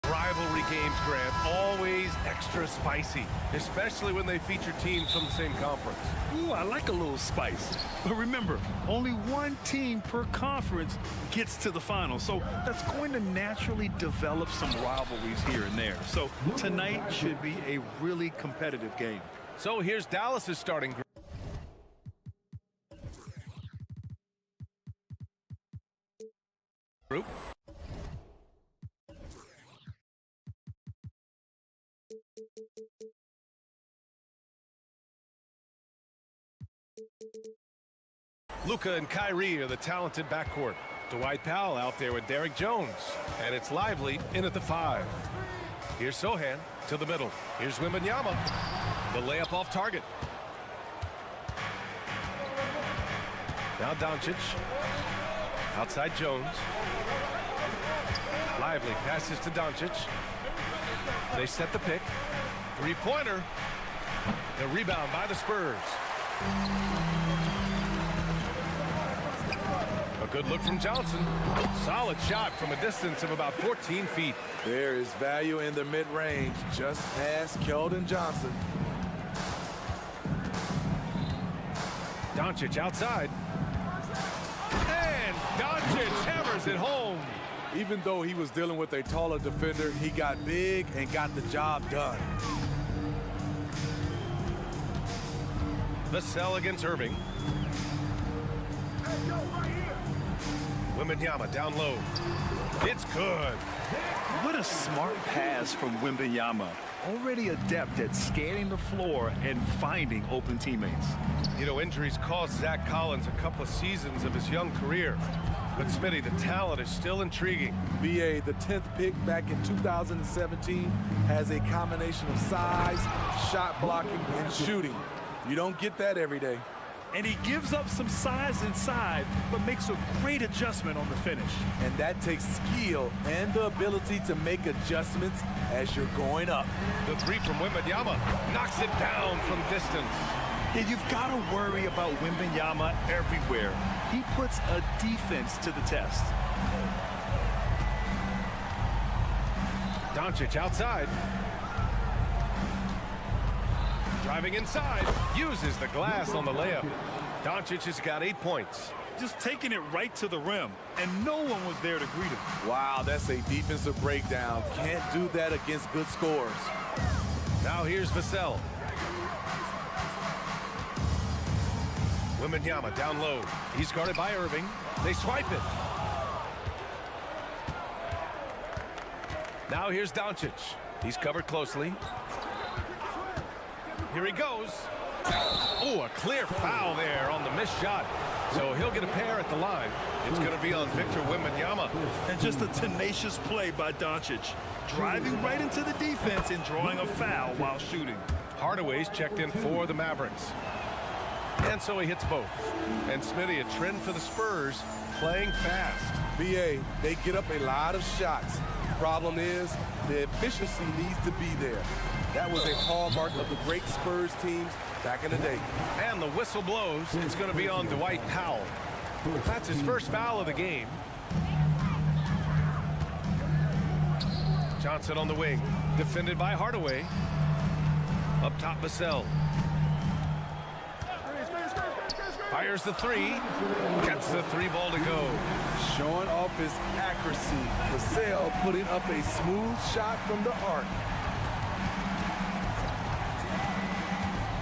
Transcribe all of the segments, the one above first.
Rivalry games, Grant, always extra spicy, especially when they feature teams from the same conference. Ooh, I like a little spice. But remember, only one team per conference gets to the final, so that's going to naturally develop some rivalries here and there. So tonight should be a really competitive game. So here's Dallas's starting group. Luka and Kyrie are the talented backcourt. Dwight Powell out there with Derrick Jones. And it's Lively in at the 5. Here's Sochan to the middle. Here's Wembanyama. The layup off target. Now Doncic. Outside Jones. Lively passes to Doncic. They set the pick. Three-pointer. The rebound by the Spurs. A good look from Johnson. Solid shot from a distance of about 14 feet. There is value in the mid-range, just past Keldon Johnson. Doncic outside. And Doncic hammers it home. Even though he was dealing with a taller defender, he got big and got the job done. Vassell against Irving. Wembanyama down low. It's good. What a smart pass from Wembanyama. Already adept at scanning the floor and finding open teammates. You know, injuries cost Zach Collins a couple of seasons of his young career. But Smitty, the talent is still intriguing. B.A., the 10th pick back in 2017, has a combination of size, shot blocking, and shooting. You don't get that every day. And he gives up some size inside, but makes a great adjustment on the finish. And that takes skill and the ability to make adjustments as you're going up. The three from Wembanyama knocks it down from distance. Yeah, you've got to worry about Wembanyama everywhere. He puts a defense to the test. Doncic outside. Driving inside, uses the glass on the layup. Doncic has got 8 points. Just taking it right to the rim, and no one was there to greet him. Wow, that's a defensive breakdown. Can't do that against good scores. Now here's Vassell. Wembanyama down low. He's guarded by Irving. They swipe it. Now here's Doncic. He's covered closely. Here he goes. Oh, a clear foul there on the missed shot. So he'll get a pair at the line. It's going to be on Victor Wembanyama. And just a tenacious play by Doncic. Driving right into the defense and drawing a foul while shooting. Hardaway's checked in for the Mavericks. And so he hits both. And Smitty, a trend for the Spurs, playing fast. B.A., they get up a lot of shots. Problem is, the efficiency needs to be there. That was a hallmark of the great Spurs teams back in the day. And the whistle blows. It's going to be on Dwight Powell. That's his first foul of the game. Johnson on the wing. Defended by Hardaway. Up top, Vassell. Fires the three. Gets the three ball to go. Showing off his accuracy. Vassell putting up a smooth shot from the arc.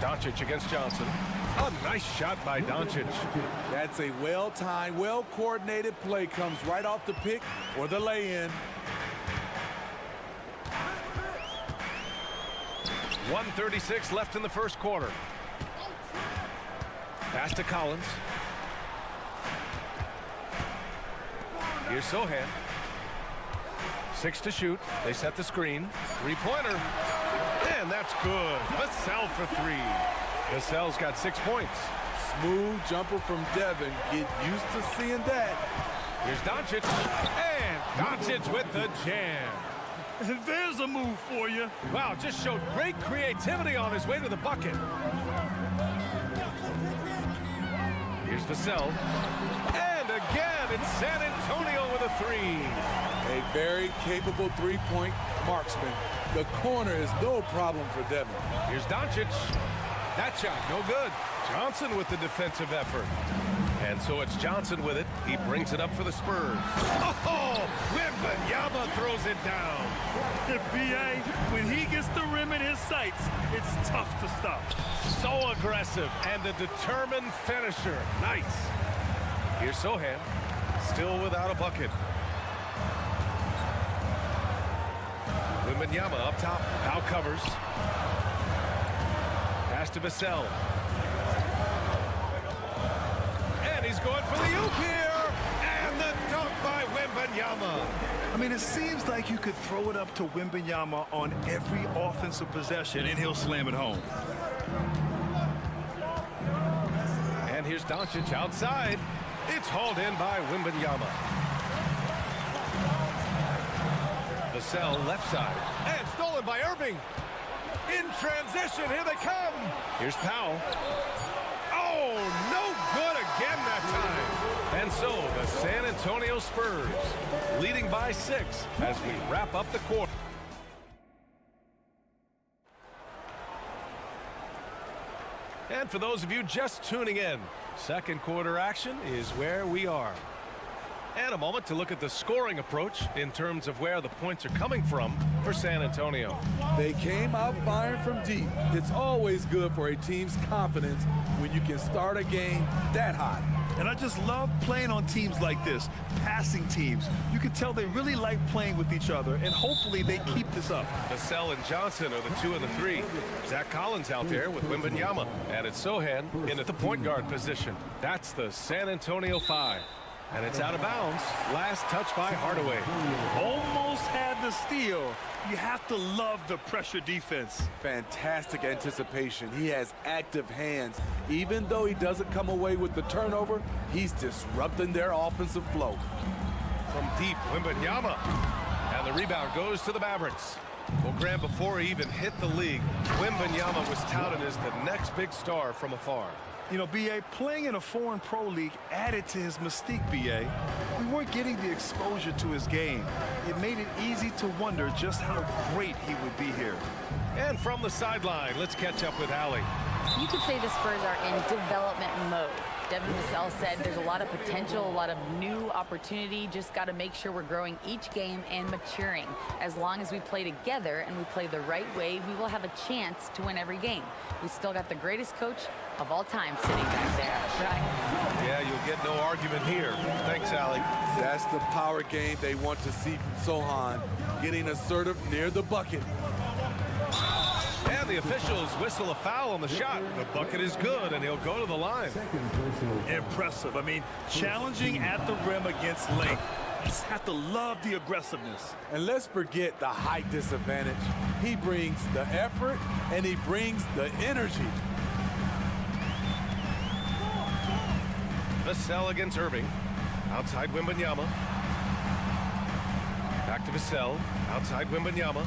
Doncic against Johnson. A nice shot by Doncic. That's a well-timed, well-coordinated play. Comes right off the pick or the lay-in. 1:36 left in the first quarter. Pass to Collins. Here's Sohan. 6 to shoot. They set the screen. Three-pointer. And that's good. Vassell for 3. Vassell's got 6 points. Smooth jumper from Devin. Get used to seeing that. Here's Doncic. And Doncic with the jam. There's a move for you. Wow, just showed great creativity on his way to the bucket. Here's Vassell. And again, it's San Antonio with a 3. A very capable three-point marksman. The corner is no problem for Devin. Here's Doncic. That shot, no good. Johnson with the defensive effort. And so it's Johnson with it. He brings it up for the Spurs. Oh, Wembanyama throws it down. The B.I.G, when he gets the rim in his sights, it's tough to stop. So aggressive and a determined finisher. Nice. Here's Sohan. Still without a bucket. Wembanyama up top. Now covers. Pass to Vassell. And he's going for the oop here. And the dunk by Wembanyama. I mean, it seems like you could throw it up to Wembanyama on every offensive possession, and he'll slam it home. And here's Doncic outside. It's hauled in by Wembanyama. Vassell left side. And stolen by Irving. In transition, here they come. Here's Powell. Oh, no good again that time. And so the San Antonio Spurs leading by 6 as we wrap up the quarter. And for those of you just tuning in, second quarter action is where we are. And a moment to look at the scoring approach in terms of where the points are coming from for San Antonio. They came out firing from deep. It's always good for a team's confidence when you can start a game that hot. And I just love playing on teams like this, passing teams. You can tell they really like playing with each other, and hopefully they keep this up. Vassell and Johnson are the 2 and the 3. Zach Collins out there with Wembanyama. And it's Sohan in at the point guard position. That's the San Antonio 5. And it's out of bounds. Last touch by Hardaway. Almost had the steal. You have to love the pressure defense. Fantastic anticipation. He has active hands. Even though he doesn't come away with the turnover, he's disrupting their offensive flow. From deep, Wembanyama. And the rebound goes to the Mavericks. Well, Graham, before he even hit the league, Wembanyama was touted as the next big star from afar. You know, B.A., playing in a foreign pro league added to his mystique, B.A. We weren't getting the exposure to his game. It made it easy to wonder just how great he would be here. And from the sideline, let's catch up with Allie. You could say the Spurs are in development mode. Devin Vassell said there's a lot of potential, a lot of new opportunity. Just got to make sure we're growing each game and maturing. As long as we play together and we play the right way, we will have a chance to win every game. We still got the greatest coach of all time sitting back there, right? Yeah, you'll get no argument here. Thanks, Allie. That's the power game they want to see from Sohan, getting assertive near the bucket. And the officials whistle a foul on the shot. The bucket is good, and he'll go to the line. Impressive. I mean, challenging at the rim against length. You just have to love the aggressiveness. And let's forget the height disadvantage. He brings the effort, and he brings the energy. Vassell against Irving. Outside Wembanyama. Back to Vassell. Outside Wembanyama.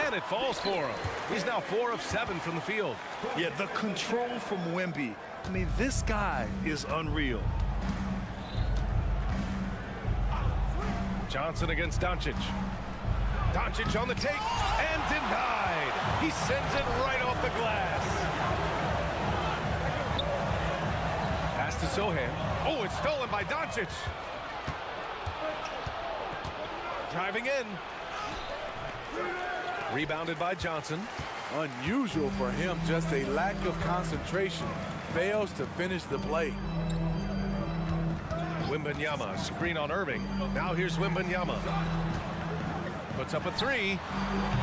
And it falls for him. He's now 4 of 7 from the field. Yeah, the control from Wemby. I mean, this guy is unreal. Johnson against Doncic. Doncic on the take and denied. He sends it right off the glass. Pass to Sohan. Oh, it's stolen by Doncic. Driving in. Rebounded by Johnson. Unusual for him, just a lack of concentration. Fails to finish the play. Wembanyama, screen on Irving. Now here's Wembanyama. Puts up a three.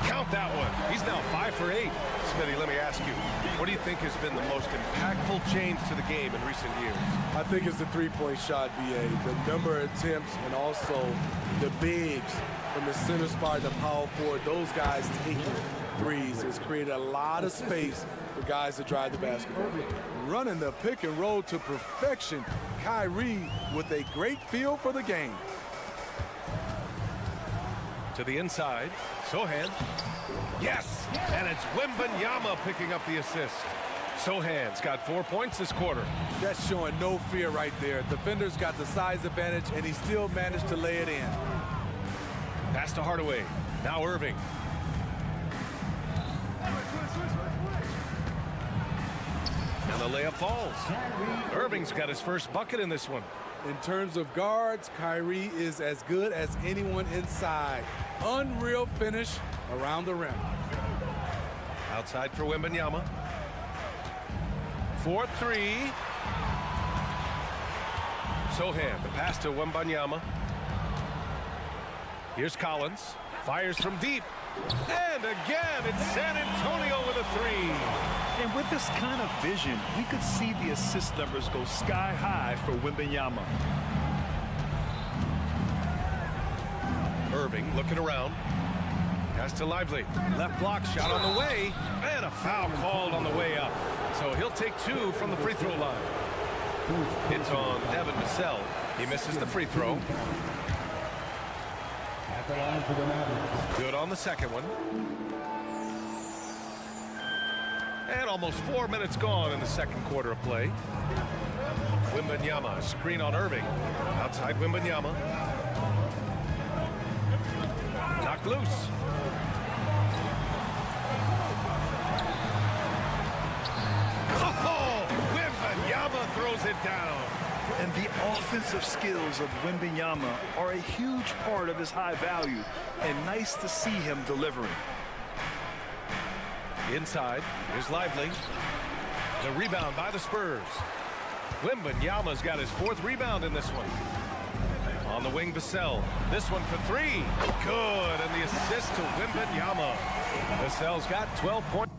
Count that one. He's now 5 for 8. Smitty, let me ask you, what do you think has been the most impactful change to the game in recent years? I think it's the three-point shot, B.A. The number of attempts and also the bigs from the center spot, the power forward, those guys taking threes has created a lot of space for guys to drive the basketball. Running the pick and roll to perfection. Kyrie with a great feel for the game. To the inside, Sohan. Yes, and it's Wembanyama picking up the assist. Sohan's got 4 points this quarter. That's showing no fear right there. Defender's got the size advantage, and he still managed to lay it in. Pass to Hardaway. Now Irving. And the layup falls. Irving's got his first bucket in this one. In terms of guards, Kyrie is as good as anyone inside. Unreal finish around the rim. Outside for Wembanyama. 4-3. Sohan, the pass to Wembanyama. Here's Collins. Fires from deep. And again, it's San Antonio with a three. And with this kind of vision, we could see the assist numbers go sky high for Wembanyama. Irving looking around. Pass to Lively. Left block shot on the way. And a foul called on the way up. So he'll take 2 from the free throw line. It's on Devin Vassell. He misses the free throw. Good on the second one. And almost 4 minutes gone in the second quarter of play. Wembanyama, screen on Irving. Outside Wembanyama. Knocked loose. Oh, Wembanyama throws it down. And the offensive skills of Wembanyama are a huge part of his high value, and nice to see him delivering. Inside, here's Lively. The rebound by the Spurs. Wembanyama's got his 4th rebound in this one. On the wing, Vassell. This one for 3. Good, and the assist to Wembanyama. Vassell's got 12 points.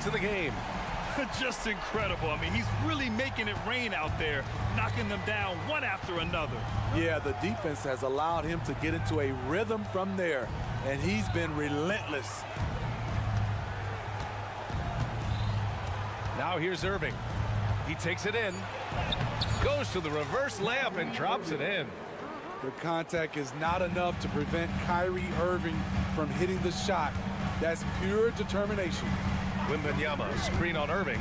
To the game. Just incredible. I mean, he's really making it rain out there, knocking them down one after another. Yeah, the defense has allowed him to get into a rhythm from there, and he's been relentless. Now here's Irving. He takes it in, goes to the reverse layup and drops it in. The contact is not enough to prevent Kyrie Irving from hitting the shot. That's pure determination. Wembanyama, screen on Irving.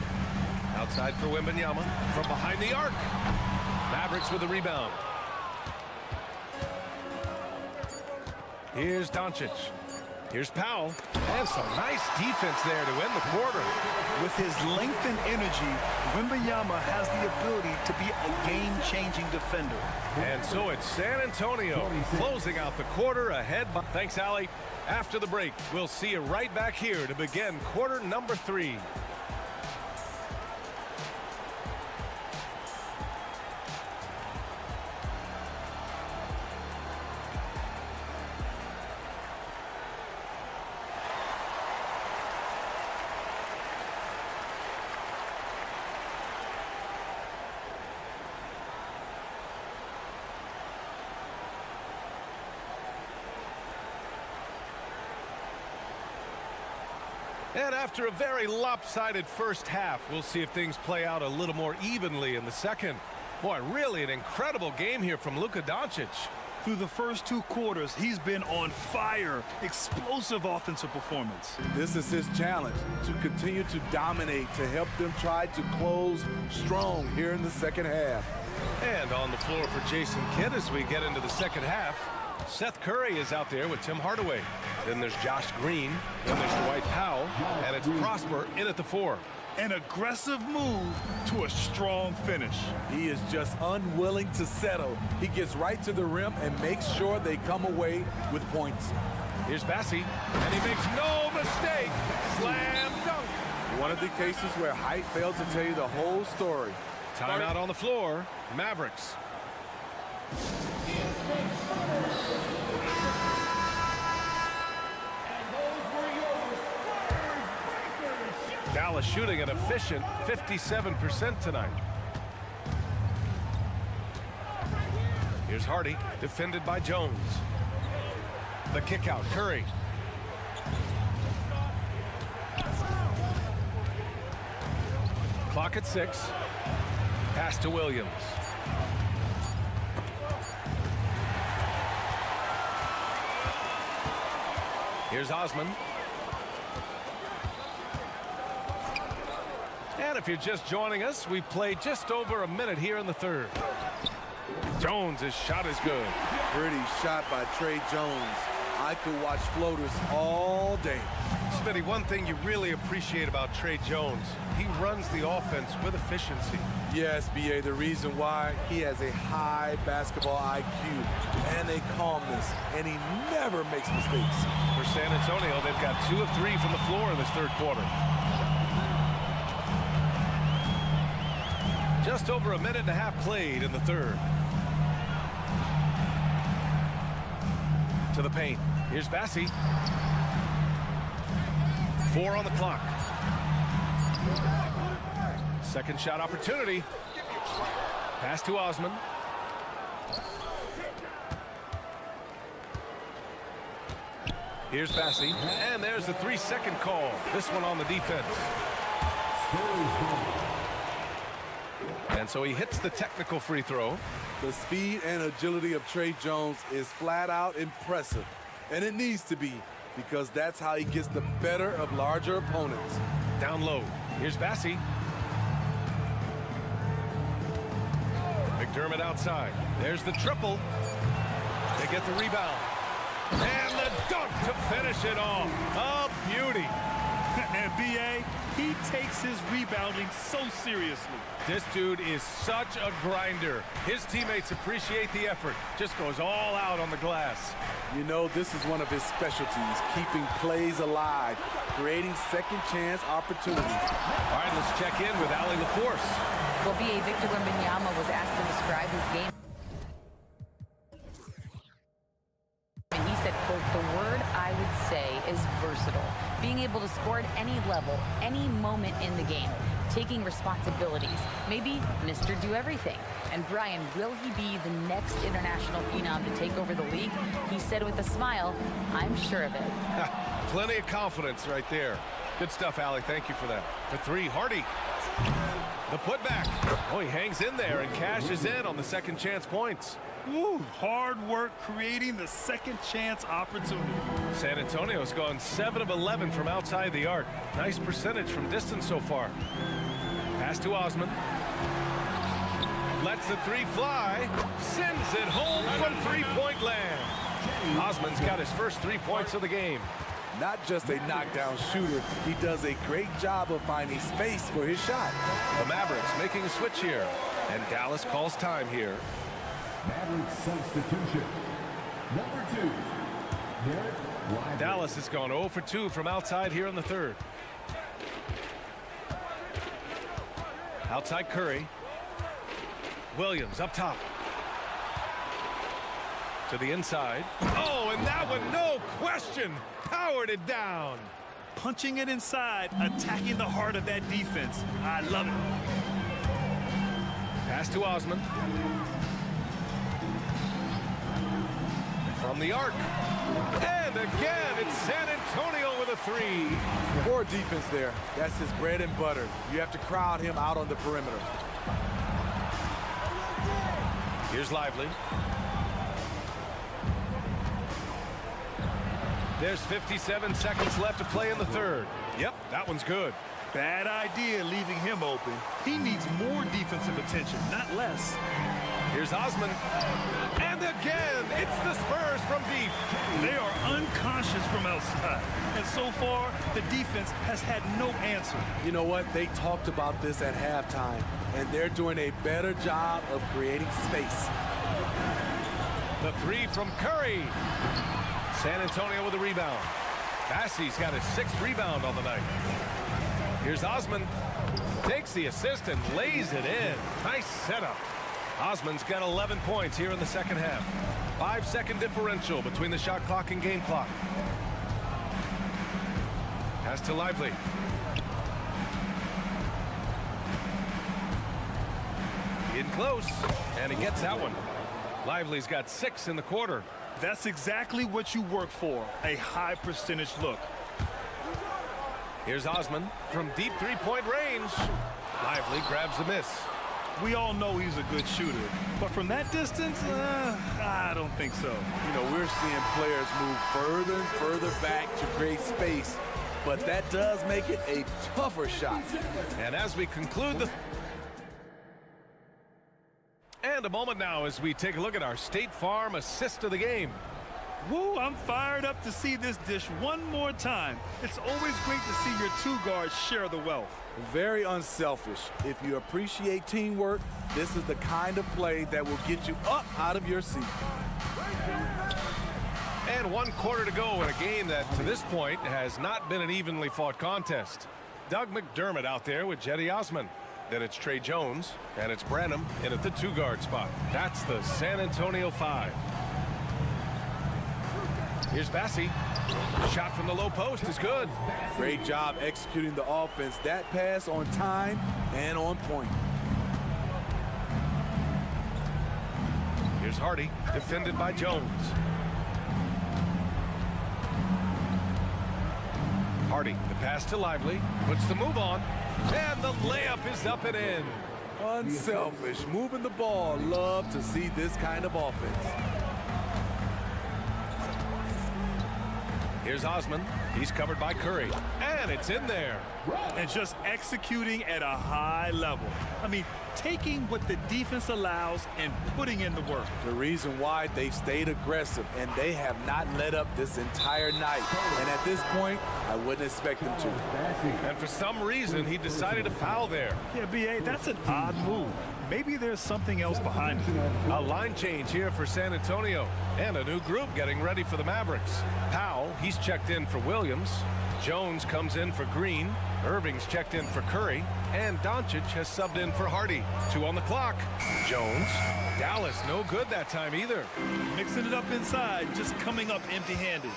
Outside for Wembanyama from behind the arc. Mavericks with the rebound. Here's Doncic. Here's Powell. And some nice defense there to end the quarter. With his length and energy, Wembanyama has the ability to be a game-changing defender. And so it's San Antonio closing out the quarter ahead. Thanks, Allie. After the break, we'll see you right back here to begin quarter number 3. And after a very lopsided first half, we'll see if things play out a little more evenly in the second. Boy, really an incredible game here from Luka Doncic. Through the first 2 quarters, he's been on fire. Explosive offensive performance. This is his challenge, to continue to dominate, to help them try to close strong here in the second half. And on the floor for Jason Kidd as we get into the second half, Seth Curry is out there with Tim Hardaway. Then there's Josh Green. Then there's Dwight Powell. And it's Prosper in at the 4. An aggressive move to a strong finish. He is just unwilling to settle. He gets right to the rim and makes sure they come away with points. Here's Bassi, and he makes no mistake. Slam dunk. One of the cases where height fails to tell you the whole story. Timeout on the floor, Mavericks. Dallas shooting an efficient 57% tonight. Here's Hardy, defended by Jones. The kick out, Curry. Clock at 6. Pass to Williams. Here's Osman. And if you're just joining us, we played just over a minute here in the third. Jones' shot is good. Pretty shot by Trey Jones. I could watch floaters all day. Smitty, one thing you really appreciate about Trey Jones, he runs the offense with efficiency. Yes, B.A., the reason why, he has a high basketball IQ and a calmness, and he never makes mistakes. For San Antonio, they've got 2 of 3 from the floor in this third quarter. Just over a minute and a half played in the third. To the paint. Here's Bassi. 4 on the clock. Second shot opportunity. Pass to Osman. Here's Bassi. And there's the 3-second call. This one on the defense. And so he hits the technical free throw. The speed and agility of Trey Jones is flat out impressive. And it needs to be, because that's how he gets the better of larger opponents. Down low. Here's Bassi. McDermott outside. There's the triple. They get the rebound. And the dunk to finish it off. A beauty. And B.A., he takes his rebounding so seriously. This dude is such a grinder. His teammates appreciate the effort. Just goes all out on the glass. You know, this is one of his specialties, keeping plays alive, creating second chance opportunities. All right, let's check in with Ali LaForce. Well, B.A. Victor Wembanyama was asked to describe his game. And he said, quote, "The word I would say is versatile. Being able to score at any level, any moment in the game. Taking responsibilities. Maybe Mr. Do Everything." And Brian, will he be the next international phenom to take over the league? He said with a smile, "I'm sure of it." Plenty of confidence right there. Good stuff, Ali. Thank you for that. For 3, Hardy. The putback. Oh, he hangs in there and cashes in on the second chance points. Woo, hard work creating the second chance opportunity. San Antonio's gone 7 of 11 from outside the arc. Nice percentage from distance so far. Pass to Osman. Lets the 3 fly. Sends it home from 3-point land. Osman's got his first 3 points of the game. Not just a knockdown shooter, he does a great job of finding space for his shot. The Mavericks making a switch here. And Dallas calls time here. Mavericks substitution. Number 2. Dallas has gone 0 for 2 from outside here in the third. Outside Curry. Williams up top. To the inside. Oh, and that one, no question, powered it down. Punching it inside, attacking the heart of that defense. I love it. Pass to Osman. From the arc. And again, it's San Antonio with with a three. Poor defense there. That's his bread and butter. You have to crowd him out on the perimeter. Here's Lively. There's 57 seconds left to play in the third. Yep, that one's good. Bad idea leaving him open. He needs more defensive attention, not less. Here's Osman. And again, it's the Spurs from deep. They are unconscious from outside. And so far, the defense has had no answer. You know what? They talked about this at halftime, and they're doing a better job of creating space. The three from Curry. San Antonio with a rebound. Bassey's got his 6th rebound on the night. Here's Osman. Takes the assist and lays it in. Nice setup. Osman's got 11 points here in the second half. 5-second differential between the shot clock and game clock. Pass to Lively. In close, and he gets that one. Lively's got 6 in the quarter. That's exactly what you work for, a high percentage look. Here's Osman from deep three-point range. Lively grabs the miss. We all know he's a good shooter, but from that distance, I don't think so. You know, we're seeing players move further and further back to create space, but that does make it a tougher shot. And as we conclude the... And a moment now as we take a look at our State Farm assist of the game. Woo, I'm fired up to see this dish one more time. It's always great to see your two guards share the wealth. Very unselfish. If you appreciate teamwork, this is the kind of play that will get you up out of your seat. And 1 quarter to go in a game that, to this point, has not been an evenly fought contest. Doug McDermott out there with Jetty Osman. Then it's Trey Jones, and it's Branham in at the 2-guard spot. That's the San Antonio 5. Here's Bassey. Shot from the low post is good. Great job executing the offense. That pass on time and on point. Here's Hardy, defended by Jones. Hardy, the pass to Lively, puts the move on, and the layup is up and in. Unselfish, moving the ball. Love to see this kind of offense. Here's Osman. He's covered by Curry. And it's in there. And just executing at a high level. I mean, taking what the defense allows and putting in the work. The reason why they've stayed aggressive, and they have not let up this entire night. And at this point, I wouldn't expect them to. And for some reason, he decided to foul there. Yeah, B.A., that's an odd move. Maybe there's something else behind it. A line change here for San Antonio. And a new group getting ready for the Mavericks. Powell, he's checked in for Williams. Jones comes in for Green. Irving's checked in for Curry. And Doncic has subbed in for Hardy. 2 on the clock. Jones. Dallas, no good that time either. Mixing it up inside, just coming up empty-handed.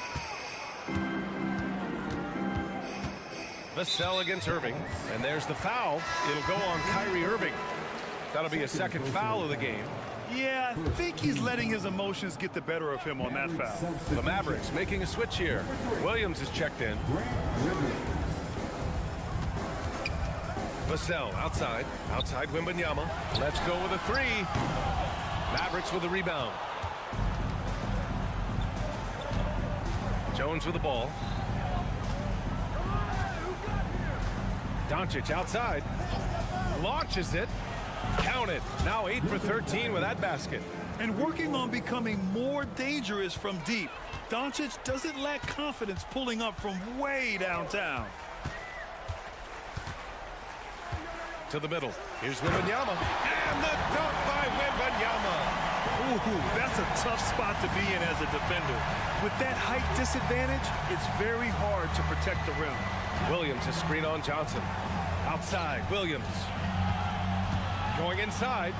Vassell against Irving. And there's the foul. It'll go on Kyrie Irving. That'll be a second foul of the game. Yeah, I think he's letting his emotions get the better of him on that foul. The Mavericks making a switch here. Williams is checked in. Vassell outside. Outside Wembanyama. Let's go with a 3. Mavericks with a rebound. Jones with the ball. Doncic outside. Launches it. Count it. Now 8 for 13 with that basket. And working on becoming more dangerous from deep. Doncic doesn't lack confidence pulling up from way downtown. To the middle. Here's Wembanyama. And the dunk by Wembanyama. Ooh, that's a tough spot to be in as a defender. With that height disadvantage, it's very hard to protect the rim. Williams a screen on Johnson. Outside, Williams. Going inside.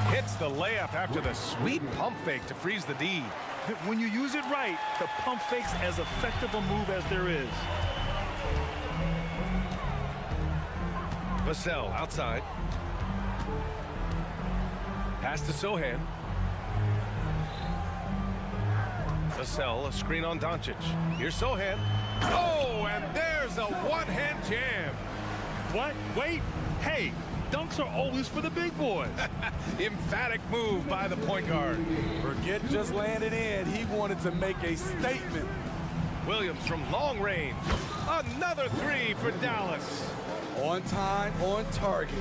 Hits the layup after the sweet pump fake to freeze the D. When you use it right, the pump fake's as effective a move as there is. Vassell outside. Pass to Sochan. Vassell, a screen on Doncic. Here's Sohan. Oh, and there's a one-hand jam. What? Wait. Hey, dunks are always for the big boys. Emphatic move by the point guard. Forget just landing in. He wanted to make a statement. Williams from long range. Another three for Dallas. On time, on target.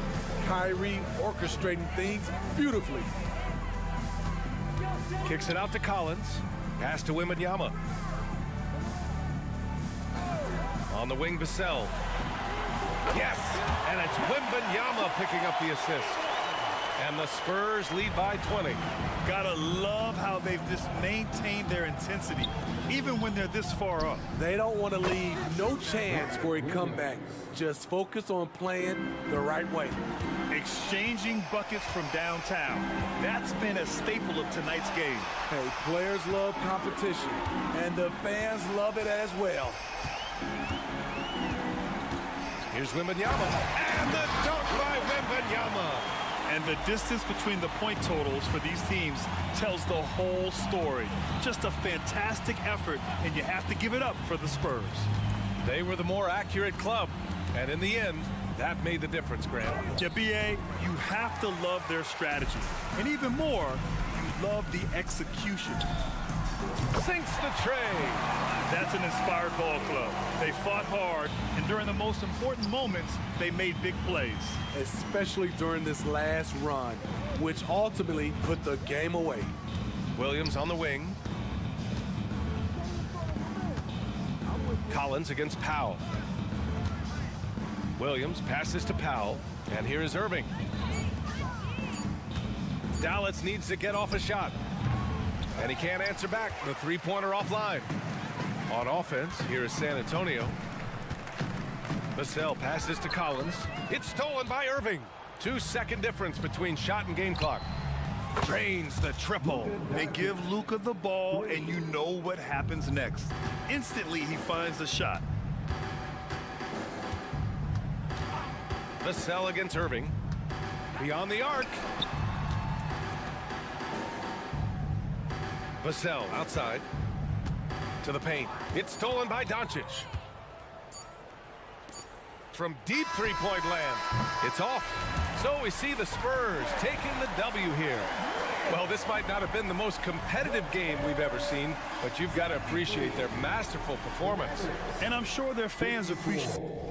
Kyrie orchestrating things beautifully. Kicks it out to Collins. Pass to Wembanyama. On the wing, Vassell. Yes, and it's Wembanyama picking up the assist. And the Spurs lead by 20. Gotta love how they've just maintained their intensity, even when they're this far up. They don't want to leave no chance for a comeback. Just focus on playing the right way. Exchanging buckets from downtown. That's been a staple of tonight's game. Hey, players love competition, and the fans love it as well. Here's Wembanyama, and the dunk by Wembanyama. And the distance between the point totals for these teams tells the whole story. Just a fantastic effort, and you have to give it up for the Spurs. They were the more accurate club, and in the end, that made the difference, Grant. Yeah, B.A., you have to love their strategy. And even more, you love the execution. Sinks the tray. That's an inspired ball club. They fought hard, and during the most important moments, they made big plays. Especially during this last run, which ultimately put the game away. Williams on the wing. Collins against Powell. Williams passes to Powell, and here is Irving. Dallas needs to get off a shot, and he can't answer back. The three-pointer offline. On offense, here is San Antonio. Vassell passes to Collins. It's stolen by Irving. 2-second difference between shot and game clock. Drains the triple. They give Luka the ball, and you know what happens next. Instantly, he finds the shot. Vassell against Irving. Beyond the arc. Vassell outside. To the paint. It's stolen by Doncic. From deep three-point land. It's off. So we see the Spurs taking the W here. Well, this might not have been the most competitive game we've ever seen, but you've got to appreciate their masterful performance. And I'm sure their fans appreciate it.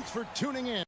Thanks for tuning in.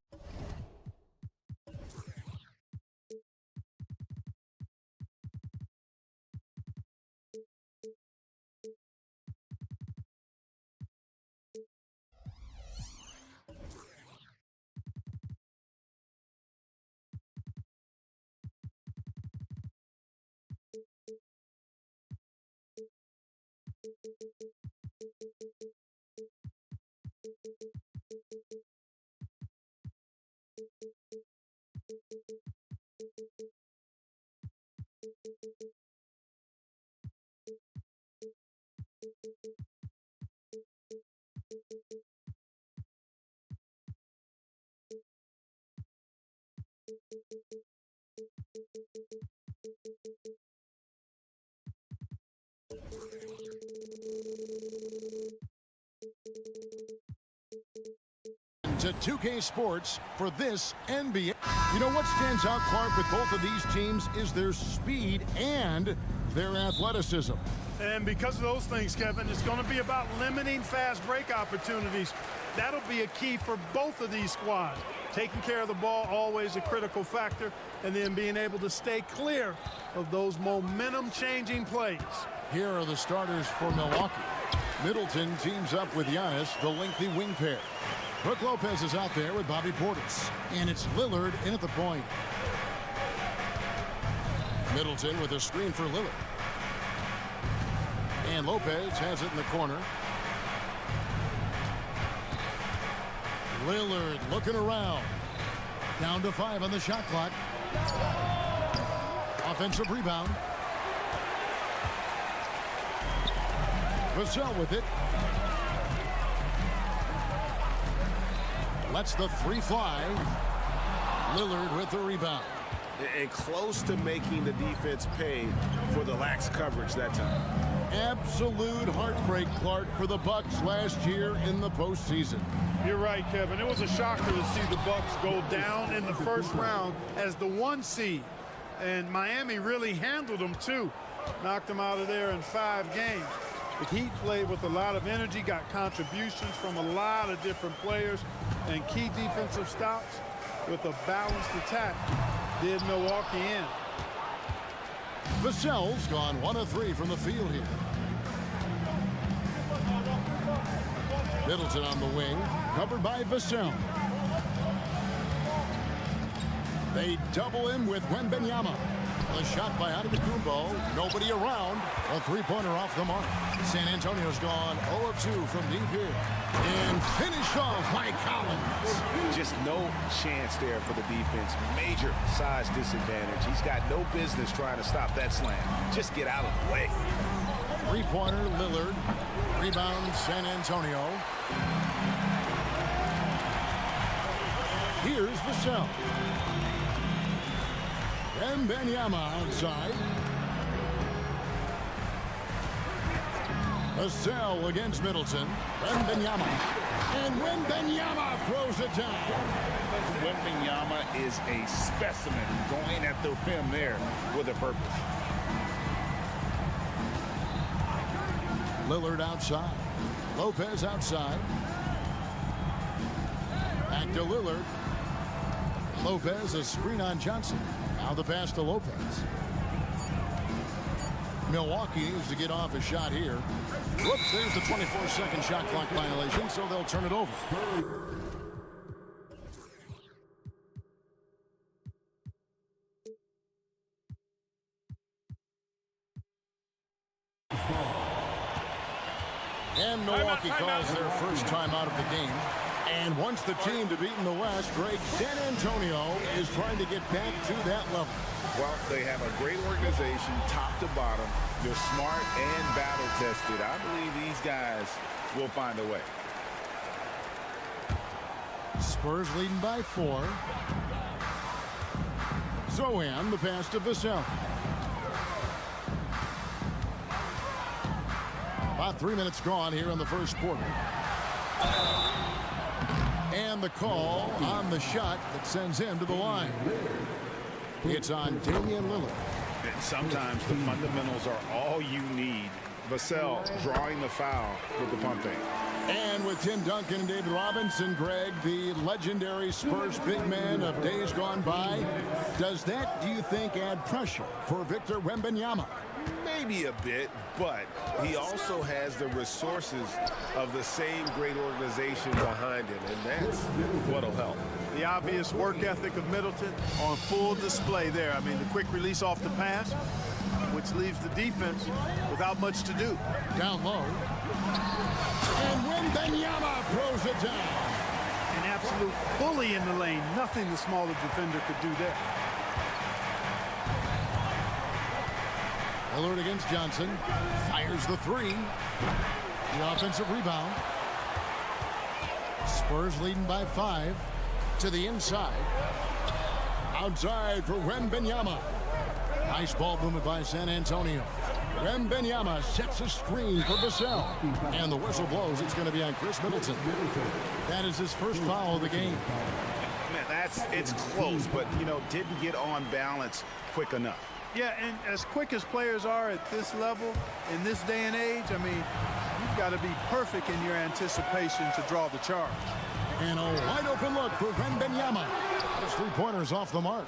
To 2K Sports for this NBA. You know what stands out, Clark, with both of these teams is their speed and their athleticism. And because of those things, Kevin, it's going to be about limiting fast break opportunities. That'll be a key for both of these squads. Taking care of the ball, always a critical factor, and then being able to stay clear of those momentum-changing plays. Here are the starters for Milwaukee. Middleton teams up with Giannis, the lengthy wing pair. Brook Lopez is out there with Bobby Portis. And it's Lillard in at the point. Middleton with a screen for Lillard. And Lopez has it in the corner. Lillard looking around. Down to 5 on the shot clock. Offensive rebound. Vassell with it. Lets the 3 fly. Lillard with the rebound. And close to making the defense pay for the lax coverage that time. Absolute heartbreak, Clark, for the Bucks last year in the postseason. You're right, Kevin. It was a shocker to see the Bucks go down in the first round as the 1 seed. And Miami really handled them, too. Knocked them out of there in 5 games. The Heat played with a lot of energy, got contributions from a lot of different players, and key defensive stops with a balanced attack did Milwaukee in. Vassell's gone 1 of 3 from the field here. Middleton on the wing, covered by Vassell. They double him with Wembanyama. The shot by Antetokounmpo. Nobody around. A 3-pointer off the mark. San Antonio's gone 0 of 2 from deep here. And finished off by Collins. Just no chance there for the defense. Major size disadvantage. He's got no business trying to stop that slam. Just get out of the way. 3-pointer Lillard. Rebound San Antonio. Here's Vassell. Wembanyama outside. Vassell against Middleton. Wembanyama. And Wembanyama throws it down. Wembanyama is a specimen going at the rim there with a purpose. Lillard outside. Lopez outside. Back to Lillard. Lopez, a screen on Johnson. Now the pass to Lopez. Milwaukee needs to get off a shot here. Whoops, there's the 24-second shot clock violation, so they'll turn it over. And Milwaukee calls their first time out of the game. And wants the team to beat in the West, Greg, San Antonio is trying to get back to that level. Well, they have a great organization, top to bottom. They're smart and battle-tested. I believe these guys will find a way. Spurs leading by 4. Zohan, the pass to Vassell. About 3 minutes gone here in the first quarter. And the call on the shot that sends him to the line. It's on Damian Lillard. And sometimes the fundamentals are all you need. Vassell drawing the foul with the pump fake. And with Tim Duncan and David Robinson, Greg, the legendary Spurs big man of days gone by, does that, do you think, add pressure for Victor Wembanyama? Maybe a bit, but he also has the resources of the same great organization behind him, and that's what'll help. The obvious work ethic of Middleton on full display there. I mean, the quick release off the pass, which leaves the defense without much to do. Down low. And Wembanyama throws it down. An absolute bully in the lane. Nothing the smaller defender could do there. Lillard against Johnson. Fires the three. The offensive rebound. Spurs leading by 5. To the inside. Outside for Wembanyama. Nice ball movement by San Antonio. Wembanyama sets a screen for Vassell. And the whistle blows. It's going to be on Chris Middleton. That is his first foul of the game. Man, it's close, but, you know, didn't get on balance quick enough. Yeah, and as quick as players are at this level, in this day and age, I mean, you've got to be perfect in your anticipation to draw the charge. And a wide open look for Wembanyama. His three-pointers off the mark.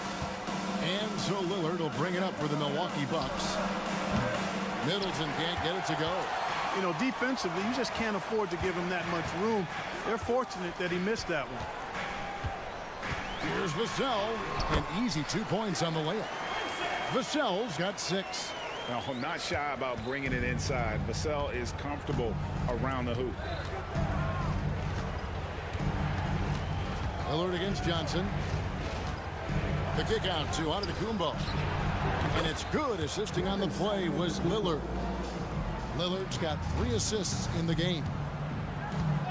And so Lillard will bring it up for the Milwaukee Bucks. Middleton can't get it to go. You know, defensively, you just can't afford to give him that much room. They're fortunate that he missed that one. Here's Vassell. An easy 2 points on the layup. Vassell's got 6. No, not shy about bringing it inside. Vassell is comfortable around the hoop. Lillard against Johnson. The kick out to Antetokounmpo. And it's good. Assisting on the play was Lillard. Lillard's got 3 assists in the game.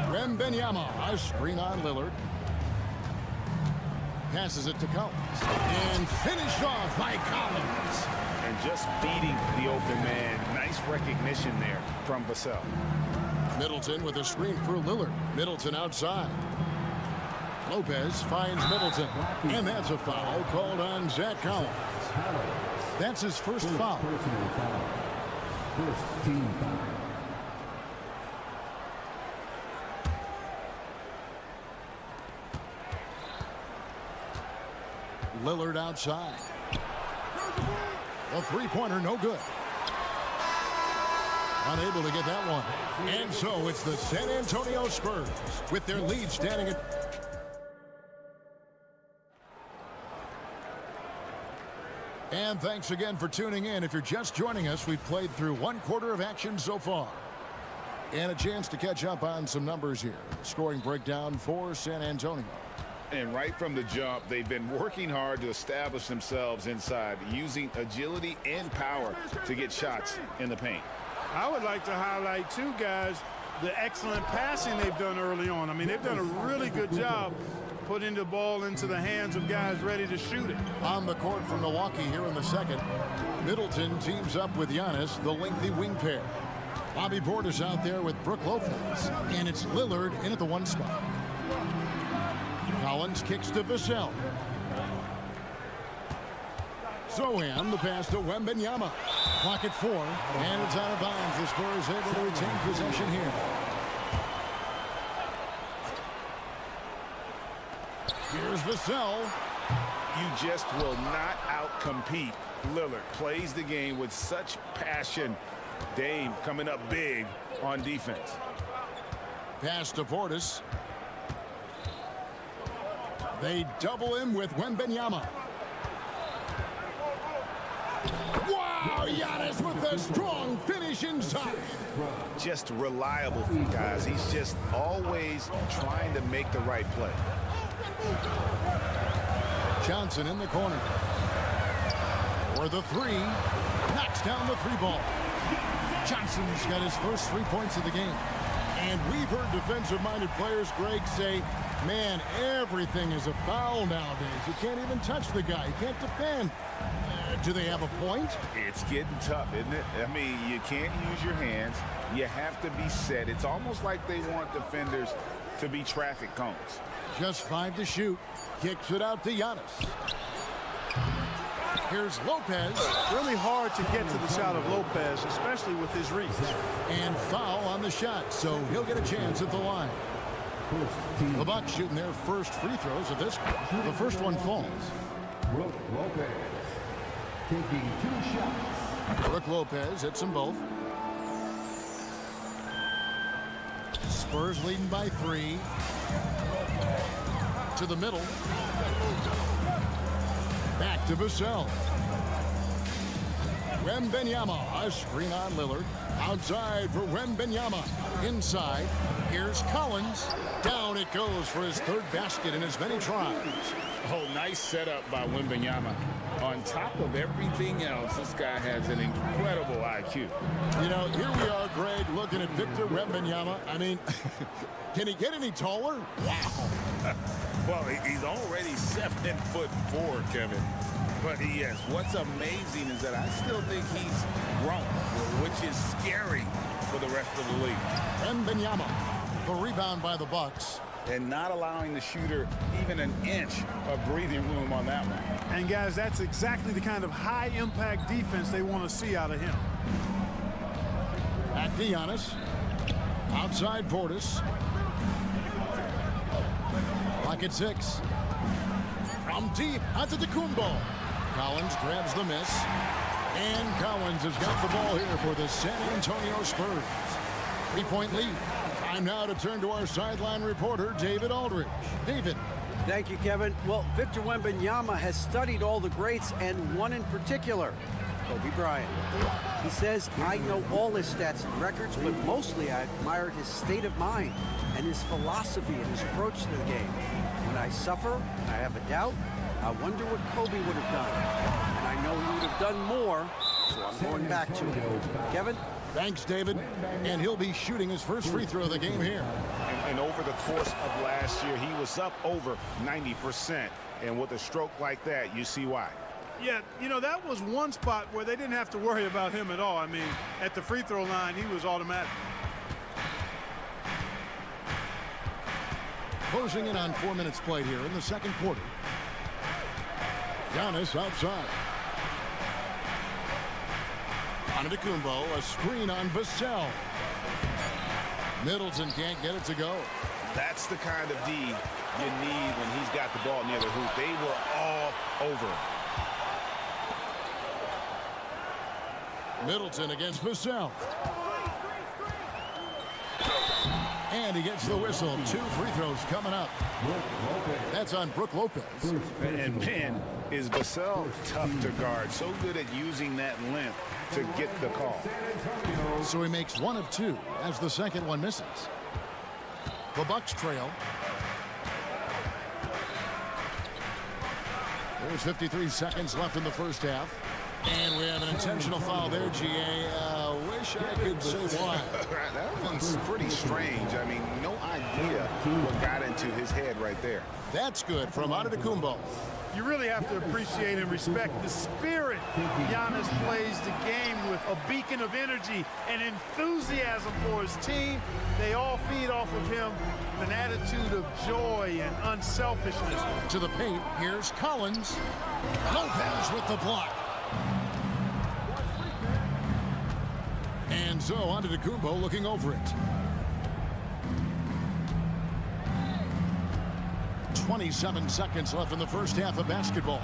Wembanyama, a screen on Lillard. Passes it to Collins. And finished off by Collins. And just beating the open man. Nice recognition there from Vassell. Middleton with a screen for Lillard. Middleton outside. Lopez finds Middleton. And that's a foul called on Zach Collins. That's his first foul. First team foul. Lillard outside. A three-pointer, no good. Unable to get that one. And so it's the San Antonio Spurs with their lead standing at... And thanks again for tuning in. If you're just joining us, we've played through 1 quarter of action so far. And a chance to catch up on some numbers here. The scoring breakdown for San Antonio. And right from the jump, they've been working hard to establish themselves inside, using agility and power to get shots in the paint. I would like to highlight, too, guys, the excellent passing they've done early on. I mean, they've done a really good job putting the ball into the hands of guys ready to shoot it. On the court for Milwaukee here in the second. Middleton teams up with Giannis, the lengthy wing pair. Bobby Portis out there with Brook Lopez. And it's Lillard in at the 1 spot. Collins kicks to Vassell. Sohan, the pass to Wembanyama. Clock at 4, and it's out of bounds. The Spurs able to retain possession here. Here's Vassell. You just will not outcompete Lillard. Plays the game with such passion. Dame coming up big on defense. Pass to Portis. They double him with Wembanyama. Wow, Giannis with a strong finish inside. Just reliable, guys. He's just always trying to make the right play. Johnson in the corner. For the 3. Knocks down the 3 ball. Johnson's got his first 3 points of the game. And we've heard defensive-minded players, Greg, say, man, everything is a foul nowadays. You can't even touch the guy. You can't defend. Do they have a point? It's getting tough, isn't it? I mean, you can't use your hands. You have to be set. It's almost like they want defenders to be traffic cones. Just 5 to shoot. Kicks it out to Giannis. Here's Lopez. Really hard to get to the shot of Lopez, especially with his reach. And foul on the shot, so he'll get a chance at the line. The Bucks shooting their first free throws of this. The first one falls. Brook Lopez taking 2 shots. Brook Lopez hits them both. Spurs leading by 3. To the middle. Back to Vassell. Wembanyama, a screen on Lillard. Outside for Wembanyama. Inside, here's Collins. Down it goes for his 3rd basket in as many tries. Oh, nice setup by Wembanyama. On top of everything else, this guy has an incredible IQ. You know, here we are, Greg, looking at Victor Wembanyama. I mean, can he get any taller? Wow. Well, he's already 7'4", Kevin. But yes, what's amazing is that I still think he's grown, which is scary for the rest of the league. Wembanyama, the rebound by the Bucks. And not allowing the shooter even an inch of breathing room on that one. And guys, that's exactly the kind of high-impact defense they want to see out of him. Back to Giannis. Outside Portis. Lock at 6. From deep, Antetokounmpo. Collins grabs the miss. And Collins has got the ball here for the San Antonio Spurs. 3-point lead. Time now to turn to our sideline reporter, David Aldridge. David. Thank you, Kevin. Well, Victor Wembanyama has studied all the greats and one in particular, Kobe Bryant. He says, I know all his stats and records, but mostly I admired his state of mind and his philosophy and his approach to the game. When I suffer and I have a doubt, I wonder what Kobe would have done. And I know he would have done more, so I'm going back to him. Kevin? Thanks, David. And he'll be shooting his first free throw of the game here. And over the course of last year, he was up over 90%. And with a stroke like that, you see why. Yeah, you know, that was one spot where they didn't have to worry about him at all. I mean, at the free throw line, he was automatic. Closing in on 4 minutes played here in the second quarter. Giannis outside. Antetokounmpo, a screen on Vassell. Middleton can't get it to go. That's the kind of D you need when he's got the ball near the hoop. They were all over him. Middleton against Vassell. And he gets the whistle. 2 free throws coming up. That's on Brook Lopez. And man, is Vassell tough to guard. So good at using that length to get the call. So he makes 1 of 2 as the second one misses. The Bucks trail. There's 53 seconds left in the first half. And we have an intentional foul there, GA. Wish I could say why. That one's pretty strange. I mean, no idea what got into his head right there. That's good from Antetokounmpo. You really have to appreciate and respect the spirit Giannis plays the game with. A beacon of energy and enthusiasm for his team. They all feed off of him an attitude of joy and unselfishness. To the paint, here's Collins. Lopez with the block. And so Antetokounmpo looking over it. 27 seconds left in the first half of basketball.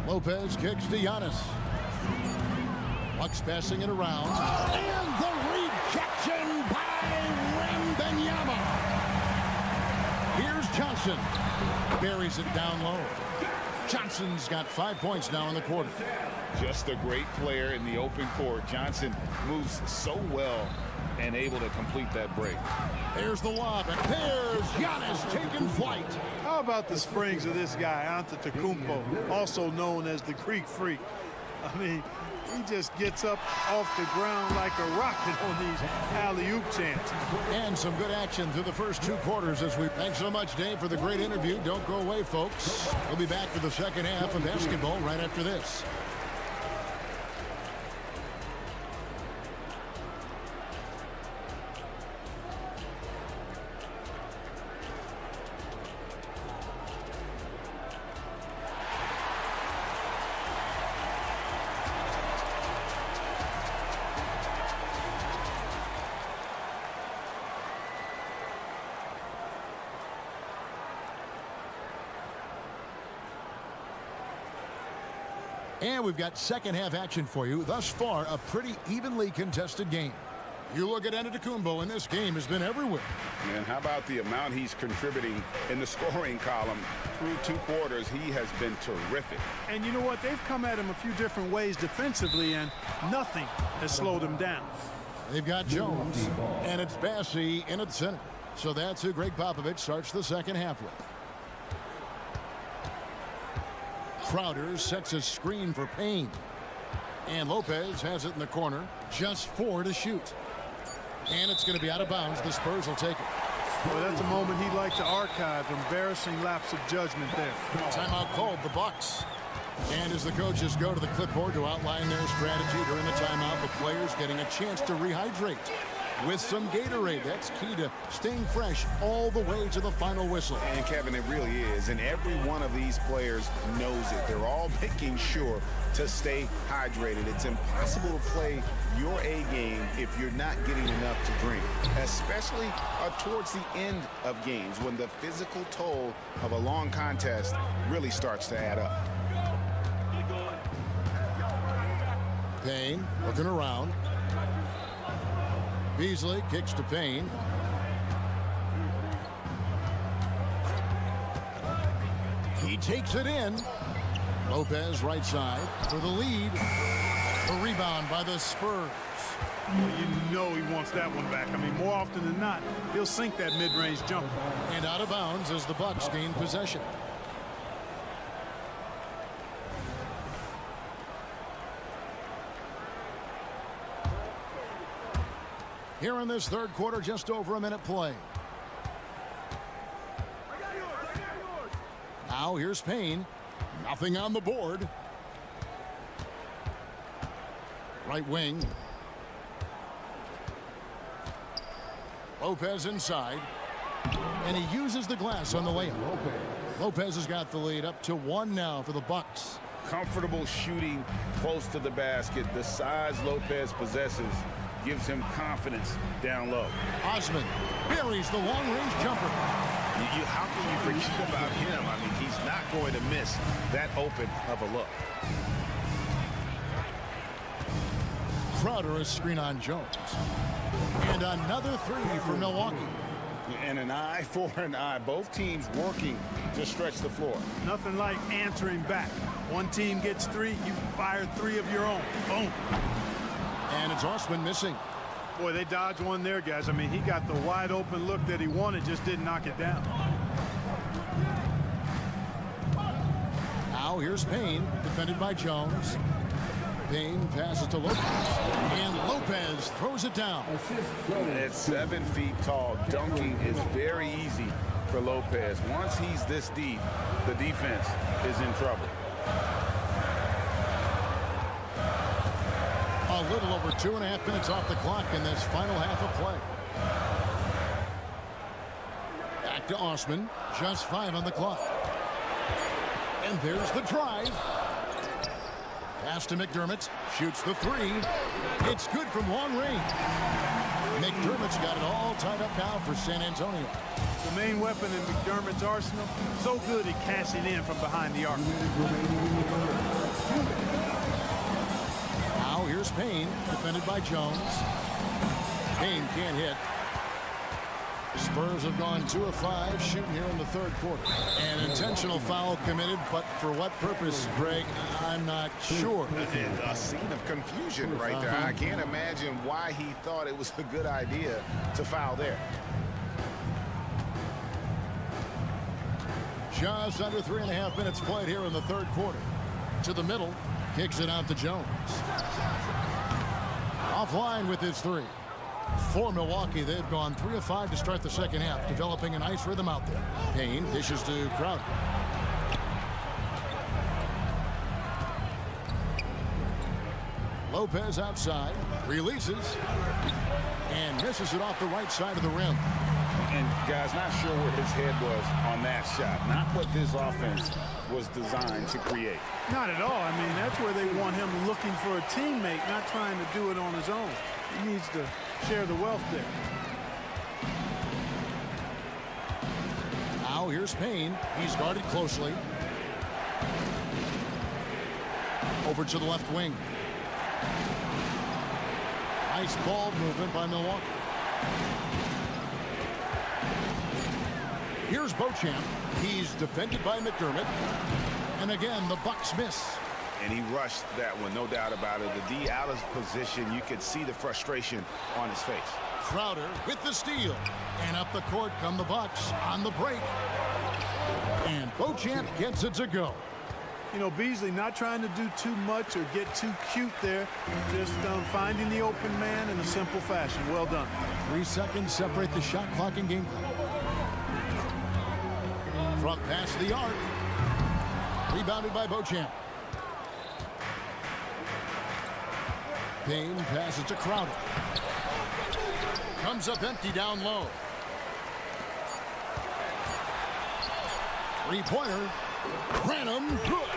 Lopez kicks to Giannis. Bucks passing it around. And the rejection by Wembanyama. Here's Johnson. Buries it down low. Johnson's got 5 points now in the quarter. Just a great player in the open court. Johnson moves so well and able to complete that break. There's the lob, and there's Giannis taking flight. How about the springs of this guy, Antetokounmpo, also known as the Greek Freak? I mean, he just gets up off the ground like a rocket on these alley-oop chances. And some good action through the first 2 quarters as we... Thanks so much, Dave, for the great interview. Don't go away, folks. We'll be back for the second half of basketball right after this. And we've got second half action for you. Thus far, a pretty evenly contested game. You look at Antetokounmpo, and this game has been everywhere. And how about the amount he's contributing in the scoring column? Through 2 quarters, he has been terrific. And you know what? They've come at him a few different ways defensively, and nothing has slowed him down. They've got Jones, and it's Bassey in at the center. So that's who Greg Popovich starts the second half with. Crowder sets a screen for Payne. And Lopez has it in the corner. Just 4 to shoot. And it's going to be out of bounds. The Spurs will take it. Well, that's a moment he'd like to archive. Embarrassing lapse of judgment there. Timeout called, the Bucks. And as the coaches go to the clipboard to outline their strategy during the timeout, the players getting a chance to rehydrate with some Gatorade. That's key to staying fresh all the way to the final whistle. And Kevin, it really is. And every one of these players knows it. They're all making sure to stay hydrated. It's impossible to play your A game if you're not getting enough to drink, especially towards the end of games when the physical toll of a long contest really starts to add up. Payne looking around. Beasley kicks to Payne. He takes it in. Lopez right side for the lead. The rebound by the Spurs. Well, you know he wants that one back. I mean, more often than not, he'll sink that mid-range jumper. And out of bounds as the Bucks gain possession. Here in this third quarter, just over a minute play. Now here's Payne. Nothing on the board. Right wing. Lopez inside. And he uses the glass on the layup. Lopez has got the lead up to 1 now for the Bucks. Comfortable shooting close to the basket. The size Lopez possesses gives him confidence down low. Osman buries the long-range jumper. How can you forget about him? I mean, he's not going to miss that open of a look. Crowder is screen on Jones. And another 3 for Milwaukee. And an eye for an eye. Both teams working to stretch the floor. Nothing like answering back. One team gets 3, you fire 3 of your own. Boom. And it's Osman missing. Boy, they dodged one there, guys. I mean, he got the wide open look that he wanted, just didn't knock it down. Now here's Payne, defended by Jones. Payne passes to Lopez. And Lopez throws it down. At 7 feet tall, dunking is very easy for Lopez. Once he's this deep, the defense is in trouble. A little over 2.5 minutes off the clock in this final half of play. Back to Osman. Just 5 on the clock. And there's the drive. Pass to McDermott. Shoots the 3. It's good from long range. McDermott's got it all tied up now for San Antonio. The main weapon in McDermott's arsenal, so good at cashing in from behind the arc. Now here's Payne, defended by Jones. Payne can't hit. Spurs have gone 2 of 5 shooting here in the third quarter. An intentional foul committed, but for what purpose, Greg, I'm not sure. A scene of confusion right there. I can't imagine why he thought it was a good idea to foul there. Just under 3.5 minutes played here in the third quarter. To the middle, kicks it out to Jones. Offline with his 3. For Milwaukee, they've gone 3 of 5 to start the second half, developing a nice rhythm out there. Payne dishes to Crowder. Lopez outside, releases, and misses it off the right side of the rim. And guys, not sure where his head was on that shot. Not what this offense was designed to create. Not at all. I mean, that's where they want him looking for a teammate, not trying to do it on his own. He needs to share the wealth there. Now here's Payne. He's guarded closely. Over to the left wing. Nice ball movement by Milwaukee. Here's Beauchamp. He's defended by McDermott. And again, the Bucks miss. And he rushed that one, no doubt about it. The D out of position, you could see the frustration on his face. Crowder with the steal. And up the court come the Bucks on the break. And Beauchamp gets it to go. You know, Beasley not trying to do too much or get too cute there. Just finding the open man in a simple fashion. Well done. 3 seconds separate the shot clock and game clock. Front pass the arc. Rebounded by Beauchamp. Payne passes to Crowder. Comes up empty down low. Three-pointer. Branham, good.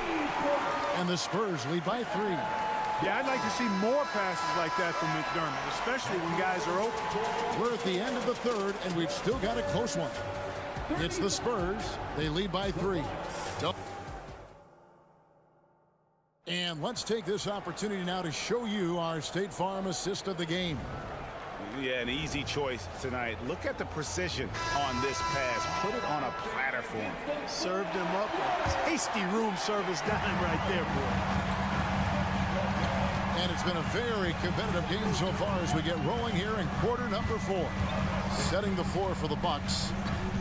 And the Spurs lead by 3. Yeah, I'd like to see more passes like that from McDermott, especially when guys are open. We're at the end of the third, and we've still got a close one. It's the Spurs. They lead by 3. And let's take this opportunity now to show you our State Farm assist of the game. Yeah, an easy choice tonight. Look at the precision on this pass. Put it on a platter for him. Served him up a tasty room service dime right there, boy. And it's been a very competitive game so far as we get rolling here in quarter number 4. Setting the floor for the Bucks.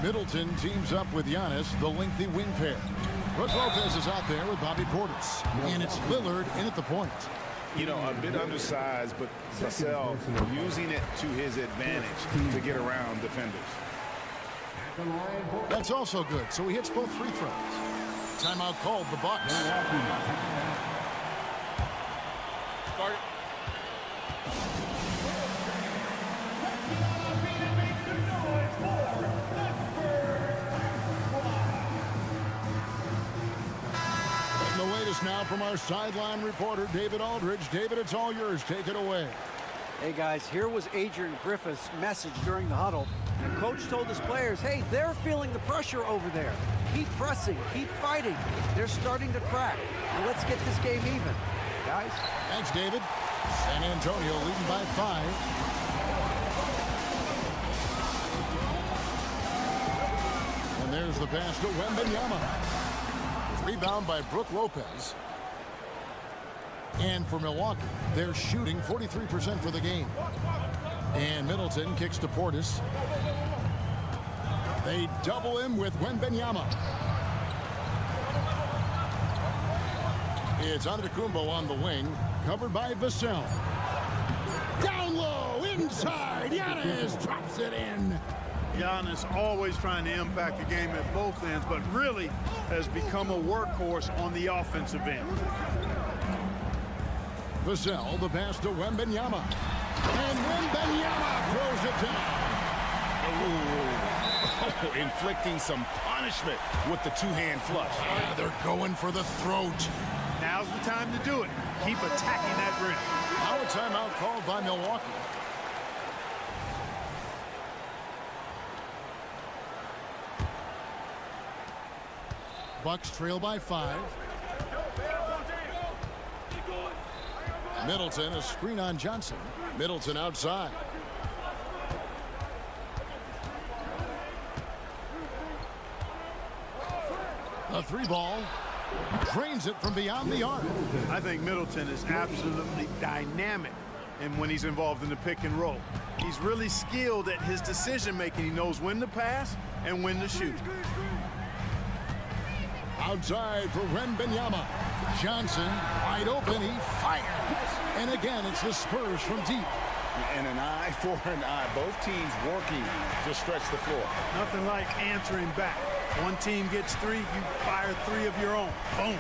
Middleton teams up with Giannis, the lengthy wing pair. Brook Lopez is out there with Bobby Portis. And it's Lillard in at the point. You know, a bit undersized, but Vassell using it to his advantage to get around defenders. That's also good. So he hits both free throws. Timeout called the Bucks. Start it. The latest now from our sideline reporter, David Aldridge. David, it's all yours. Take it away. Hey, guys, here was Adrian Griffith's message during the huddle. And coach told his players, hey, they're feeling the pressure over there. Keep pressing. Keep fighting. They're starting to crack. Now let's get this game even. Guys? Thanks, David. San Antonio leading by 5. And there's the pass to Wembanyama. Rebound by Brook Lopez. And for Milwaukee, they're shooting 43% for the game. And Middleton kicks to Portis. They double him with Wembanyama. It's Antetokounmpo on the wing, covered by Vassell. Down low, inside, Giannis drops it in. Giannis always trying to impact the game at both ends, but really has become a workhorse on the offensive end. Vassell, the pass to Wembanyama. And Wembanyama throws it down. Ooh. Inflicting some punishment with the two-hand flush. Yeah, they're going for the throat. Now's the time to do it. Keep attacking that rim. Now a timeout called by Milwaukee. Bucks trail by 5. Middleton, a screen on Johnson. Middleton outside. A 3-ball. Drains it from beyond the arc. I think Middleton is absolutely dynamic and when he's involved in the pick and roll. He's really skilled at his decision making. He knows when to pass and when to shoot. Outside for Wembanyama. Johnson wide open. He fires. And again, it's the Spurs from deep. And an eye for an eye. Both teams working to stretch the floor. Nothing like answering back. One team gets 3, you fire 3 of your own. Boom.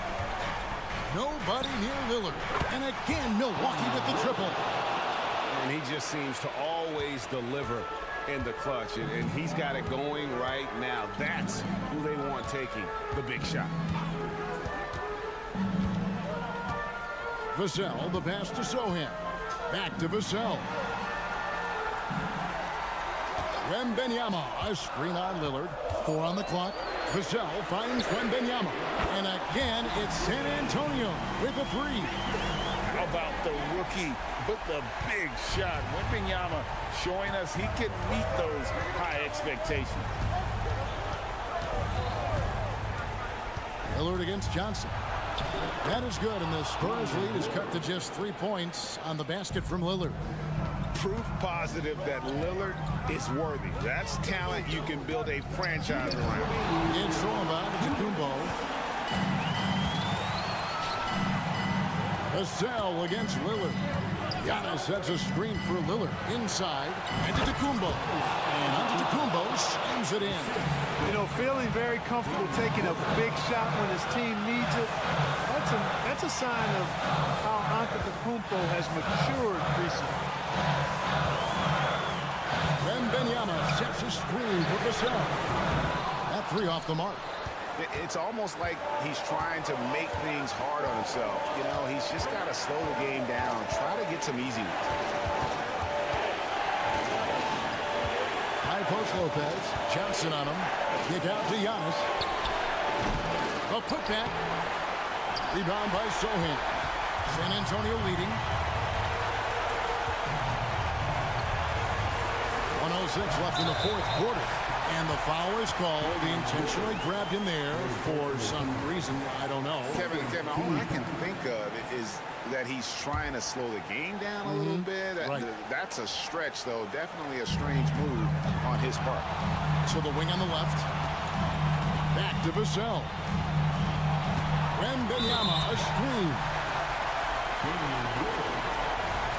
Nobody near Lillard. And again, Milwaukee with the triple. And he just seems to always deliver in the clutch. And he's got it going right now. That's who they want taking the big shot. Vassell, the pass to Sohan. Back to Vassell. Wembanyama, a screen on Lillard. 4 on the clock. Vassell finds Wembanyama. And Again, it's San Antonio with a three. How about the rookie with the big shot? Wembanyama showing us he can meet those high expectations. Lillard against Johnson. That is good, and the Spurs lead is cut to just 3 points on the basket from Lillard. Proof positive that Lillard is worthy. That's talent you can build a franchise around. It's thrown by Antetokounmpo. Vassell against Lillard. Giannis sets a screen for Lillard. Inside, Antetokounmpo. And Antetokounmpo slams it in. You know, feeling very comfortable taking a big shot when his team needs it. That's a sign of how Antetokounmpo has matured recently. Wembanyama sets a screen for Vassell. That three off the mark. It's almost like he's trying to make things hard on himself. You know, he's just got to slow the game down, try to get some easy ones. High post Lopez. Johnson on him. Kick out to Giannis. A putback. Rebound by Sohan. San Antonio leading. 1:06 left in the fourth quarter. And the foul is called. He intentionally grabbed him there for some reason. I don't know. Kevin, all I can think of is that he's trying to slow the game down a little bit. Right. That's a stretch, though. Definitely a strange move on his part. So the wing on the left. Back to Vassell. Wembanyama, a screen.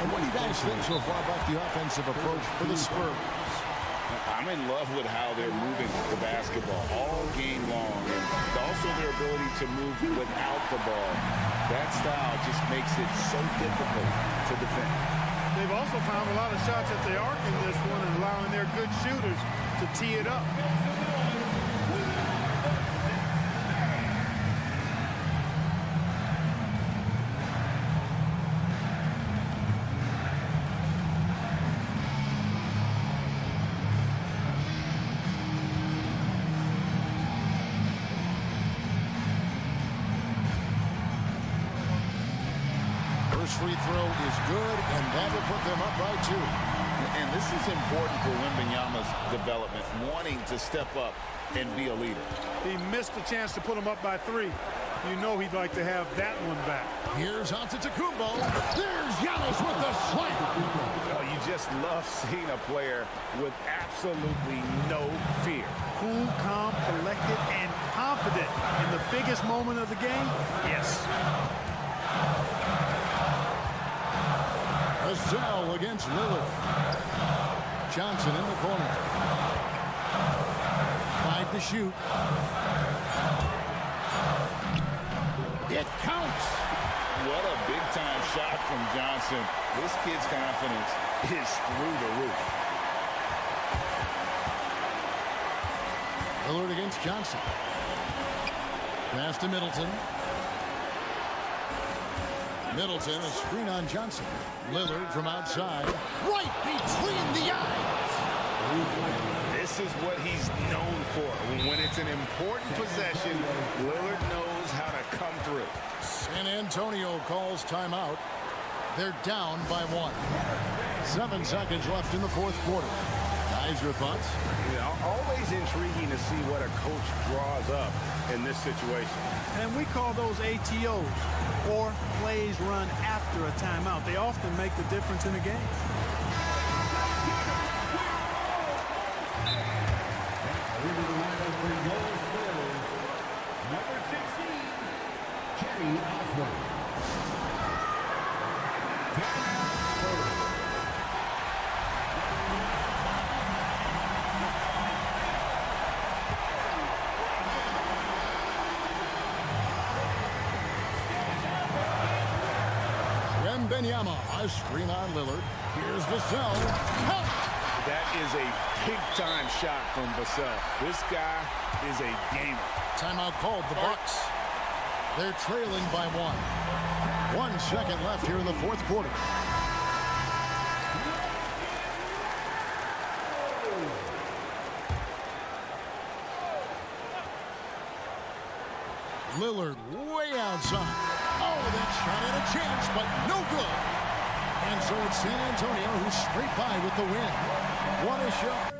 And what do you guys think so far about the offensive approach for the Spurs? I'm in love with how they're moving the basketball all game long, and also their ability to move without the ball. That style just makes it so difficult to defend. They've also found a lot of shots at the arc in this one and allowing their good shooters to tee it up. Free throw is good, and that will put them up by 2. And this is important for Wembanyama's development, wanting to step up and be a leader. He missed the chance to put him up by 3. You know he'd like to have that one back. Here's Antetokounmpo. There's Giannis with the slam. Oh, you just love seeing a player with absolutely no fear. Cool, calm, collected, and confident in the biggest moment of the game. Yes. Vassell against Lillard. Johnson in the corner. 5 to shoot. It counts. What a big-time shot from Johnson. This kid's confidence is through the roof. Lillard against Johnson. Pass to Middleton. Middleton, a screen on Johnson. Lillard from outside. Right between the eyes. This is what he's known for. When it's an important possession, Lillard knows how to come through. San Antonio calls timeout. They're down by 1. 7 seconds left in the fourth quarter. Guys, your thoughts? Yeah, always intriguing to see what a coach draws up in this situation. And we call those ATOs, or plays run after a timeout. They often make the difference in a game. Number 16, Kenny Osborne. Wembanyama, a screen on Lillard. Here's Vassell. Count! That is a big-time shot from Vassell. This guy is a gamer. Timeout called. The Bucks. They're trailing by 1. 1 second left here in the fourth quarter. Lillard way outside. Oh, that shot had a chance, but no good. And so it's San Antonio who's straight by with the win. What a shot.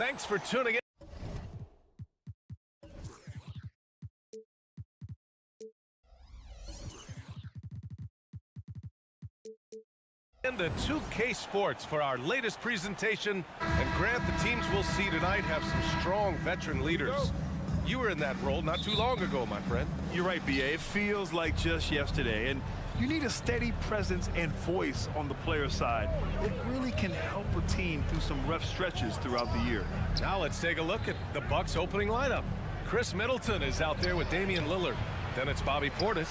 Thanks for tuning in. To 2K Sports for our latest presentation. And Grant, the teams we'll see tonight have some strong veteran leaders. You were in that role not too long ago, my friend. You're right, B.A. It feels like just yesterday. And you need a steady presence and voice on the player side. It really can help a team through some rough stretches throughout the year. Now let's take a look at the Bucks opening lineup. Chris Middleton is out there with Damian Lillard. Then it's Bobby Portis.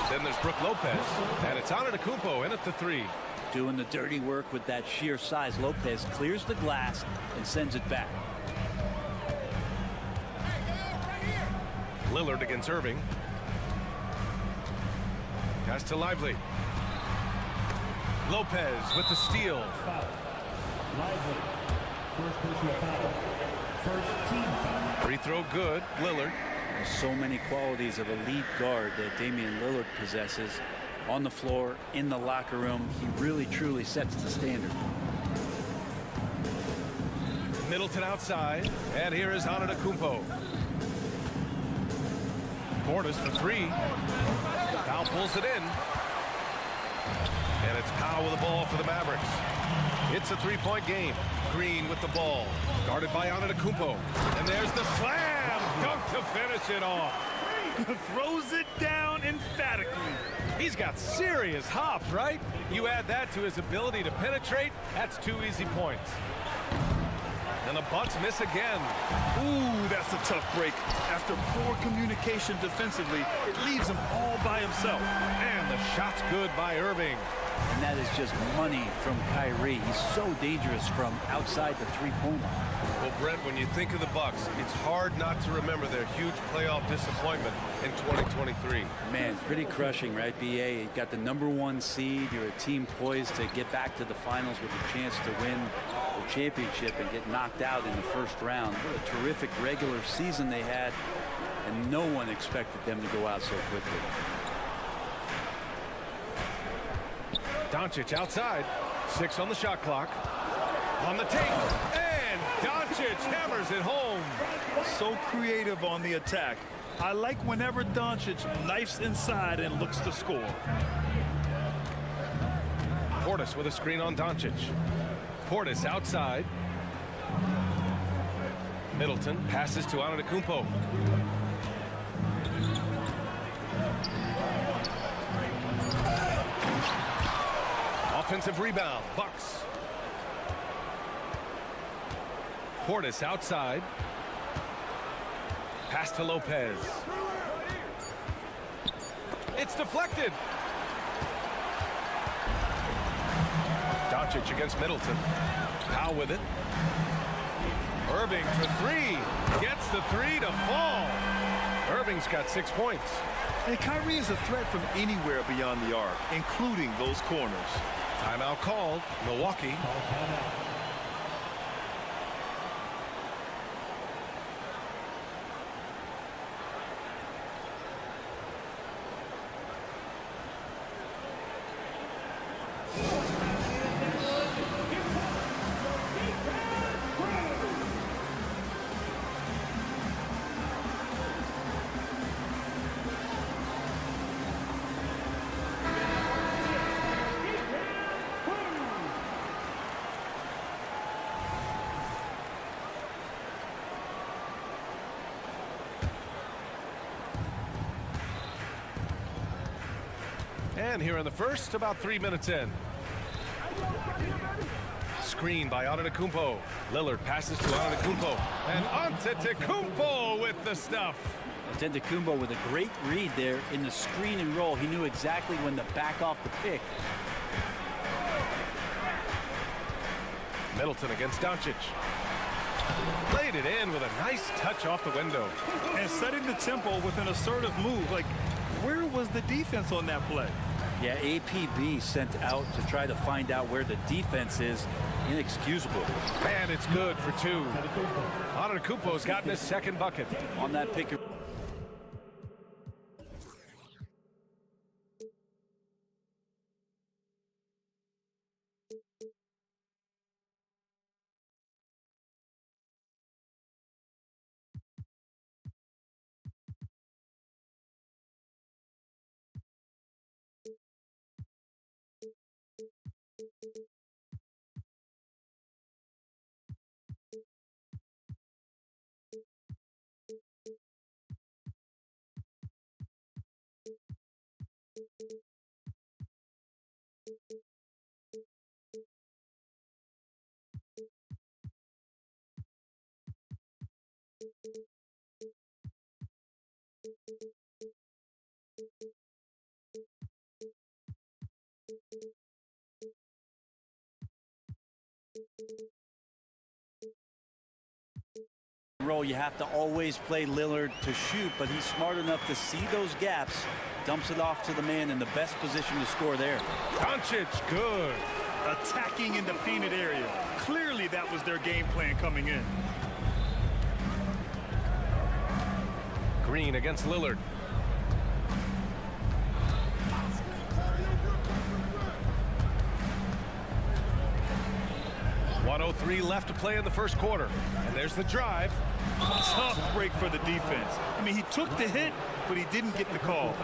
Then there's Brook Lopez. And it's Antetokounmpo in at the 3. Doing the dirty work with that sheer size. Lopez clears the glass and sends it back. Lillard against Irving. Pass to Lively. Lopez with the steal. Lively. First personal foul. First team foul. Free throw good. Lillard. There's so many qualities of a lead guard that Damian Lillard possesses. On the floor, in the locker room, he really truly sets the standard. Middleton outside, and here is Antetokounmpo. Portis for 3. Powell pulls it in. And it's Powell with the ball for the Mavericks. It's a 3-point game. Green with the ball. Guarded by Antetokounmpo. And there's the slam! Dunk to finish it off. Throws it down emphatically. He's got serious hops, right? You add that to his ability to penetrate, that's 2 easy points. And the Bucks miss again. Ooh, that's a tough break. After poor communication defensively, it leaves him all by himself. And the shot's good by Irving. And that is just money from Kyrie. He's so dangerous from outside the three-point line. Well, Brent, when you think of the Bucks, it's hard not to remember their huge playoff disappointment in 2023. Man, pretty crushing, right, B.A.? You got the #1 seed. You're a team poised to get back to the finals with a chance to win the championship and get knocked out in the first round. What a terrific regular season they had, and no one expected them to go out so quickly. Doncic outside. 6 on the shot clock. On the take. And Doncic hammers it home. So creative on the attack. I like whenever Doncic knifes inside and looks to score. Portis with a screen on Doncic. Portis outside. Middleton passes to Antetokounmpo. Offensive rebound, Bucks. Portis outside. Pass to Lopez. It's deflected. Doncic against Middleton. Powell with it. Irving for 3. Gets the 3 to fall. Irving's got 6 points. And Kyrie is a threat from anywhere beyond the arc, including those corners. Timeout called. Milwaukee. And here in the first, about 3 minutes in. Screen by Antetokounmpo. Lillard passes to Antetokounmpo. And Antetokounmpo with the stuff. Antetokounmpo with a great read there in the screen and roll. He knew exactly when to back off the pick. Middleton against Doncic. Played it in with a nice touch off the window. And setting the tempo with an assertive move. Like, where was the defense on that play? Yeah, APB sent out to try to find out where the defense is. Inexcusable. And it's good for 2. Antetokounmpo's gotten his second bucket. On that pick. Roll, you have to always play Lillard to shoot, but he's smart enough to see those gaps, dumps it off to the man in the best position to score there. Doncic, good. Attacking in the painted area. Clearly that was their game plan coming in. Green against Lillard. .103 left to play in the first quarter. And there's the drive. Tough break for the defense. I mean, he took the hit, but he didn't get the call.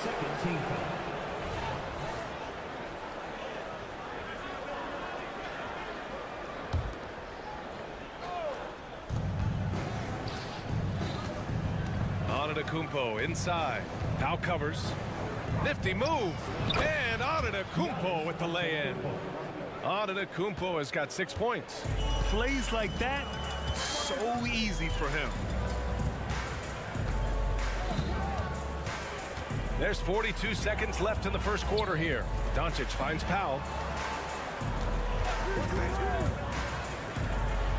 Second team foul. Antetokounmpo inside. Now covers. Nifty move. And Antetokounmpo with the lay-in. Antetokounmpo has got 6 points. Plays like that, so easy for him. There's 42 seconds left in the first quarter here. Doncic finds Powell.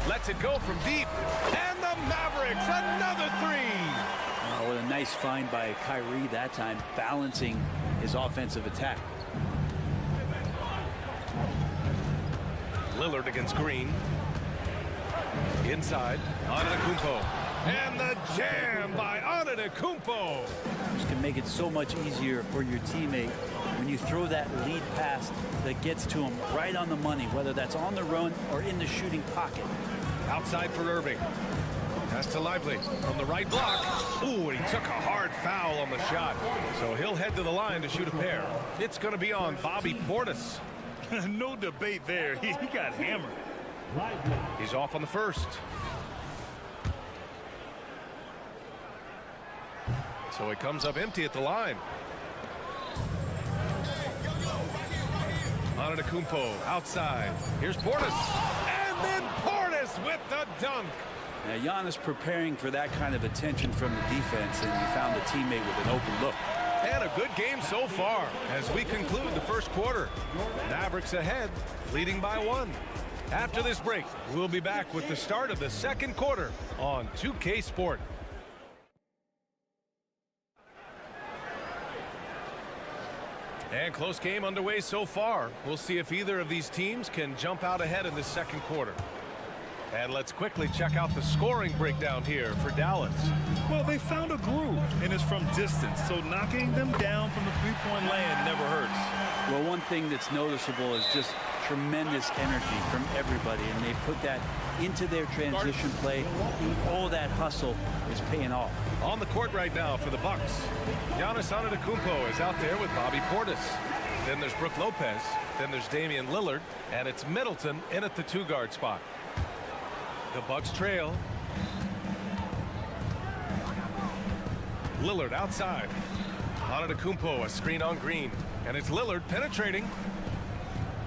Lets it go from deep. And the Mavericks, another three. Oh, what a nice find by Kyrie that time, balancing his offensive attack. Lillard against Green. Inside, Antetokounmpo. And the jam by Antetokounmpo. This can make it so much easier for your teammate when you throw that lead pass that gets to him right on the money, whether that's on the run or in the shooting pocket. Outside for Irving. Pass to Lively from the right block. Ooh, and he took a hard foul on the shot. So he'll head to the line to shoot a pair. It's going to be on Bobby Portis. No debate there. He got hammered. He's off on the first. So he comes up empty at the line. Antetokounmpo outside. Here's Portis. And then Portis with the dunk. Now, Giannis preparing for that kind of attention from the defense, and he found a teammate with an open look. And a good game so far as we conclude the first quarter. Mavericks ahead, leading by 1. After this break, we'll be back with the start of the second quarter on 2K Sport. And close game underway so far. We'll see if either of these teams can jump out ahead in the second quarter. And let's quickly check out the scoring breakdown here for Dallas. Well, they found a groove, and it's from distance, so knocking them down from the three-point land never hurts. Well, one thing that's noticeable is just tremendous energy from everybody, and they put that into their transition play. All that hustle is paying off. On the court right now for the Bucks, Giannis Antetokounmpo is out there with Bobby Portis. Then there's Brook Lopez. Then there's Damian Lillard, and it's Middleton in at the 2-guard spot. The Bucks trail. Lillard outside. Antetokounmpo, a screen on Green. And it's Lillard penetrating.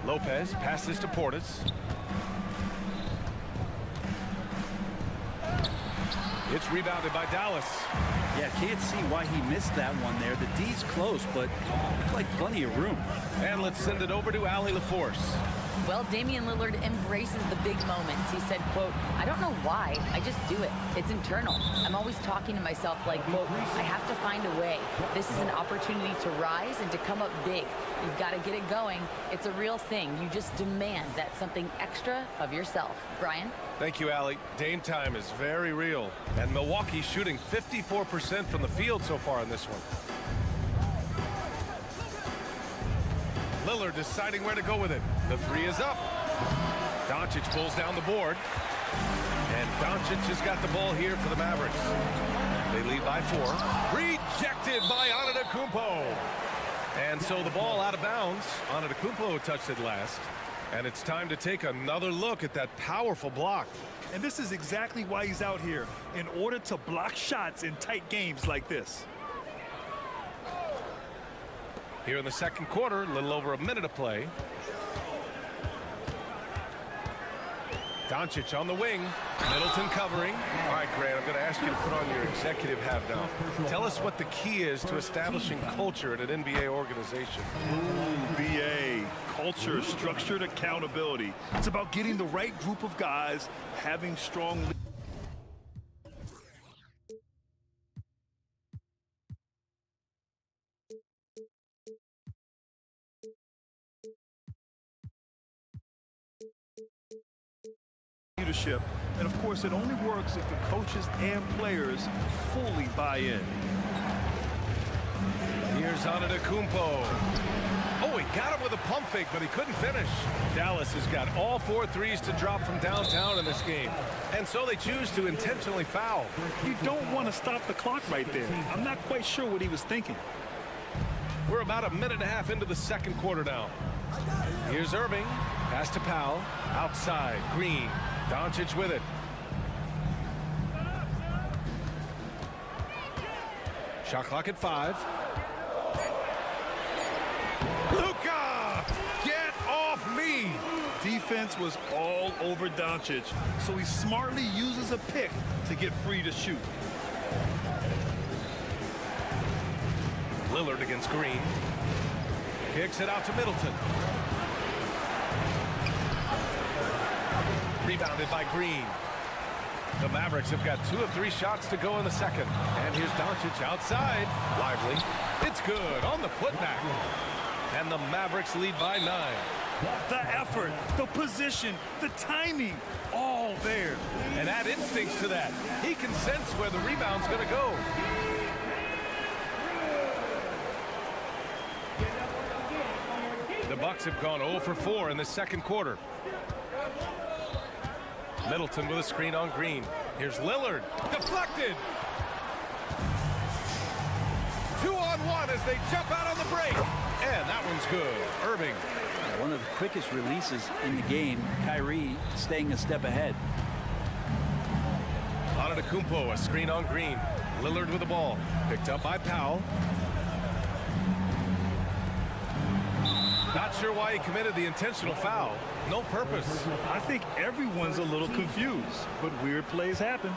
Lopez passes to Portis. It's rebounded by Dallas. Yeah, can't see why he missed that one there. The D's close, but looks like plenty of room. And let's send it over to Allie LaForce. Well, Damian Lillard embraces the big moments. He said, quote, "I don't know why, I just do it. It's internal. I'm always talking to myself like, quote, I have to find a way. This is an opportunity to rise and to come up big. You've got to get it going. It's a real thing. You just demand that something extra of yourself." Brian? Thank you, Allie. Dame time is very real. And Milwaukee shooting 54% from the field so far in this one. Lillard deciding where to go with it. The 3 is up. Doncic pulls down the board. And Doncic has got the ball here for the Mavericks. They lead by 4. Rejected by Antetokounmpo. And so the ball out of bounds. Antetokounmpo touched it last. And it's time to take another look at that powerful block. And this is exactly why he's out here, in order to block shots in tight games like this. Here in the second quarter, a little over a minute of play. Doncic on the wing. Middleton covering. All right, Grant, I'm going to ask you to put on your executive hat now. Tell us what the key is to establishing culture at an NBA organization. Ooh, B.A. Culture, structured accountability. It's about getting the right group of guys, having strong leadership. And of course, it only works if the coaches and players fully buy in. Here's Antetokounmpo. Oh, he got him with a pump fake, but he couldn't finish. Dallas has got all 4 threes to drop from downtown in this game. And so they choose to intentionally foul. You don't want to stop the clock right there. I'm not quite sure what he was thinking. We're about a minute and a half into the second quarter now. Here's Irving. Pass to Powell. Outside. Green. Doncic with it. Shot clock at 5. Luka! Get off me! Defense was all over Doncic, so he smartly uses a pick to get free to shoot. Lillard against Green. Kicks it out to Middleton. Rebounded by Green. The Mavericks have got 2 of 3 shots to go in the second. And here's Doncic outside. Lively. It's good on the putback. And the Mavericks lead by 9. The effort, the position, the timing, all there. And add instincts to that. He can sense where the rebound's going to go. The Bucks have gone 0 for 4 in the second quarter. Middleton with a screen on Green. Here's Lillard. Deflected. 2-on-1 as they jump out on the break. And that one's good. Irving. One of the quickest releases in the game. Kyrie staying a step ahead. Antetokounmpo, a screen on Green. Lillard with the ball. Picked up by Powell. Not sure why he committed the intentional foul. No purpose. I think everyone's a little confused, but weird plays happen.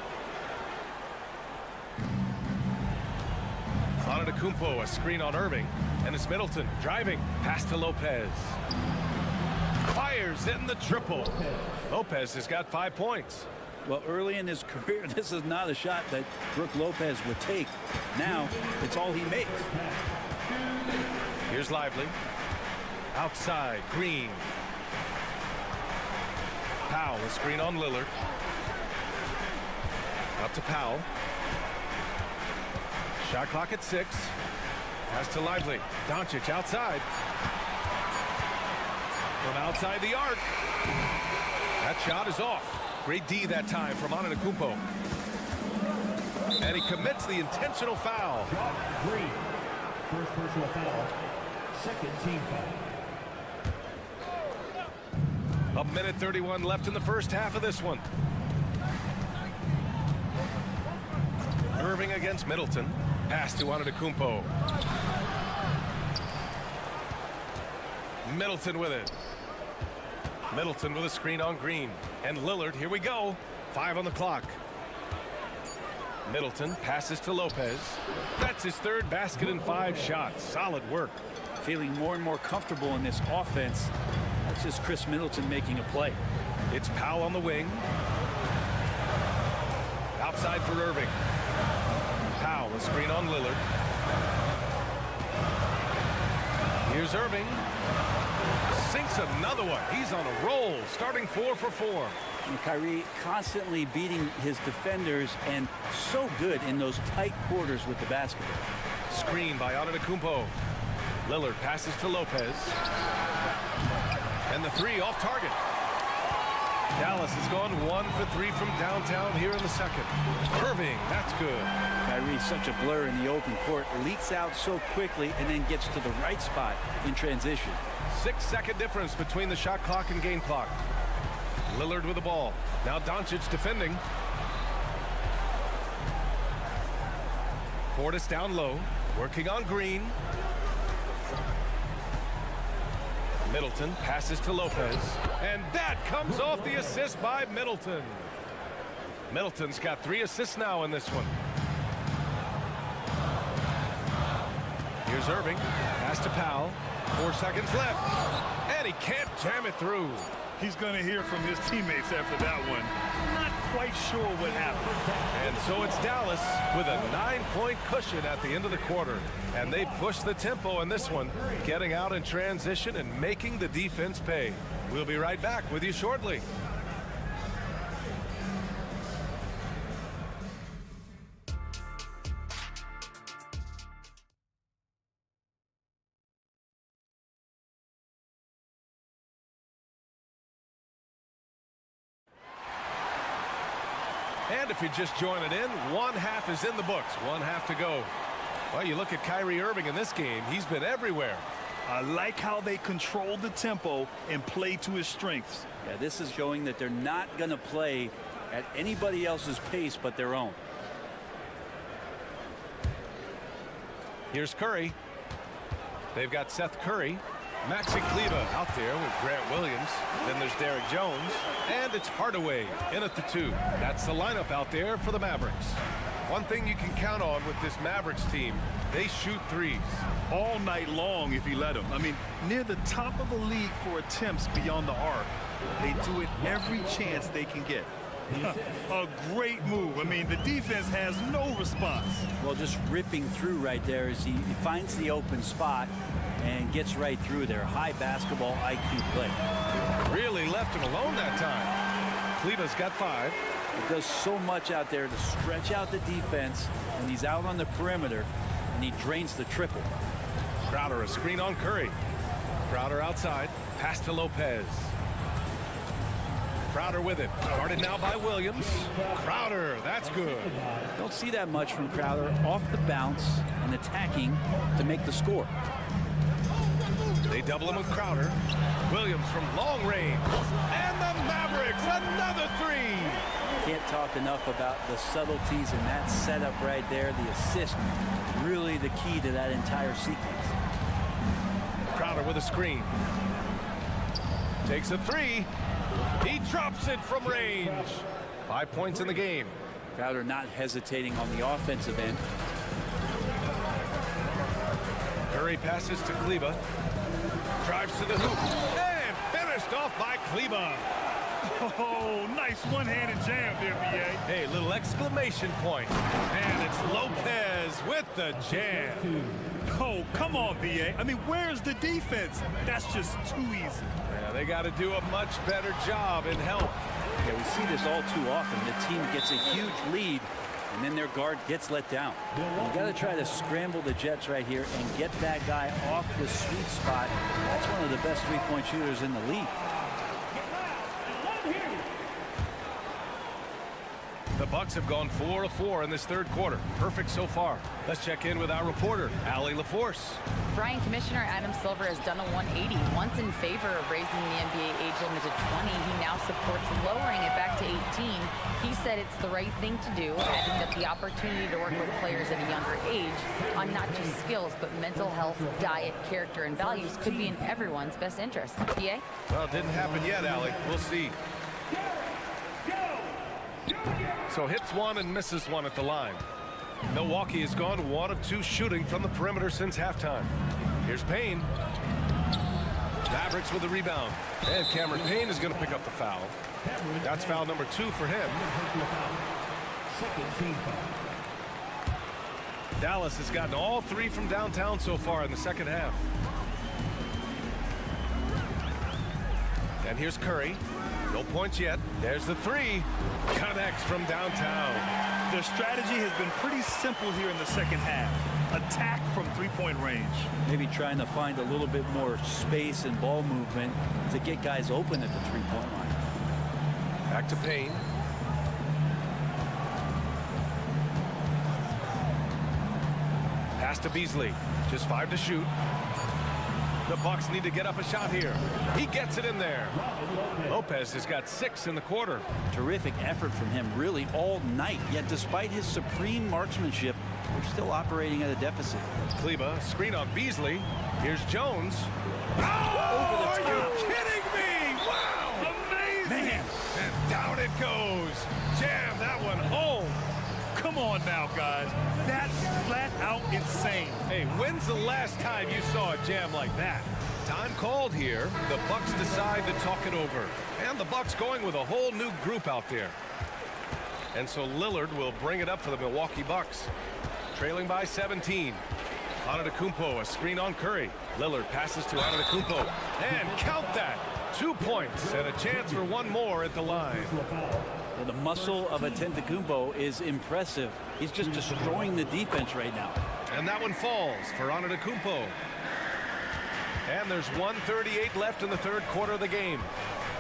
Antetokounmpo, a screen on Irving. And it's Middleton driving. Pass to Lopez. Fires in the triple. Lopez has got 5 points. Well, early in his career, this is not a shot that Brook Lopez would take. Now, it's all he makes. Here's Lively. Outside, Green. Powell, a screen on Lillard. Up to Powell. Shot clock at 6. Pass to Lively. Doncic outside. From outside the arc. That shot is off. Great D that time from Antetokounmpo. And he commits the intentional foul. Green. First personal foul. Second team foul. A minute 31 left in the first half of this one. Irving against Middleton. Pass to Antetokounmpo. Middleton with it. Middleton with a screen on Green. And Lillard, here we go. 5 on the clock. Middleton passes to Lopez. That's his 3rd basket in 5 shots. Solid work. Feeling more and more comfortable in this offense. That's just Chris Middleton making a play. It's Powell on the wing. Outside for Irving. Powell, a screen on Lillard. Here's Irving. Sinks another one. He's on a roll, starting 4 for 4. And Kyrie constantly beating his defenders and so good in those tight quarters with the basketball. Screen by Antetokounmpo. Lillard passes to Lopez. And the 3 off target. Dallas has gone 1 for 3 from downtown here in the second. Irving, that's good. Kyrie's such a blur in the open court. Leaks out so quickly and then gets to the right spot in transition. 6-second difference between the shot clock and game clock. Lillard with the ball. Now Doncic defending. Portis down low. Working on Green. Middleton passes to Lopez. And that comes off the assist by Middleton. Middleton's got 3 assists now in this one. Here's Irving. Pass to Powell. 4 seconds left. And he can't jam it through. He's going to hear from his teammates after that one. Not quite sure what happened. And so it's Dallas with a 9-point cushion at the end of the quarter. And they push the tempo in this one, getting out in transition and making the defense pay. We'll be right back with you shortly. And if you're just joining in, 1 half is in the books. 1 half to go. Well, you look at Kyrie Irving in this game. He's been everywhere. I like how they control the tempo and play to his strengths. Yeah, this is showing that they're not going to play at anybody else's pace but their own. Here's Curry. They've got Seth Curry. Maxi Kleber out there with Grant Williams. Then there's Derek Jones. And it's Hardaway in at the 2. That's the lineup out there for the Mavericks. One thing you can count on with this Mavericks team, they shoot threes. All night long if you let them. I mean, near the top of the league for attempts beyond the arc. They do it every chance they can get. A great move. I mean, the defense has no response. Well, just ripping through right there as he finds the open spot and gets right through there. High basketball IQ play. Really left him alone that time. Kleber's got 5. He does so much out there to stretch out the defense, and he's out on the perimeter, and he drains the triple. Crowder, a screen on Curry. Crowder outside. Pass to Lopez. Crowder with it. Guarded now by Williams. Crowder, that's good. Don't see that much from Crowder off the bounce and attacking to make the score. They double him with Crowder. Williams from long range. And the Mavericks, another 3. Can't talk enough about the subtleties in that setup right there. The assist, really the key to that entire sequence. Crowder with a screen. Takes a 3. He drops it from range. 5 points in the game. Crowder not hesitating on the offensive end. Curry passes to Kleber. Drives to the hoop. And finished off by Kleber. Oh, nice one-handed jam there, B.A. Hey, little exclamation point. And it's Lopez with the jam. Oh, come on, B.A. I mean, where's the defense? That's just too easy. Yeah, they got to do a much better job in help. Yeah, we see this all too often. The team gets a huge lead, and then their guard gets let down. You got to try to scramble the Jets right here and get that guy off the sweet spot. That's one of the best three-point shooters in the league. The Bucks have gone 4 of 4 in this third quarter. Perfect so far. Let's check in with our reporter, Allie LaForce. Brian, Commissioner Adam Silver has done a 180. Once in favor of raising the NBA age limit to 20, he now supports lowering it back to 18. He said it's the right thing to do, adding that the opportunity to work with players at a younger age on not just skills, but mental health, diet, character, and values could be in everyone's best interest. BA? Well, it didn't happen yet, Allie. We'll see. So hits 1 and misses 1 at the line. Milwaukee has gone 1 of 2 shooting from the perimeter since halftime. Here's Payne. Mavericks with the rebound. And Cameron Payne is going to pick up the foul. That's foul number 2 for him. Dallas has gotten all 3 from downtown so far in the second half. And here's Curry. No points yet. There's the 3. Connects from downtown. Their strategy has been pretty simple here in the second half. Attack from three-point range. Maybe trying to find a little bit more space and ball movement to get guys open at the three-point line. Back to Payne. Pass to Beasley. Just 5 to shoot. The Bucks need to get up a shot here. He gets it in there. Lopez has got 6 in the quarter. Terrific effort from him really all night. Yet despite his supreme marksmanship, they're still operating at a deficit. Kleba, screen on Beasley. Here's Jones. Oh, Over the top. Are you kidding me? Wow! Amazing. Man. And down it goes. Jam that one home. Come on now, guys. That's flat out insane. Hey, when's the last time you saw a jam like that? Time called here. The Bucks decide to talk it over. And the Bucks going with a whole new group out there. And so Lillard will bring it up for the Milwaukee Bucks. Trailing by 17. Antetokounmpo, a screen on Curry. Lillard passes to Antetokounmpo. And count that. 2 points and a chance for one more at the line. Well, the muscle of Antetokounmpo is impressive. He's just destroying the defense right now. And that one falls for Antetokounmpo. And there's 1:38 left in the third quarter of the game.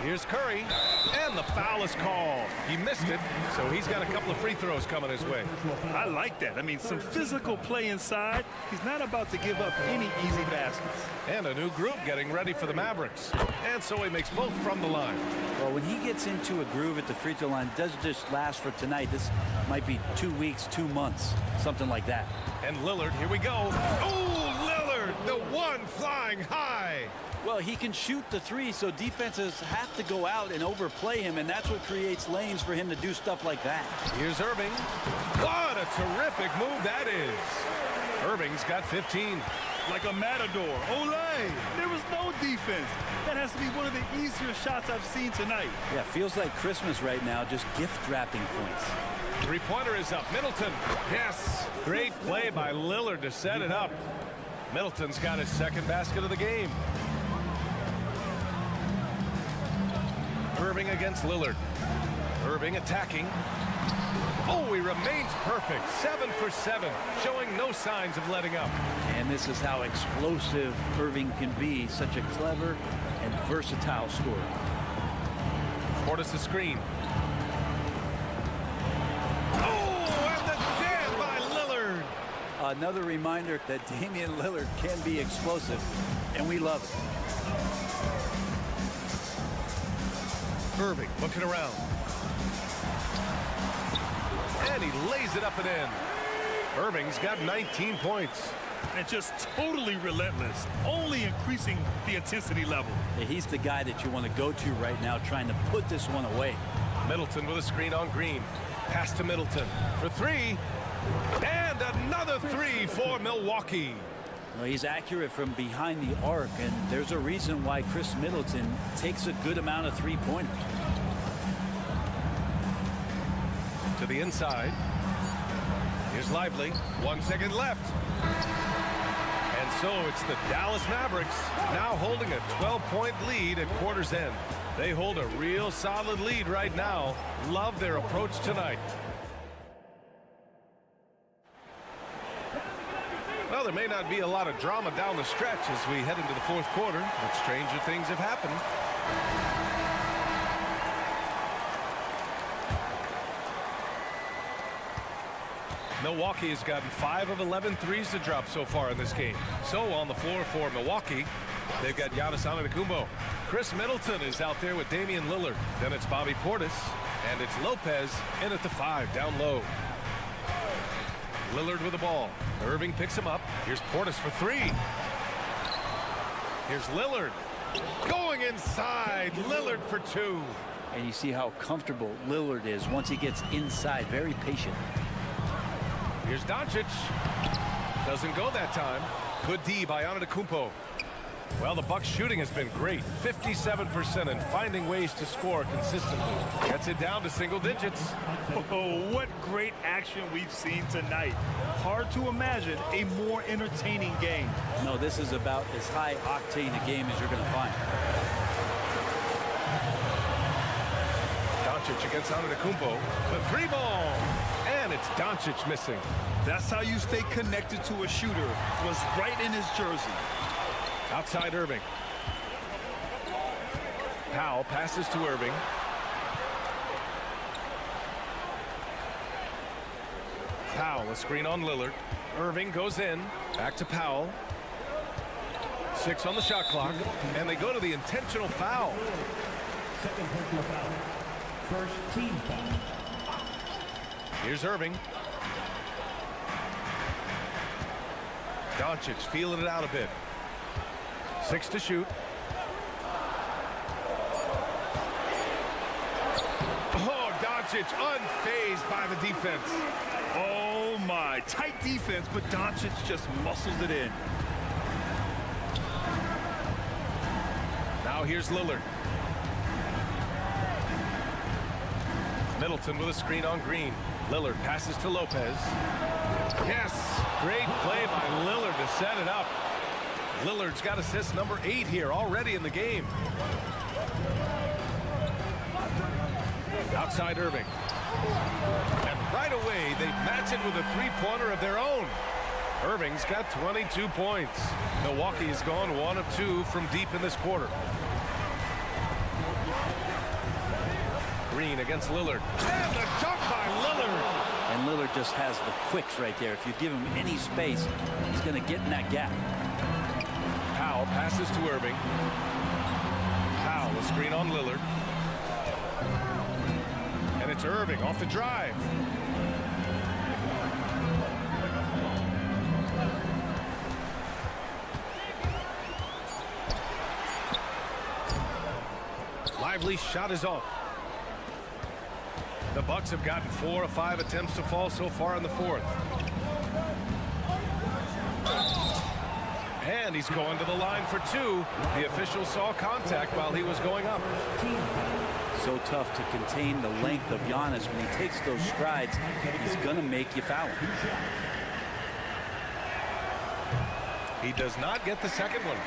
Here's Curry, and the foul is called. He missed it, so he's got a couple of free throws coming his way. I like that. I mean, some physical play inside. He's not about to give up any easy baskets. And a new group getting ready for the Mavericks. And so he makes both from the line. Well, when he gets into a groove at the free throw line, it doesn't just last for tonight. This might be 2 weeks, 2 months, something like that. And Lillard, here we go. Oh, Lillard, the one flying high. Well, he can shoot the three, so defenses have to go out and overplay him, and that's what creates lanes for him to do stuff like that. Here's Irving. What a terrific move that is. Irving's got 15. Like a matador. Olay! There was no defense. That has to be one of the easier shots I've seen tonight. Yeah, feels like Christmas right now, just gift-wrapping points. Three-pointer is up. Middleton. Yes. Great play by Lillard to set it up. Middleton's got his second basket of the game. Irving against Lillard. Irving attacking. Oh, he remains perfect. 7 for 7, showing no signs of letting up. And this is how explosive Irving can be. Such a clever and versatile scorer. Portis the screen. Oh, and the jam by Lillard. Another reminder that Damian Lillard can be explosive, and we love it. Irving looking around. And he lays it up and in. Irving's got 19 points. And just totally relentless, only increasing the intensity level. Yeah, he's the guy that you want to go to right now, trying to put this one away. Middleton with a screen on Green. Pass to Middleton for three. And another three for Milwaukee. Well, he's accurate from behind the arc, and there's a reason why Chris Middleton takes a good amount of three-pointers. To the inside. Here's Lively. 1 second left. And so it's the Dallas Mavericks now holding a 12-point lead at quarter's end. They hold a real solid lead right now. Love their approach tonight. Well, there may not be a lot of drama down the stretch as we head into the fourth quarter, but stranger things have happened. Milwaukee has gotten 5 of 11 threes to drop so far in this game. So on the floor for Milwaukee, they've got Giannis Antetokounmpo. Chris Middleton is out there with Damian Lillard. Then it's Bobby Portis, and it's Lopez in at the 5, down low. Lillard with the ball. Irving picks him up. Here's Portis for 3. Here's Lillard. Going inside. Lillard for 2. And you see how comfortable Lillard is once he gets inside. Very patient. Here's Doncic. Doesn't go that time. Good D by Antetokounmpo. Well, the Bucks shooting has been great. 57% and finding ways to score consistently. Gets it down to single digits. Oh, what great action we've seen tonight. Hard to imagine a more entertaining game. No, this is about as high octane a game as you're going to find. Doncic against Antetokounmpo. The 3-ball. And it's Doncic missing. That's how you stay connected to a shooter. Was right in his jersey. Outside Irving. Powell passes to Irving. Powell, a screen on Lillard. Irving goes in. Back to Powell. 6 on the shot clock. And they go to the intentional foul. Second personal foul. First team foul. Here's Irving. Doncic feeling it out a bit. 6 to shoot. Oh, Doncic unfazed by the defense. Oh, my. Tight defense, but Doncic just muscles it in. Now here's Lillard. Middleton with a screen on Green. Lillard passes to Lopez. Yes, great play by Lillard to set it up. Lillard's got assist number 8 here already in the game. Outside Irving. And right away, they match it with a three-pointer of their own. Irving's got 22 points. Milwaukee has gone 1 of 2 from deep in this quarter. Green against Lillard. And the dunk by Lillard. And Lillard just has the quicks right there. If you give him any space, he's going to get in that gap. Powell passes to Irving. Powell, a screen on Lillard. And it's Irving off the drive. Lively shot is off. The Bucks have gotten 4 of 5 attempts to fall so far in the fourth. And he's going to the line for 2. The official saw contact while he was going up. So tough to contain the length of Giannis. When he takes those strides, he's going to make you foul. He does not get the second one.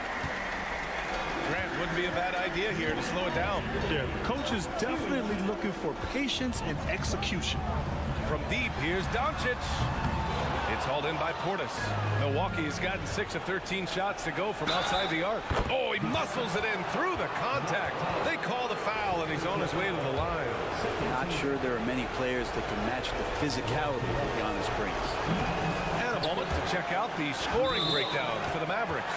Grant, wouldn't be a bad idea here to slow it down. Yeah, the coach is definitely looking for patience and execution. From deep, here's Doncic. It's hauled in by Portis. Milwaukee has gotten 6 of 13 shots to go from outside the arc. Oh, he muscles it in through the contact. They call the foul, and he's on his way to the line. Not sure there are many players that can match the physicality that Giannis brings. And a moment to check out the scoring breakdown for the Mavericks.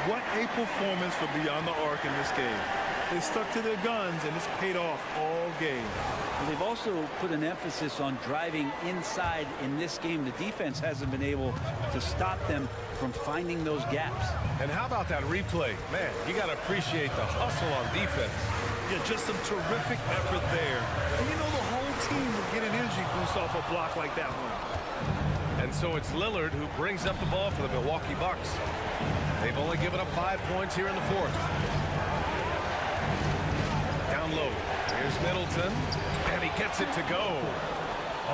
What a performance for Beyond the Arc in this game. They stuck to their guns, and it's paid off all game. And they've also put an emphasis on driving inside in this game. The defense hasn't been able to stop them from finding those gaps. And how about that replay? Man, you got to appreciate the hustle on defense. Yeah, just some terrific effort there. And you know the whole team will get an energy boost off a block like that one. And so it's Lillard who brings up the ball for the Milwaukee Bucks. They've only given up 5 points here in the fourth. Down low. Here's Middleton. And he gets it to go.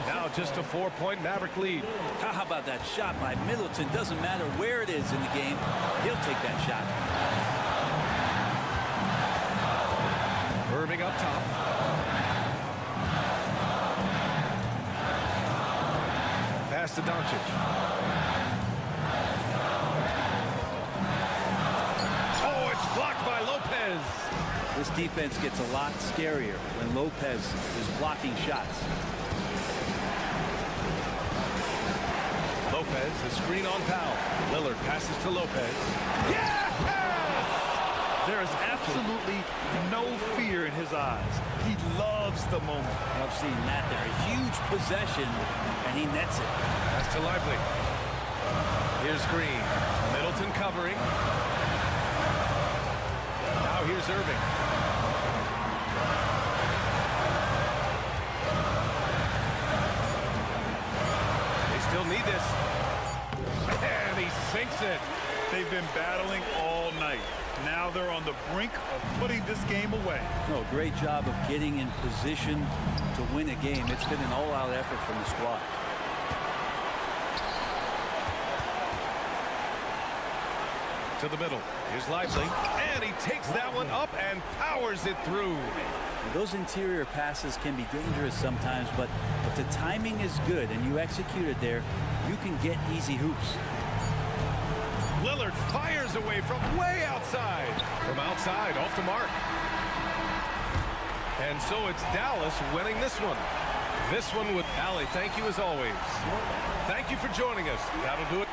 Now just a 4-point Maverick lead. How about that shot by Middleton? Doesn't matter where it is in the game. He'll take that shot. Irving up top. Pass to Doncic. Oh, it's blocked by Lopez. This defense gets a lot scarier when Lopez is blocking shots. Lopez, the screen on Powell. Lillard passes to Lopez. Yes! There is absolutely no fear in his eyes. He loves the moment. I've seen that there. A huge possession, and he nets it. Pass to Lively. Here's Green. Middleton covering. Now here's Irving. They still need this. And he sinks it. They've been battling all night. Now they're on the brink of putting this game away. No, great job of getting in position to win a game. It's been an all-out effort from the squad. To the middle. Here's Lively. And he takes that one up and powers it through. Those interior passes can be dangerous sometimes, but if the timing is good and you execute it there, you can get easy hoops. Lillard fires away from way outside. From outside, off the mark. And so it's Dallas winning this one. This one with Allie. Thank you as always. Thank you for joining us. That'll do it.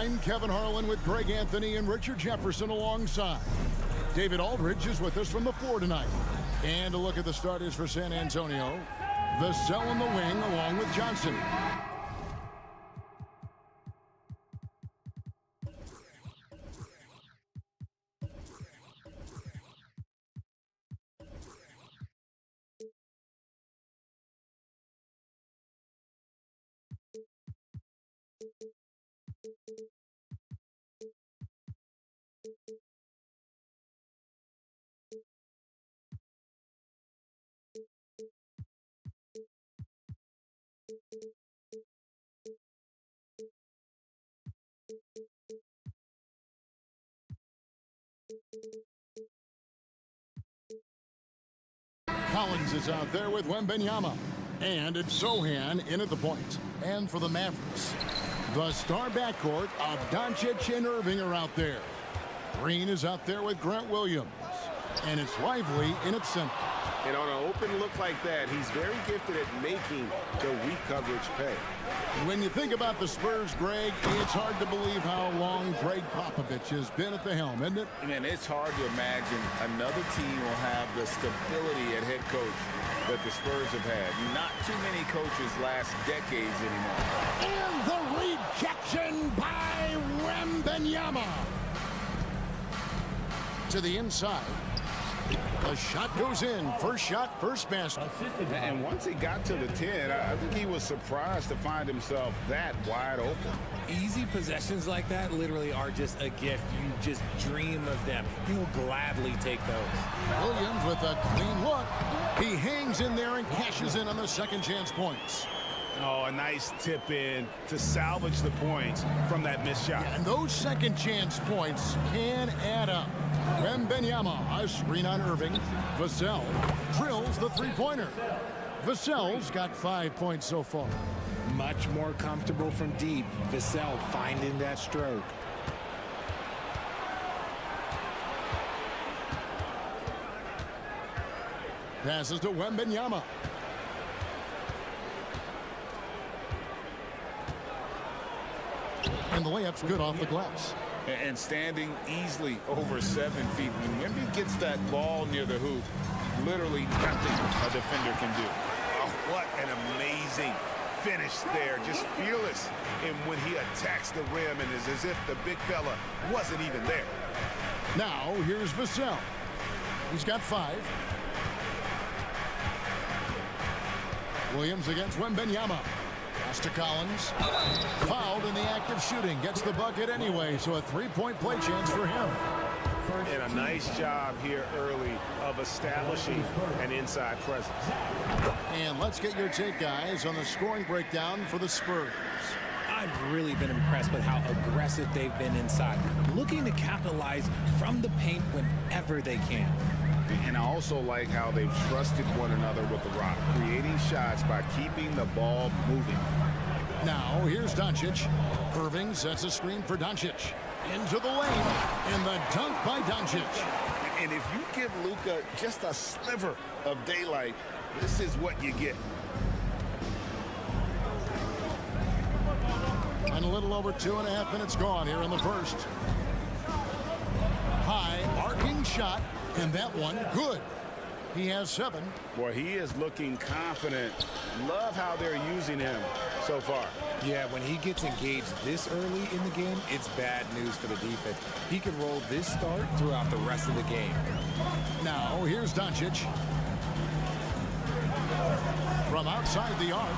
I'm Kevin Harlan with Greg Anthony and Richard Jefferson alongside. David Aldridge is with us from the floor tonight. And a look at the starters for San Antonio. Vassell in the wing along with Johnson. Collins is out there with Wembanyama. And it's Sochan in at the point. And for the Mavericks, the star backcourt of Doncic and Irving are out there. Green is out there with Grant Williams. And it's Lively in its center. And on an open look like that, he's very gifted at making the weak coverage pay. When you think about the Spurs, Greg, it's hard to believe how long Greg Popovich has been at the helm, isn't it? Man, it's hard to imagine another team will have the stability at head coach that the Spurs have had. Not too many coaches last decades anymore. And the rejection by Wembanyama. To the inside. The shot goes in. First shot, first basket. And once he got to the 10, I think he was surprised to find himself that wide open. Easy possessions like that literally are just a gift. You just dream of them. He'll gladly take those. Williams with a clean look. He hangs in there and cashes in on the second chance points. Oh, a nice tip in to salvage the points from that missed shot. Yeah, and those second chance points can add up. Wembanyama, a screen on Irving. Vassell drills the three-pointer. Vassell's got 5 points so far. Much more comfortable from deep. Vassell finding that stroke. Passes to Wembanyama. And the layup's good off the glass. And standing easily over 7 feet. When Wemby gets that ball near the hoop, literally nothing a defender can do. Oh, what an amazing finish there, just fearless. And when he attacks the rim, and it's as if the big fella wasn't even there. Now, here's Vassell. He's got 5. Williams against Wembanyama. Pass to Collins. Fouled in the act of shooting. Gets the bucket anyway, so a 3-point play chance for him. And a nice job here early of establishing an inside presence. And let's get your take, guys, on the scoring breakdown for the Spurs. I've really been impressed with how aggressive they've been inside, looking to capitalize from the paint whenever they can. And I also like how they've trusted one another with the rock, creating shots by keeping the ball moving. Now, here's Doncic. Irving sets a screen for Doncic. Into the lane, and the dunk by Doncic. And if you give Luka just a sliver of daylight, this is what you get. And a little over 2.5 minutes gone here in the first. High, arcing shot, and that one good. He has 7. Boy, he is looking confident. Love how they're using him so far. Yeah, when he gets engaged this early in the game, it's bad news for the defense. He can roll this start throughout the rest of the game. Now, here's Doncic. From outside the arc,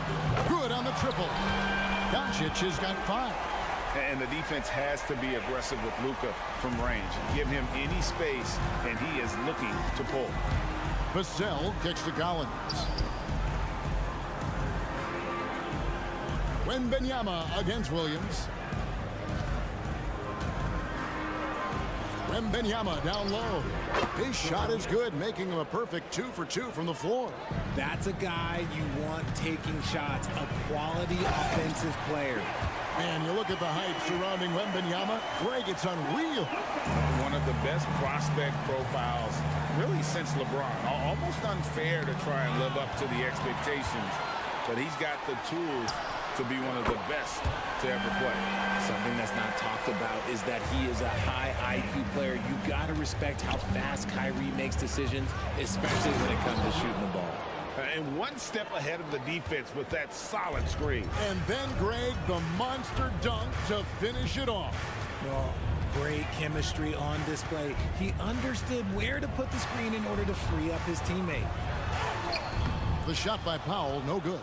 good on the triple. Doncic has got 5. And the defense has to be aggressive with Luka from range. Give him any space, and he is looking to pull. Vassell kicks to Collins. Wembanyama against Williams. Wembanyama down low. His shot is good, making him a perfect 2 for 2 from the floor. That's a guy you want taking shots, a quality offensive player. And you look at the hype surrounding Wembanyama. Greg, it's unreal. One of the best prospect profiles really since LeBron. Almost unfair to try and live up to the expectations, but he's got the tools to be one of the best to ever play. Something that's not talked about is that he is a high IQ player. You got to respect how fast Kyrie makes decisions, especially when it comes to shooting the ball. And one step ahead of the defense with that solid screen. And then, Greg, the monster dunk to finish it off. Well, great chemistry on display. He understood where to put the screen in order to free up his teammate. The shot by Powell, no good.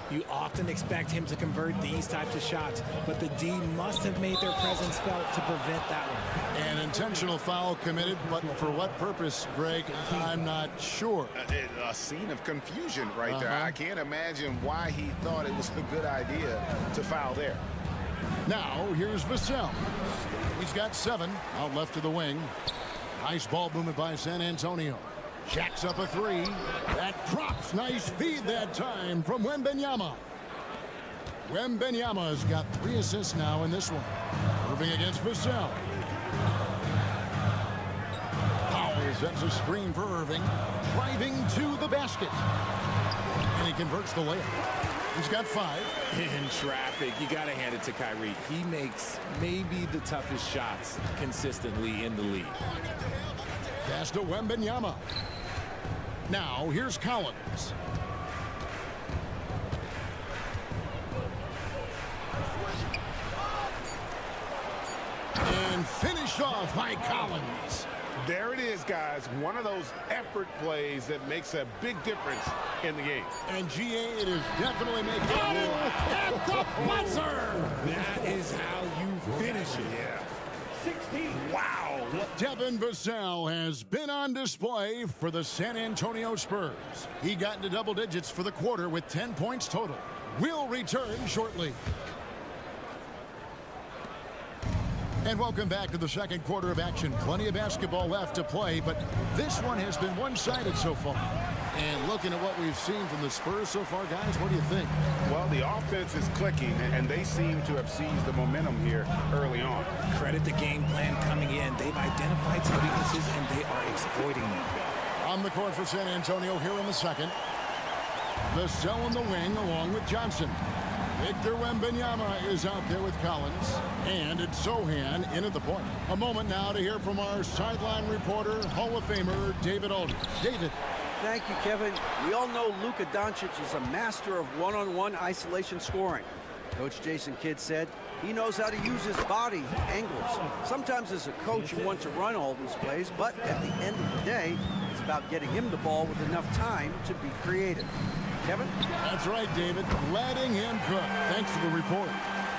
You often expect him to convert these types of shots, but the D must have made their presence felt to prevent that one. An intentional foul committed, but for what purpose, Greg, I'm not sure. A scene of confusion right there. I can't imagine why he thought it was a good idea to foul there. Now, here's Vassell. He's got 7 out left to the wing. Nice ball movement by San Antonio. Jacks up a 3. That drops. Nice feed that time from Wembanyama. Wembanyama's got 3 assists now in this one. Irving against Vassell. Powell sets a screen for Irving. Driving to the basket. And he converts the layup. He's got 5. In traffic, you got to hand it to Kyrie. He makes maybe the toughest shots consistently in the league. Pass to Wembanyama. Now, here's Collins. And finished off by Collins. There it is, guys. One of those effort plays that makes a big difference in the game. And GA, it is definitely making at the buzzer. That is how you finish it. Yeah. 16. Wow. Devin Vassell has been on display for the San Antonio Spurs. He got into double digits for the quarter with 10 points total. We'll return shortly. And welcome back to the second quarter of action. Plenty of basketball left to play, but this one has been one-sided so far. And looking at what we've seen from the Spurs so far, guys, what do you think? Well, the offense is clicking, and they seem to have seized the momentum here early on. Credit the game plan coming in. They've identified some weaknesses, and they are exploiting them. On the court for San Antonio here in the second. Vassell in the wing along with Johnson. Victor Wembanyama is out there with Collins. And it's Sochan in at the point. A moment now to hear from our sideline reporter, Hall of Famer David Aldridge. David. Thank you, Kevin. We all know Luka Doncic is a master of one-on-one isolation scoring. Coach Jason Kidd said he knows how to use his body, angles. Sometimes as a coach you want to run all these plays, but at the end of the day, it's about getting him the ball with enough time to be creative. Kevin? That's right, David. Letting him cook. Thanks for the report.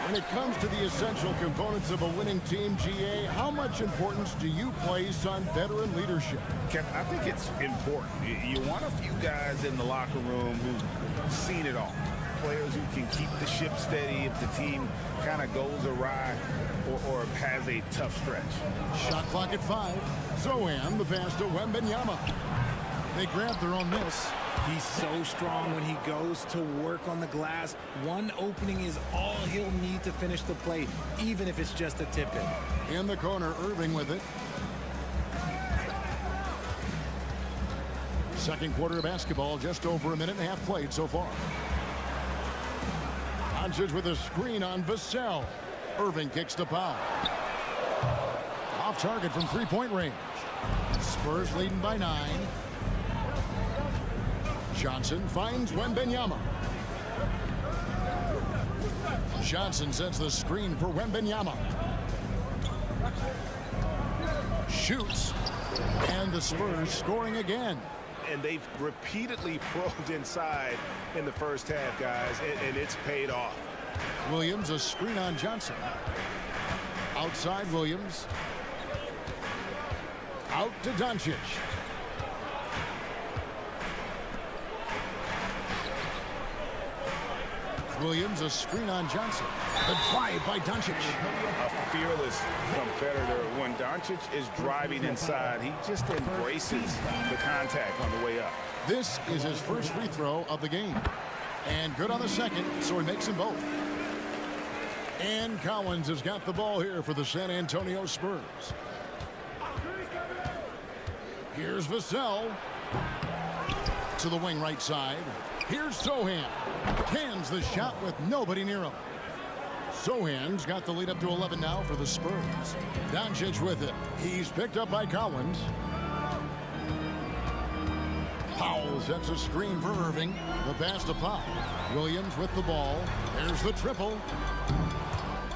When it comes to the essential components of a winning team, GA, how much importance do you place on veteran leadership? Kevin, I think it's important. You want a few guys in the locker room who've seen it all. Players who can keep the ship steady if the team kind of goes awry or has a tough stretch. Shot clock at 5. Zohan, the pass to Wembanyama. They grab their own miss. He's so strong when he goes to work on the glass. One opening is all he'll need to finish the play, even if it's just a tip-in. In the corner, Irving with it. Second quarter of basketball, just over a minute and a half played so far. Doncic with a screen on Vassell. Irving kicks to Powell. Off target from three-point range. Spurs leading by 9. Johnson finds Wembanyama. Johnson sets the screen for Wembanyama. Shoots. And the Spurs scoring again. And they've repeatedly probed inside in the first half, guys, and it's paid off. Williams, a screen on Johnson. Outside Williams. Out to Doncic. Williams, a screen on Johnson. The drive by Doncic. A fearless competitor. When Doncic is driving inside, he just embraces the contact on the way up. This is his first free throw of the game. And good on the second, so he makes them both. And Collins has got the ball here for the San Antonio Spurs. Here's Vassell. To the wing right side. Here's Zohan. Cans the shot with nobody near him. Zohan's got the lead up to 11 now for the Spurs. Doncic with it. He's picked up by Collins. Powell sets a screen for Irving. The pass to Powell. Williams with the ball. There's the triple.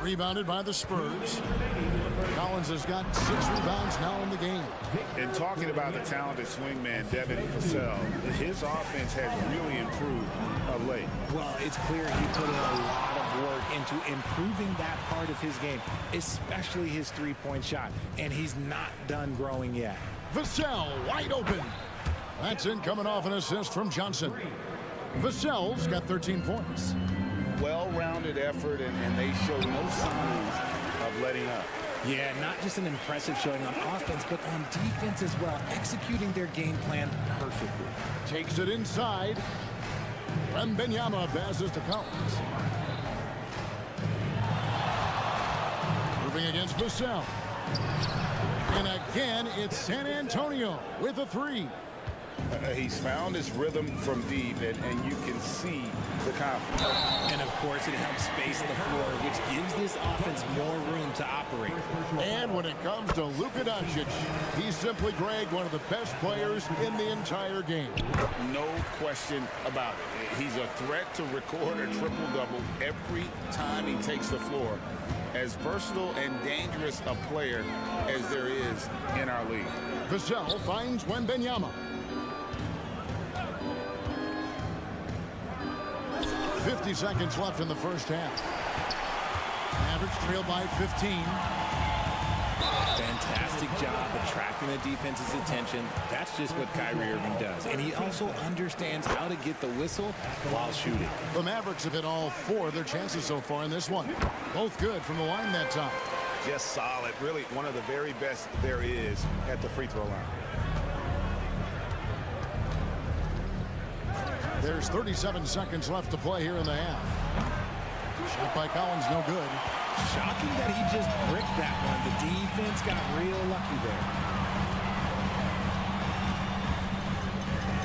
Rebounded by the Spurs. Collins has got 6 rebounds now in the game. And talking about the talented swingman, Devin Vassell, his offense has really improved of late. Well, it's clear he put in a lot of work into improving that part of his game, especially his three-point shot. And he's not done growing yet. Vassell wide open. That's in coming off an assist from Johnson. Vassell's got 13 points. Well-rounded effort, and they show no signs of letting up. Yeah, not just an impressive showing on offense, but on defense as well, executing their game plan perfectly. Takes it inside. Wembanyama passes to Collins. Irving against Vassell. And again, it's San Antonio with a 3. He's found his rhythm from deep, and you can see the confidence. And, of course, it helps space the floor, which gives this offense more room to operate. And when it comes to Luka Doncic, he's simply, Greg, one of the best players in the entire game. No question about it. He's a threat to record a triple-double every time he takes the floor. As versatile and dangerous a player as there is in our league. Vassell finds Wembanyama. 50 seconds left in the first half. Mavericks trail by 15. Fantastic job attracting the defense's attention. That's just what Kyrie Irving does. And he also understands how to get the whistle while shooting. The Mavericks have hit all 4 of their chances so far in this one. Both good from the line that time. Just solid. Really one of the very best there is at the free throw line. There's 37 seconds left to play here in the half. Shot by Collins, no good. Shocking that he just bricked that one. The defense got real lucky there.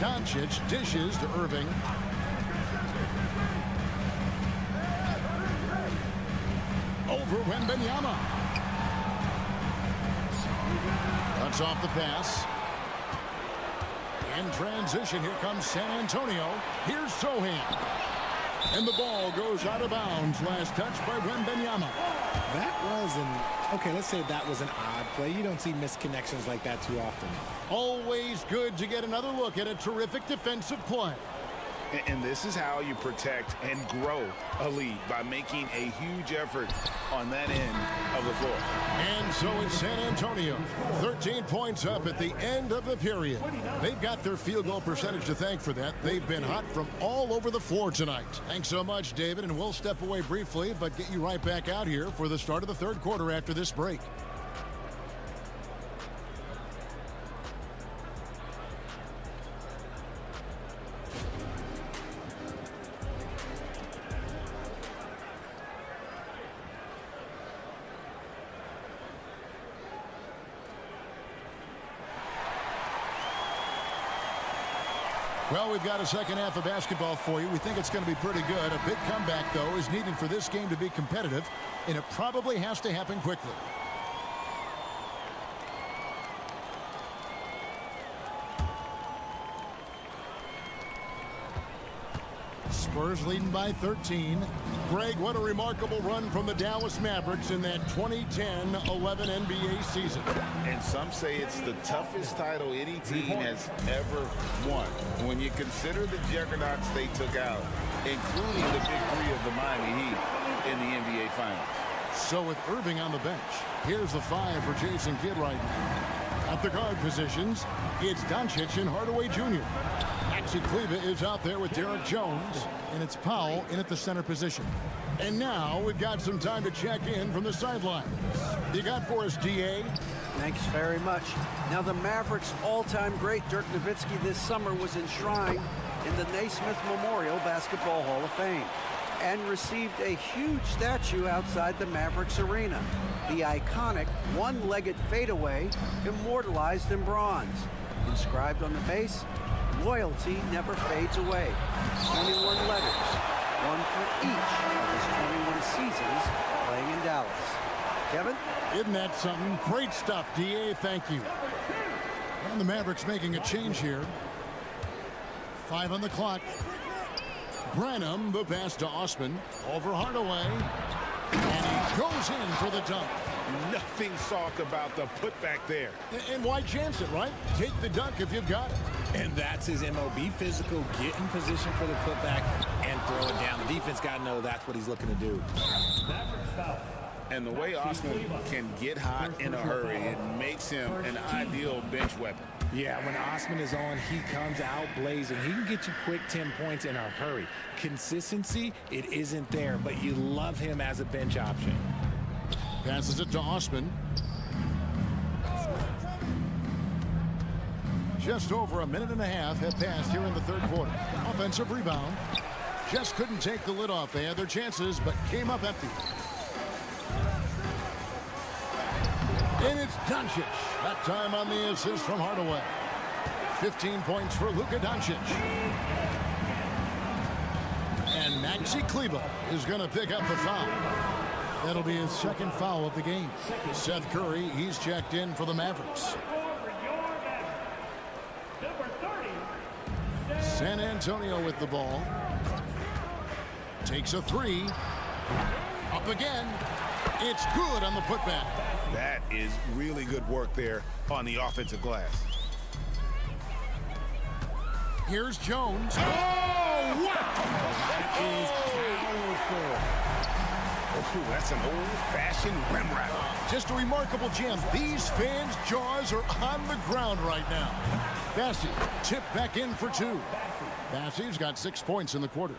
Doncic dishes to Irving. Over Wembanyama. Cuts off the pass. In transition, here comes San Antonio. Here's Sohan. And the ball goes out of bounds. Last touch by Wembanyama. That was okay, let's say that was an odd play. You don't see misconnections like that too often. Always good to get another look at a terrific defensive play. And this is how you protect and grow a lead, by making a huge effort on that end of the floor. And so it's San Antonio, 13 points up at the end of the period. They've got their field goal percentage to thank for that. They've been hot from all over the floor tonight. Thanks so much, David, and we'll step away briefly, but get you right back out here for the start of the third quarter after this break. Well, we've got a second half of basketball for you. We think it's going to be pretty good. A big comeback, though, is needed for this game to be competitive, and it probably has to happen quickly. Spurs leading by 13. Greg, what a remarkable run from the Dallas Mavericks in that 2010-11 NBA season. And some say it's the toughest title any team has ever won. When you consider the juggernauts they took out, including the big three of the Miami Heat in the NBA Finals. So with Irving on the bench, here's the 5 for Jason Kidd right now. At the guard positions, it's Doncic and Hardaway Jr. Maxi Kleber is out there with Derek Jones, and it's Powell in at the center position. And now we've got some time to check in from the sidelines. You got for us, DA? Thanks very much. Now, the Mavericks' all-time great Dirk Nowitzki this summer was enshrined in the Naismith Memorial Basketball Hall of Fame and received a huge statue outside the Mavericks arena. The iconic one-legged fadeaway immortalized in bronze. Inscribed on the base, loyalty never fades away. 21 letters, one for each of his 21 seasons playing in Dallas. Kevin? Isn't that something? Great stuff, DA. Thank you. And the Mavericks making a change here. 5 on the clock. Branham, the pass to Osman. Over Hardaway. And he goes in for the dunk. Nothing soft about the putback there. And why chance it, right? Take the dunk if you've got it. And that's his MO. Be physical, get in position for the putback, and throw it down. The defense got to know that's what he's looking to do. And the way Osman can get hot in a hurry, it makes him an ideal bench weapon. Yeah, when Osman is on, he comes out blazing. He can get you quick 10 points in a hurry. Consistency, it isn't there, but you love him as a bench option. Passes it to Osman. Just over a minute and a half have passed here in the third quarter. Offensive rebound. Just couldn't take the lid off. They had their chances, but came up empty. And it's Doncic. That time on the assist from Hardaway. 15 points for Luka Doncic. And Maxi Kleber is going to pick up the foul. That'll be his second foul of the game. Seth Curry, he's checked in for the Mavericks. San Antonio with the ball. Takes a 3. Up again. It's good on the putback. That is really good work there on the offensive glass. Here's Jones. Oh, wow! That is powerful. Ooh, that's an old-fashioned rim rattle. Just a remarkable gem. These fans' jaws are on the ground right now. Bassey tipped back in for 2. Bassey's got 6 points in the quarter.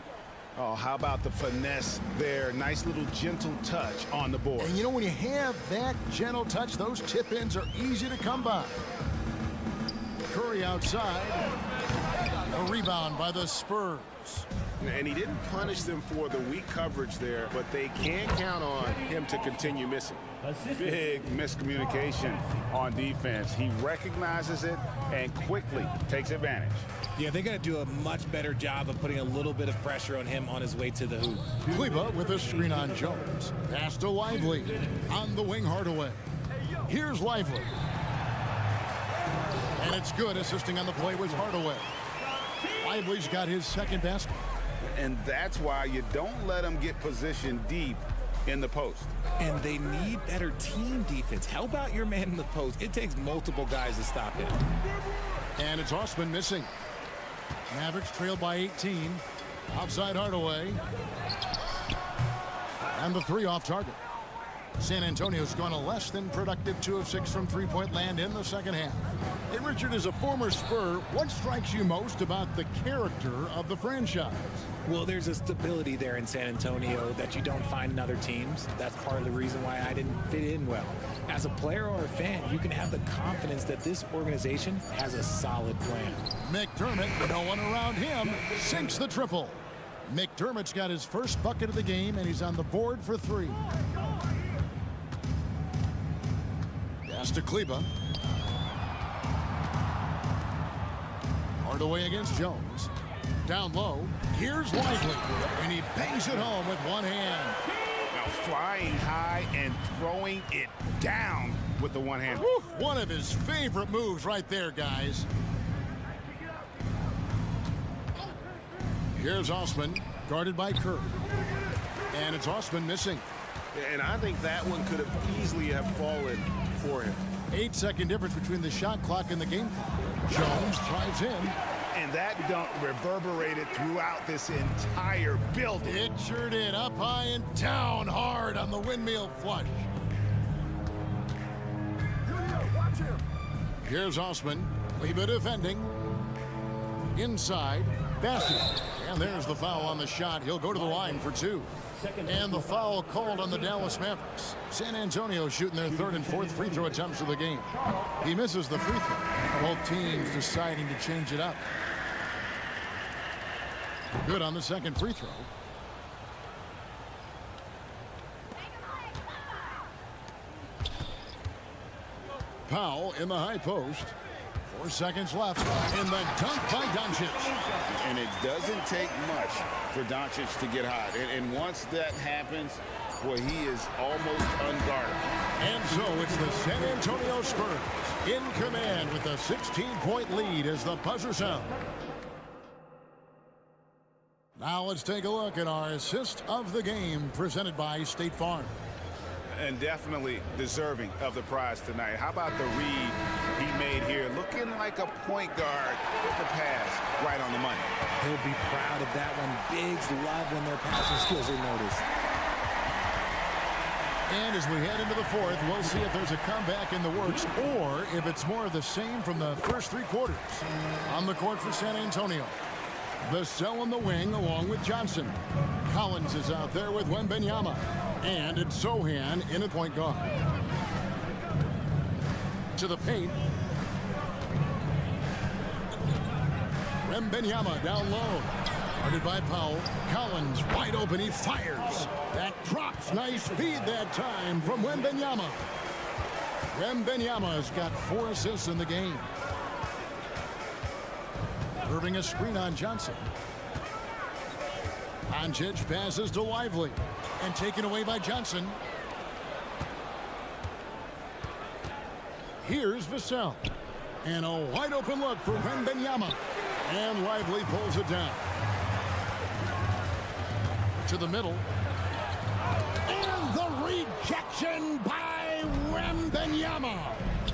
Oh, how about the finesse there? Nice little gentle touch on the board. And you know, when you have that gentle touch, those tip-ins are easy to come by. Curry outside. A rebound by the Spurs. And he didn't punish them for the weak coverage there, but they can count on him to continue missing. Big miscommunication on defense. He recognizes it and quickly takes advantage. Yeah, they got to do a much better job of putting a little bit of pressure on him on his way to the hoop. Kleber with a screen on Jones. Pass to Lively. On the wing, Hardaway. Here's Lively. And it's good. Assisting on the play was Hardaway. Lively's got his second basket. And that's why you don't let them get positioned deep in the post. And they need better team defense. Help out your man in the post. It takes multiple guys to stop him. And it's Osman missing. Mavericks trailed by 18. Outside Hardaway. And the three off target. San Antonio's gone a less than productive 2 of 6 from three-point land in the second half. Hey, Richard, as a former Spur, what strikes you most about the character of the franchise? Well, there's a stability there in San Antonio that you don't find in other teams. That's part of the reason why I didn't fit in well. As a player or a fan, you can have the confidence that this organization has a solid plan. McDermott, no one around him, sinks the triple. McDermott's got his first bucket of the game, and he's on the board for 3. Pass to Kleba. Hardaway against Jones. Down low. Here's Lively. And he bangs it home with one hand. Now flying high and throwing it down with the one hand. Woo, one of his favorite moves right there, guys. Here's Osman, guarded by Kerr. And it's Osman missing. And I think that one could have easily have fallen for him. 8-second difference between the shot clock and the game clock. Jones drives in. And that dunk reverberated throughout this entire building. It sure did. Up high and down hard on the windmill flush. Here's Osman. Kleba defending. Inside. Basket. And there's the foul on the shot. He'll go to the line for 2. And the foul called on the Dallas Mavericks. San Antonio shooting their 3rd and 4th free throw attempts of the game. He misses the free throw. Both teams deciding to change it up. Good on the second free throw. Powell in the high post. 4 seconds left. In the dunk by Doncic. And it doesn't take much for Doncic to get hot. And once that happens, boy, he is almost unguardable. And so it's the San Antonio Spurs in command with a 16-point lead as the buzzer sounds. Now let's take a look at our assist of the game presented by State Farm. And definitely deserving of the prize tonight. How about the read he made here? Looking like a point guard with the pass right on the money. He'll be proud of that one. Bigs love when their passing skills are noticed. And as we head into the 4th, we'll see if there's a comeback in the works or if it's more of the same from the first 3 quarters. On the court for San Antonio. Vassell in the wing along with Johnson. Collins is out there with Wembanyama. And it's Sochan in at point guard. To the paint. Wembanyama down low. Guarded by Powell. Collins wide open. He fires. That drops. Nice feed that time from Wembanyama. Wembanyama's got 4 assists in the game. Curving a screen on Johnson. Doncic passes to Lively. And taken away by Johnson. Here's Vassell. And a wide open look for Wembanyama. And Lively pulls it down. To the middle. And the rejection by Wembanyama.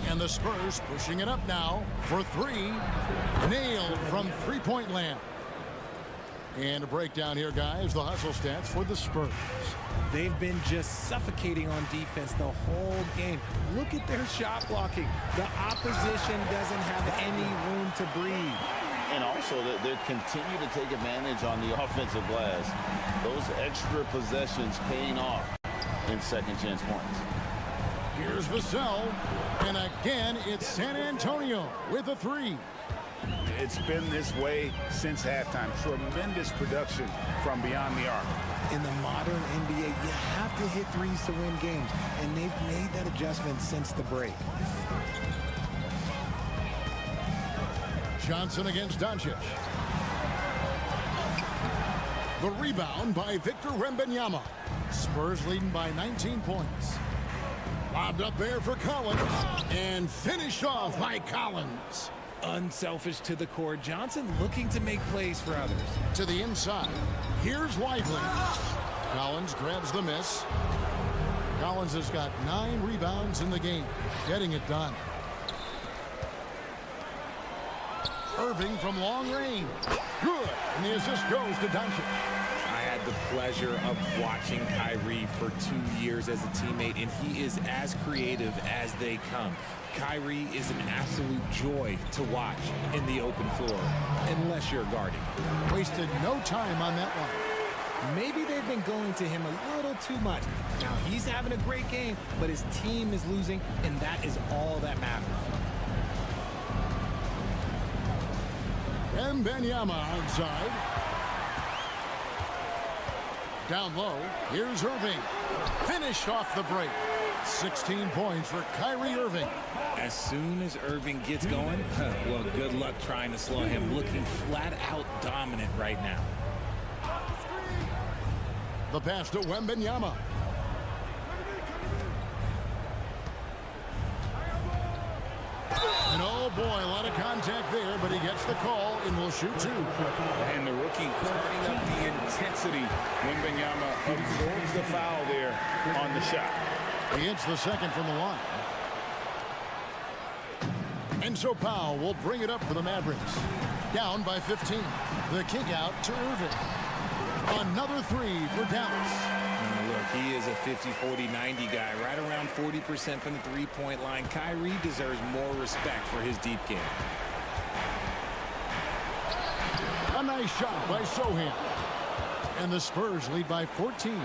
And the Spurs pushing it up now for 3. Nailed from three-point land. And a breakdown here, guys. The hustle stats for the Spurs. They've been just suffocating on defense the whole game. Look at their shot blocking. The opposition doesn't have any room to breathe. And also, they continue to take advantage on the offensive glass. Those extra possessions paying off in second chance points. Here's Vassell. And again, it's San Antonio with a 3. It's been this way since halftime. Tremendous production from beyond the arc. In the modern NBA, you have to hit threes to win games, and they've made that adjustment since the break. Johnson against Doncic. The rebound by Victor Wembanyama. Spurs leading by 19 points. Lobbed up there for Collins. And finished off by Collins. Unselfish to the core. Johnson looking to make plays for others. To the inside. Here's Lively. Collins grabs the miss. Collins has got 9 rebounds in the game. Getting it done. Irving from long range. Good. And the assist goes to Doncic. I had the pleasure of watching Kyrie for 2 years as a teammate, and he is as creative as they come. Kyrie is an absolute joy to watch in the open floor, unless you're guarding. Wasted no time on that one. Maybe they've been going to him a little too much. Now, he's having a great game, but his team is losing, and that is all that matters. Wembanyama outside. Down low, here's Irving. Finished off the break. 16 points for Kyrie Irving. As soon as Irving gets going, well, good luck trying to slow him. Looking flat out dominant right now. The pass to Wembanyama. And oh boy, a lot of contact there, but he gets the call and will shoot 2. And the rookie turning up the intensity. Wembanyama absorbs the foul there on the shot. He hits the second from the line. And so Powell will bring it up for the Mavericks. Down by 15. The kick out to Irving. Another 3 for Dallas. Look, he is a 50-40-90 guy, right around 40% from the three-point line. Kyrie deserves more respect for his deep game. A nice shot by Sohan. And the Spurs lead by 14.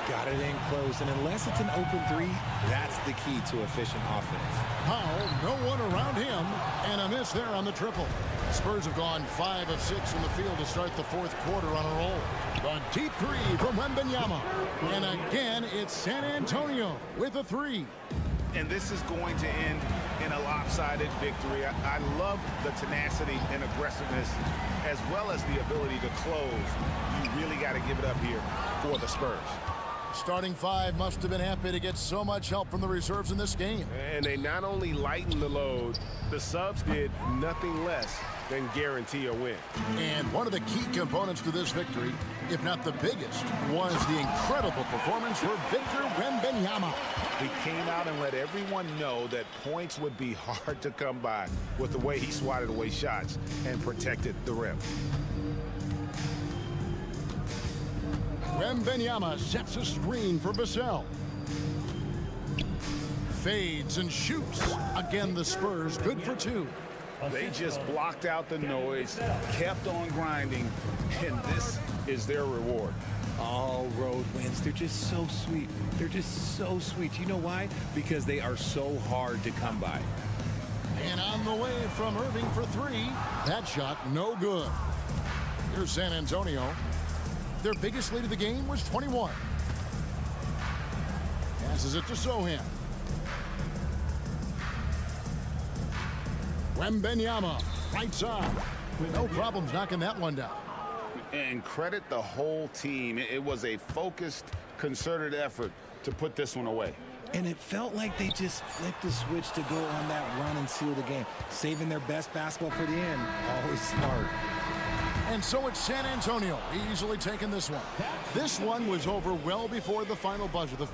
Got it in close, and unless it's an open 3, that's the key to efficient offense. Powell, no one around him, and a miss there on the triple. Spurs have gone 5 of 6 from the field to start the 4th quarter on a roll. A deep 3 from Wembanyama. And again, it's San Antonio with a 3. And this is going to end in a lopsided victory. I love the tenacity and aggressiveness, as well as the ability to close. You really got to give it up here for the Spurs. Starting 5 must have been happy to get so much help from the reserves in this game. And they not only lightened the load, the subs did nothing less than guarantee a win. And one of the key components to this victory, if not the biggest, was the incredible performance for Victor Wembanyama. He came out and let everyone know that points would be hard to come by with the way he swatted away shots and protected the rim. Wembanyama sets a screen for Vassell. Fades and shoots. Again, the Spurs good for 2. They just blocked out the noise, kept on grinding, and this is their reward. All road wins. They're just so sweet. They're just so sweet. You know why? Because they are so hard to come by. And on the way from Irving for 3. That shot no good. Here's San Antonio. Their biggest lead of the game was 21. Passes it to Sohan. Wembanyama, right side. No problems knocking that one down. And credit the whole team. It was a focused, concerted effort to put this one away. And it felt like they just flipped the switch to go on that run and seal the game. Saving their best basketball for the end. Always smart. And so it's San Antonio easily taking this one. This one was over well before the final buzzer. The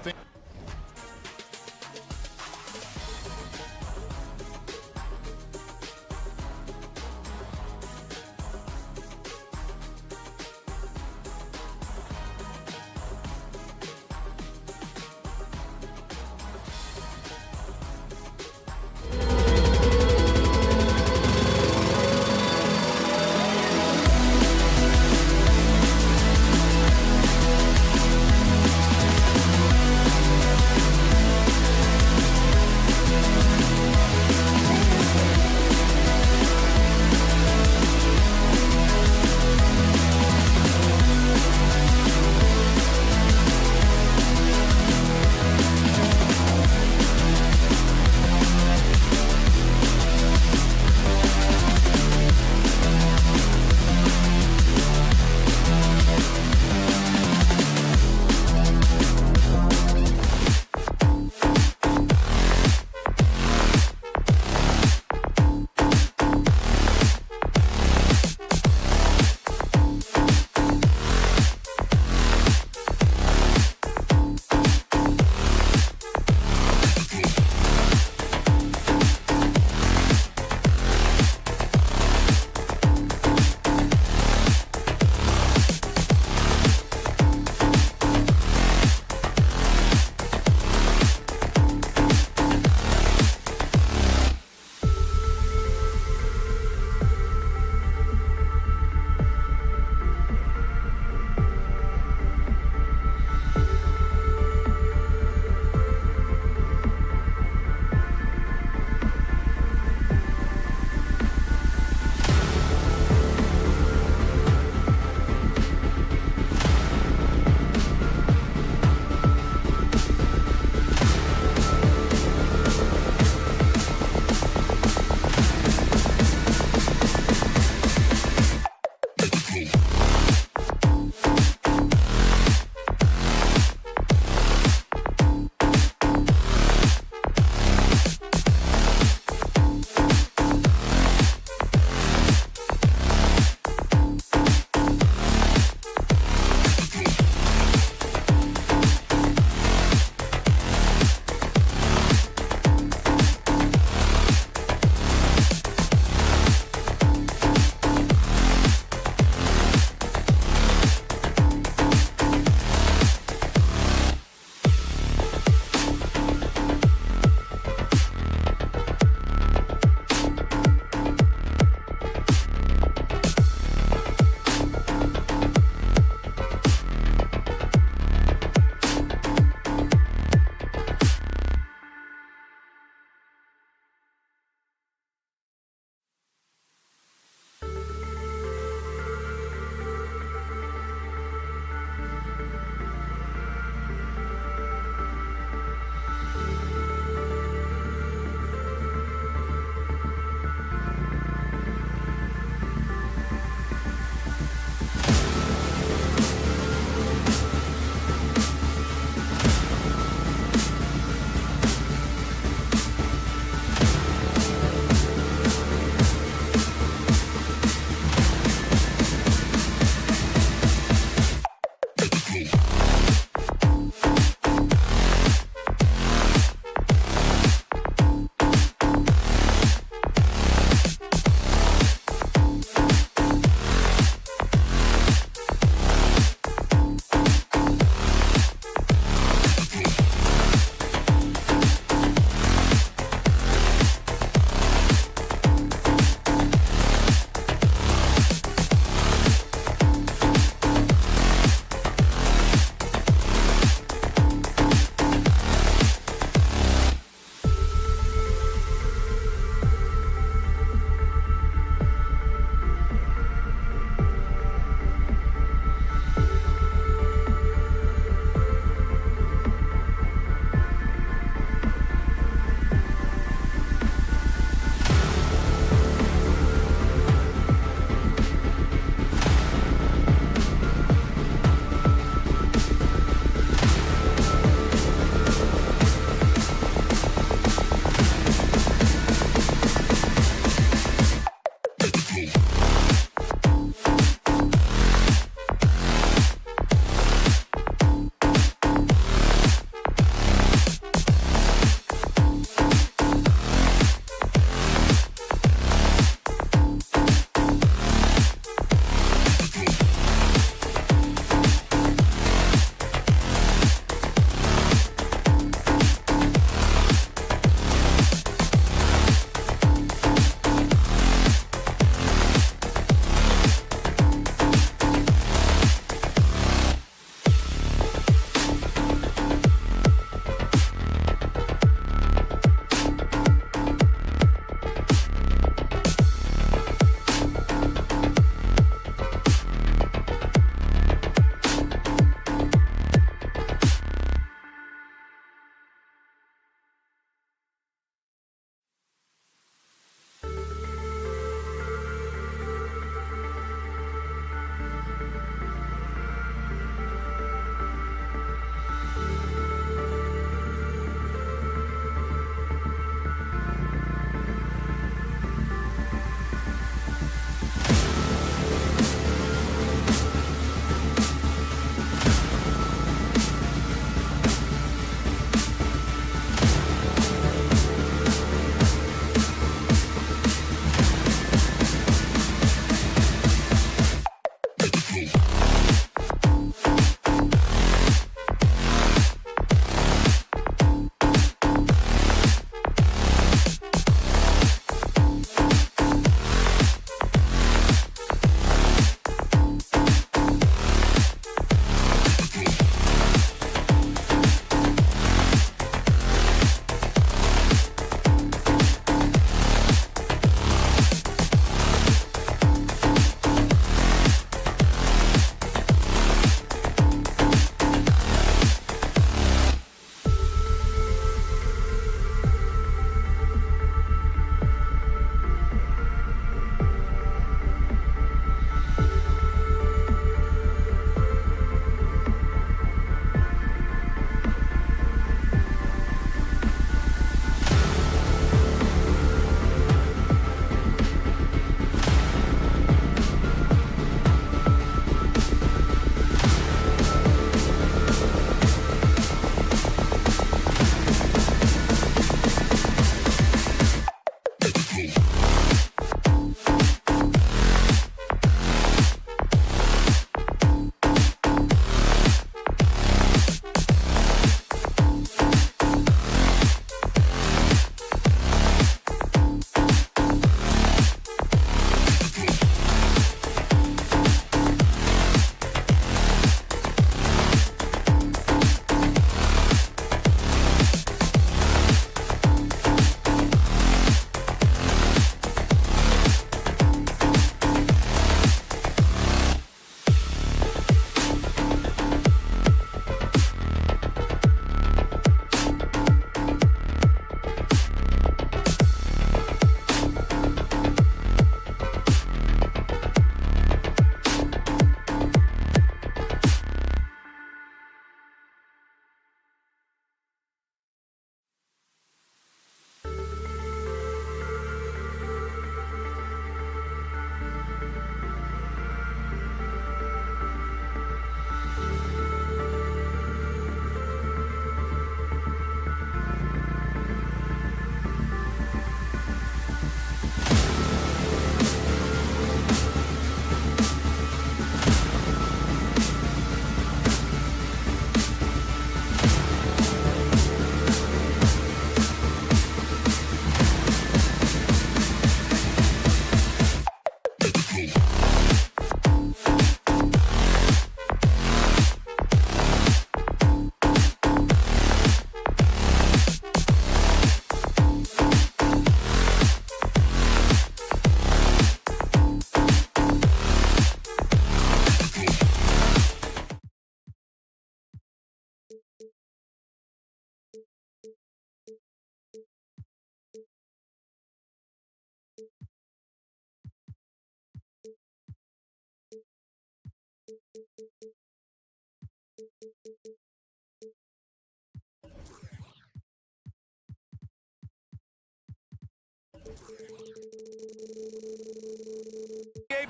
NBA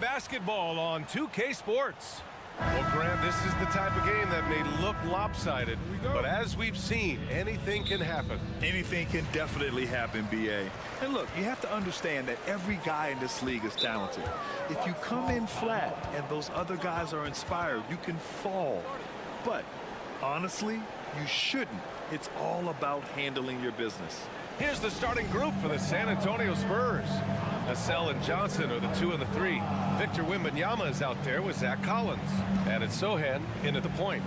basketball on 2K Sports. Well, Grant, this is the type of game that may look lopsided, but as we've seen, anything can happen. Anything can definitely happen, B.A. And look, you have to understand that every guy in this league is talented. If you come in flat and those other guys are inspired, you can fall. But honestly, you shouldn't. It's all about handling your business. Here's the starting group for the San Antonio Spurs. Vassell and Johnson are the 2 and the 3. Victor Wembanyama is out there with Zach Collins. And it's Sochan in at the point.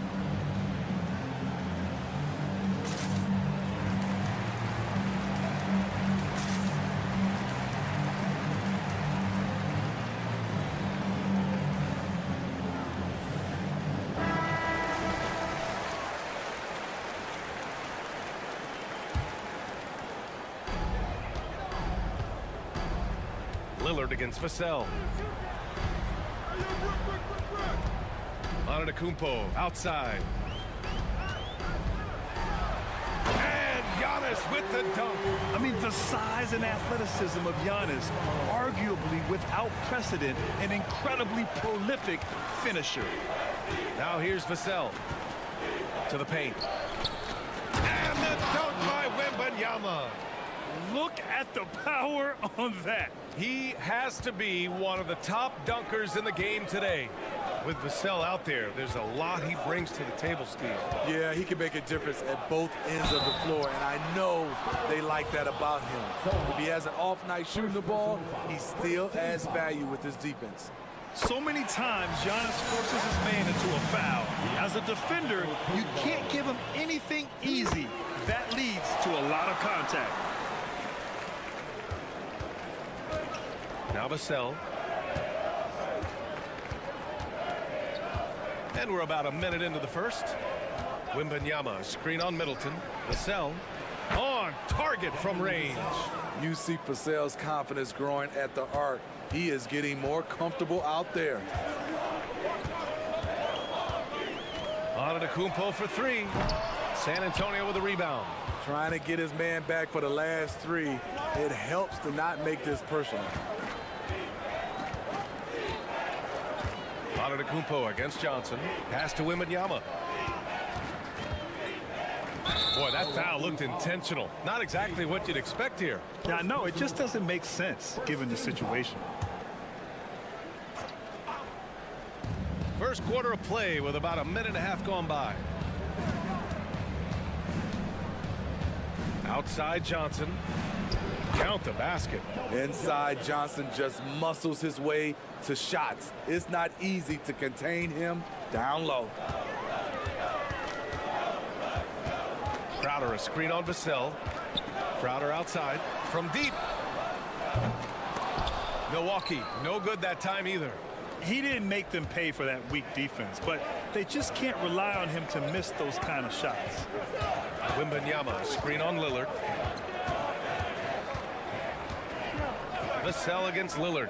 Lillard against Vassell. Antetokounmpo outside. And Giannis with the dunk. I mean, the size and athleticism of Giannis, arguably without precedent, an incredibly prolific finisher. Now here's Vassell to the paint. And the dunk by Wembanyama. Look at the power on that. He has to be one of the top dunkers in the game today. With Vassell out there, there's a lot he brings to the table, Steve. Yeah, he can make a difference at both ends of the floor, and I know they like that about him. If he has an off night shooting the ball, he still adds value with his defense. So many times, Giannis forces his man into a foul. As a defender, you can't give him anything easy. That leads to a lot of contact. Now Vassell. And we're about a minute into the first. Wembanyama, screen on Middleton. Vassell on target from range. You see Vassell's confidence growing at the arc. He is getting more comfortable out there. Antetokounmpo for 3. San Antonio with a rebound. Trying to get his man back for the last 3. It helps to not make this personal. Antetokounmpo against Johnson. Pass to Wembanyama. Boy, that foul looked intentional. Not exactly what you'd expect here. Yeah, no, it just doesn't make sense given the situation. First quarter of play with about a minute and a half gone by. Outside Johnson. Count the basket. Inside, Johnson just muscles his way to shots. It's not easy to contain him down low. Crowder, a screen on Vassell. Crowder outside from deep. Milwaukee, no good that time either. He didn't make them pay for that weak defense, but they just can't rely on him to miss those kind of shots. Wembanyama, screen on Lillard. Vassell against Lillard.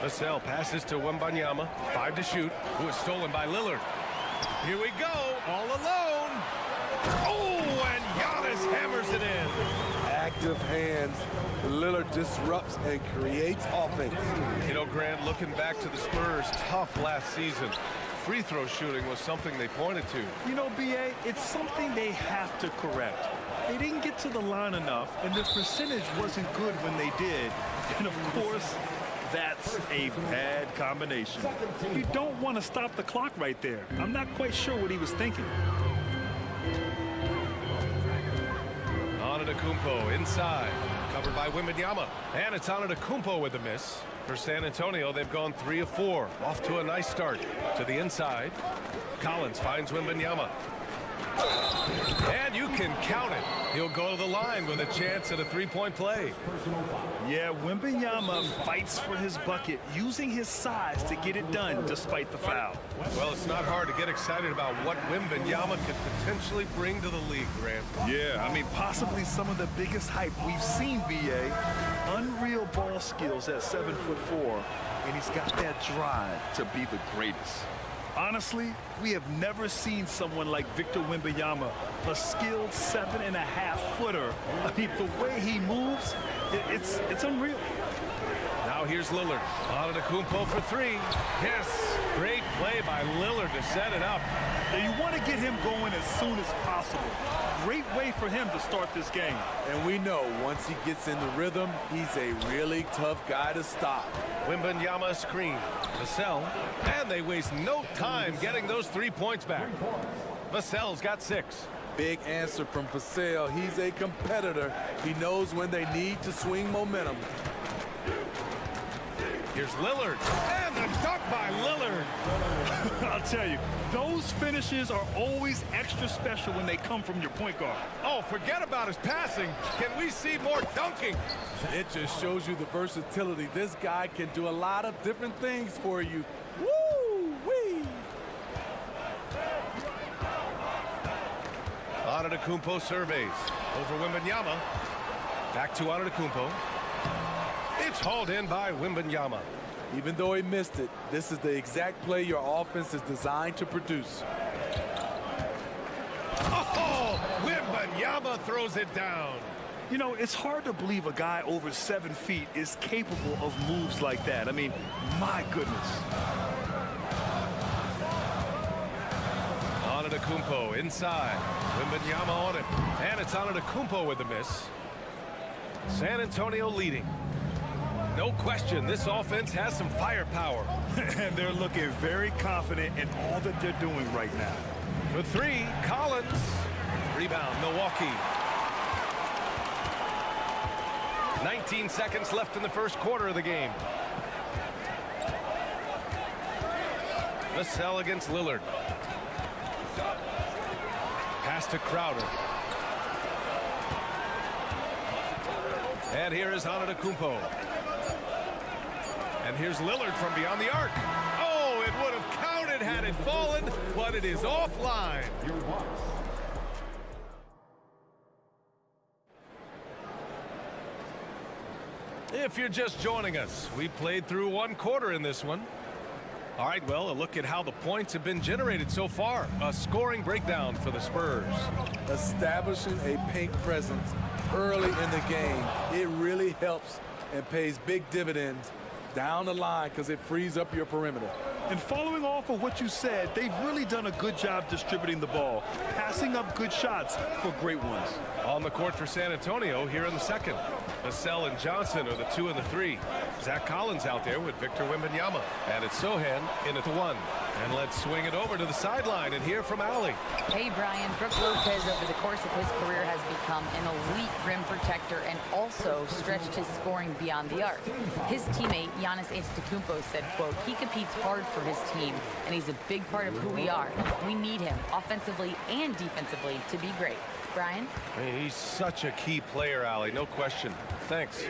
Vassell passes to Wembanyama. 5 to shoot. Who is stolen by Lillard. Here we go. All alone. Oh, and Giannis hammers it in. Active hands. Lillard disrupts and creates offense. You know, Grant, looking back to the Spurs' tough last season, free throw shooting was something they pointed to. You know, B.A., it's something they have to correct. They didn't get to the line enough, and the percentage wasn't good when they did. And, of course, that's a bad combination. You don't want to stop the clock right there. I'm not quite sure what he was thinking. Antetokounmpo inside, covered by Wembanyama. And it's Antetokounmpo with a miss. For San Antonio, they've gone 3 of 4. Off to a nice start. To the inside. Collins finds Wembanyama. And you can count it. He'll go to the line with a chance at a three-point play. Yeah, Wembanyama fights for his bucket, using his size to get it done despite the foul. Well, it's not hard to get excited about what Wembanyama could potentially bring to the league, Grant. Yeah, I mean, possibly some of the biggest hype we've seen, B.A. Unreal ball skills at 7'4", and he's got that drive to be the greatest. Honestly, we have never seen someone like Victor Wembanyama, a skilled 7.5-footer. I mean, the way he moves, it's unreal. Now here's Lillard. Antetokounmpo for three. Yes, great play by Lillard to set it up. Now you want to get him going as soon as possible. Great way for him to start this game. And we know once he gets in the rhythm, he's a really tough guy to stop. Wembanyama screen. Vassell. And they waste no time getting those 3 points back. Vassell's got 6. Big answer from Vassell. He's a competitor. He knows when they need to swing momentum. Here's Lillard. And the dunk by Lillard. I'll tell you, those finishes are always extra special when they come from your point guard. Oh, forget about his passing. Can we see more dunking? It just shows you the versatility. This guy can do a lot of different things for you. Woo-wee! Antetokounmpo surveys. Over Wembanyama. Back to Antetokounmpo. It's hauled in by Wembanyama. Even though he missed it, this is the exact play your offense is designed to produce. Oh, Wembanyama throws it down. You know, it's hard to believe a guy over 7 feet is capable of moves like that. I mean, my goodness. Antetokounmpo inside. Wembanyama on it. And it's Antetokounmpo with the miss. San Antonio leading. No question, this offense has some firepower. And they're looking very confident in all that they're doing right now. For three, Collins. Rebound, Milwaukee. 19 seconds left in the first quarter of the game. Vassell against Lillard. Pass to Crowder. And here is Antetokounmpo. And here's Lillard from beyond the arc. Oh, it would have counted had it fallen, but it is offline. If you're just joining us, we played through 1 quarter in this one. All right, well, a look at how the points have been generated so far. A scoring breakdown for the Spurs. Establishing a paint presence early in the game, it really helps and pays big dividends down the line because it frees up your perimeter. And following off of what you said, they've really done a good job distributing the ball, passing up good shots for great ones. On the court for San Antonio here in the second. Vassell and Johnson are the 2 and the 3. Zach Collins out there with Victor Wembanyama. And it's Sochan in at the 1. And let's swing it over to the sideline and hear from Allie. Hey, Brian. Brook Lopez, over the course of his career, has become an elite rim protector and also stretched his scoring beyond the arc. His teammate, Giannis Antetokounmpo, said, quote, he competes hard for his team, and he's a big part of who we are. We need him, offensively and defensively, to be great. Brian? He's such a key player, Allie, no question. Thanks.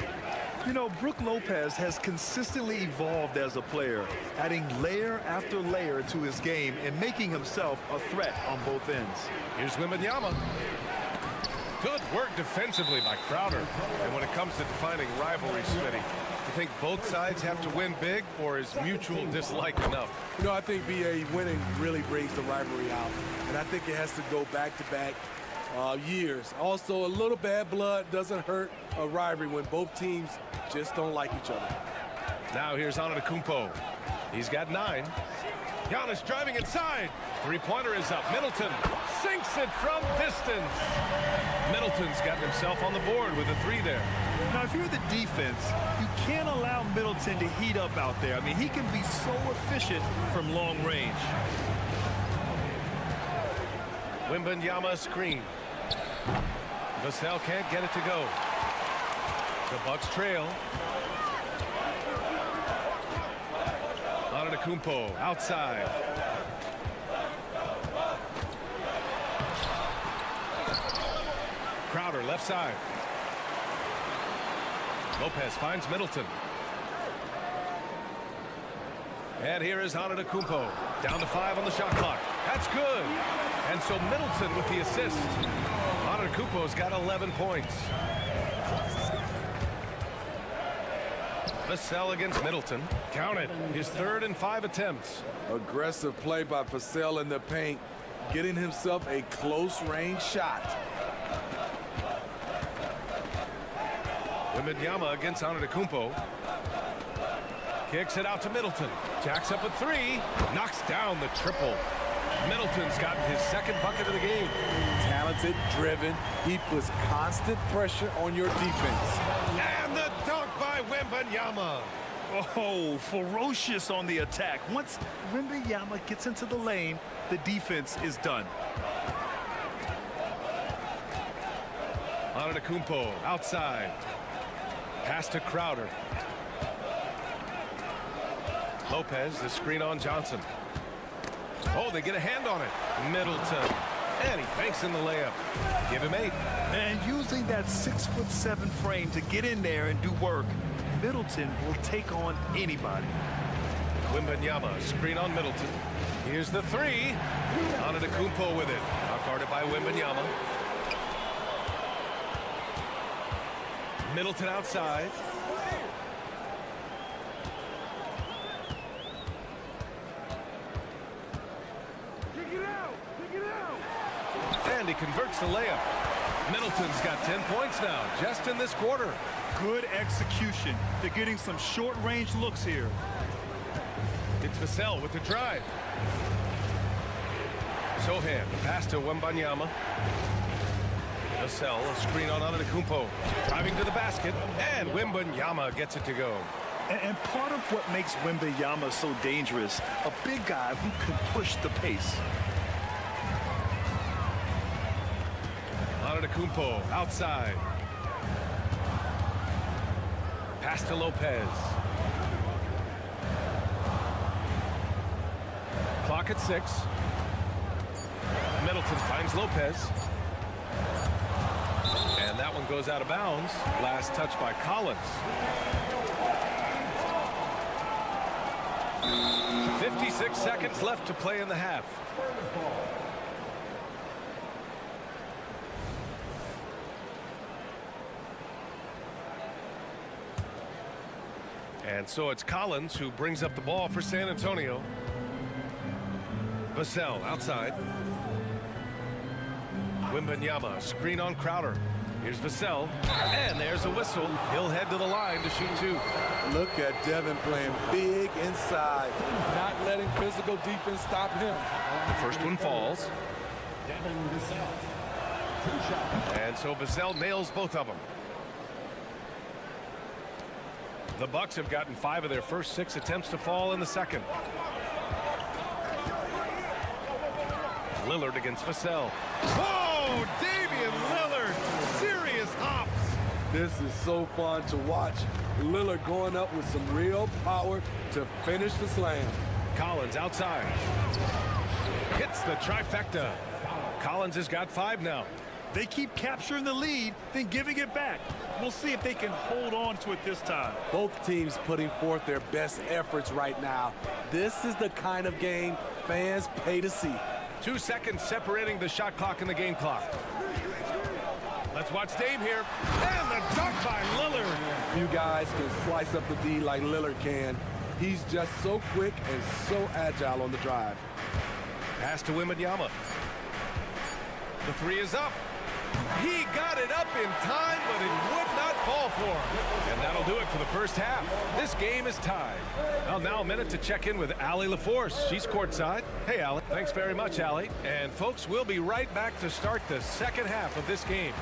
You know, Brook Lopez has consistently evolved as a player, adding layer after layer to his game and making himself a threat on both ends. Here's Wembanyama. Good work defensively by Crowder. And when it comes to defining rivalry, Smitty, you think both sides have to win big, or is mutual dislike enough? You know, I think B.A. winning really brings the rivalry out. And I think it has to go back-to-back years. Also, a little bad blood doesn't hurt a rivalry when both teams just don't like each other. Now here's Antetokounmpo. He's got 9. Giannis driving inside. 3-pointer is up. Middleton sinks it from distance. Middleton's got himself on the board with a 3 there. Now, if you're the defense, you can't allow Middleton to heat up out there. I mean, he can be so efficient from long range. Wembanyama screen. Vassell can't get it to go. The Bucks trail. Antetokounmpo outside. Crowder left side. Lopez finds Middleton. And here is Antetokounmpo. Down to 5 on the shot clock. That's good. And so Middleton with the assist. Antetokounmpo's got 11 points. Vassell against Middleton. Count it. His 3rd and 5 attempts. Aggressive play by Vassell in the paint, getting himself a close-range shot. Wembanyama against Antetokounmpo. Kicks it out to Middleton. Jacks up a 3. Knocks down the triple. Middleton's gotten his 2nd bucket of the game. Talented, driven. He puts constant pressure on your defense. And the dunk by Wembanyama. Oh, ferocious on the attack. Once Wembanyama gets into the lane, the defense is done. Antetokounmpo outside. Pass to Crowder. Lopez, the screen on Johnson. Oh, they get a hand on it. Middleton. And he banks in the layup. Give him 8. And using that 6'7" frame to get in there and do work, Middleton will take on anybody. Wembanyama, screen on Middleton. Here's the 3. Antetokounmpo with it. Out guarded by Wembanyama. Middleton outside. And he converts the layup. Middleton's got 10 points now, just in this quarter. Good execution. They're getting some short-range looks here. It's Vassell with the drive. Sochan, the pass to Wembanyama. Vassell, a screen on Antetokounmpo. Driving to the basket, and Wembanyama gets it to go. And part of what makes Wembanyama so dangerous, a big guy who can push the pace. Antetokounmpo outside. Pass to Lopez. Clock at 6. Middleton finds Lopez. And that one goes out of bounds. Last touch by Collins. 56 seconds left to play in the half. And so it's Collins who brings up the ball for San Antonio. Vassell outside. Wembanyama, screen on Crowder. Here's Vassell, and there's a whistle. He'll head to the line to shoot 2. Look at Devin playing big inside, not letting physical defense stop him. The first one falls. Devin Vassell. 2 shots. And so Vassell nails both of them. The Bucks have gotten 5 of their first 6 attempts to fall in the second. Lillard against Vassell. Whoa, Damian Lillard, serious hops. This is so fun to watch. Lillard going up with some real power to finish the slam. Collins outside. Hits the trifecta. Collins has got 5 now. They keep capturing the lead, then giving it back. We'll see if they can hold on to it this time. Both teams putting forth their best efforts right now. This is the kind of game fans pay to see. 2 seconds separating the shot clock and the game clock. Let's watch Dame here. And the dunk by Lillard. You guys can slice up the D like Lillard can. He's just so quick and so agile on the drive. Pass to Wembanyama. The 3 is up. He got it up in time, but it would not fall for him. And that'll do it for the first half. This game is tied. Well, now a minute to check in with Allie LaForce. She's courtside. Hey, Allie. Thanks very much, Allie. And, folks, we'll be right back to start the second half of this game.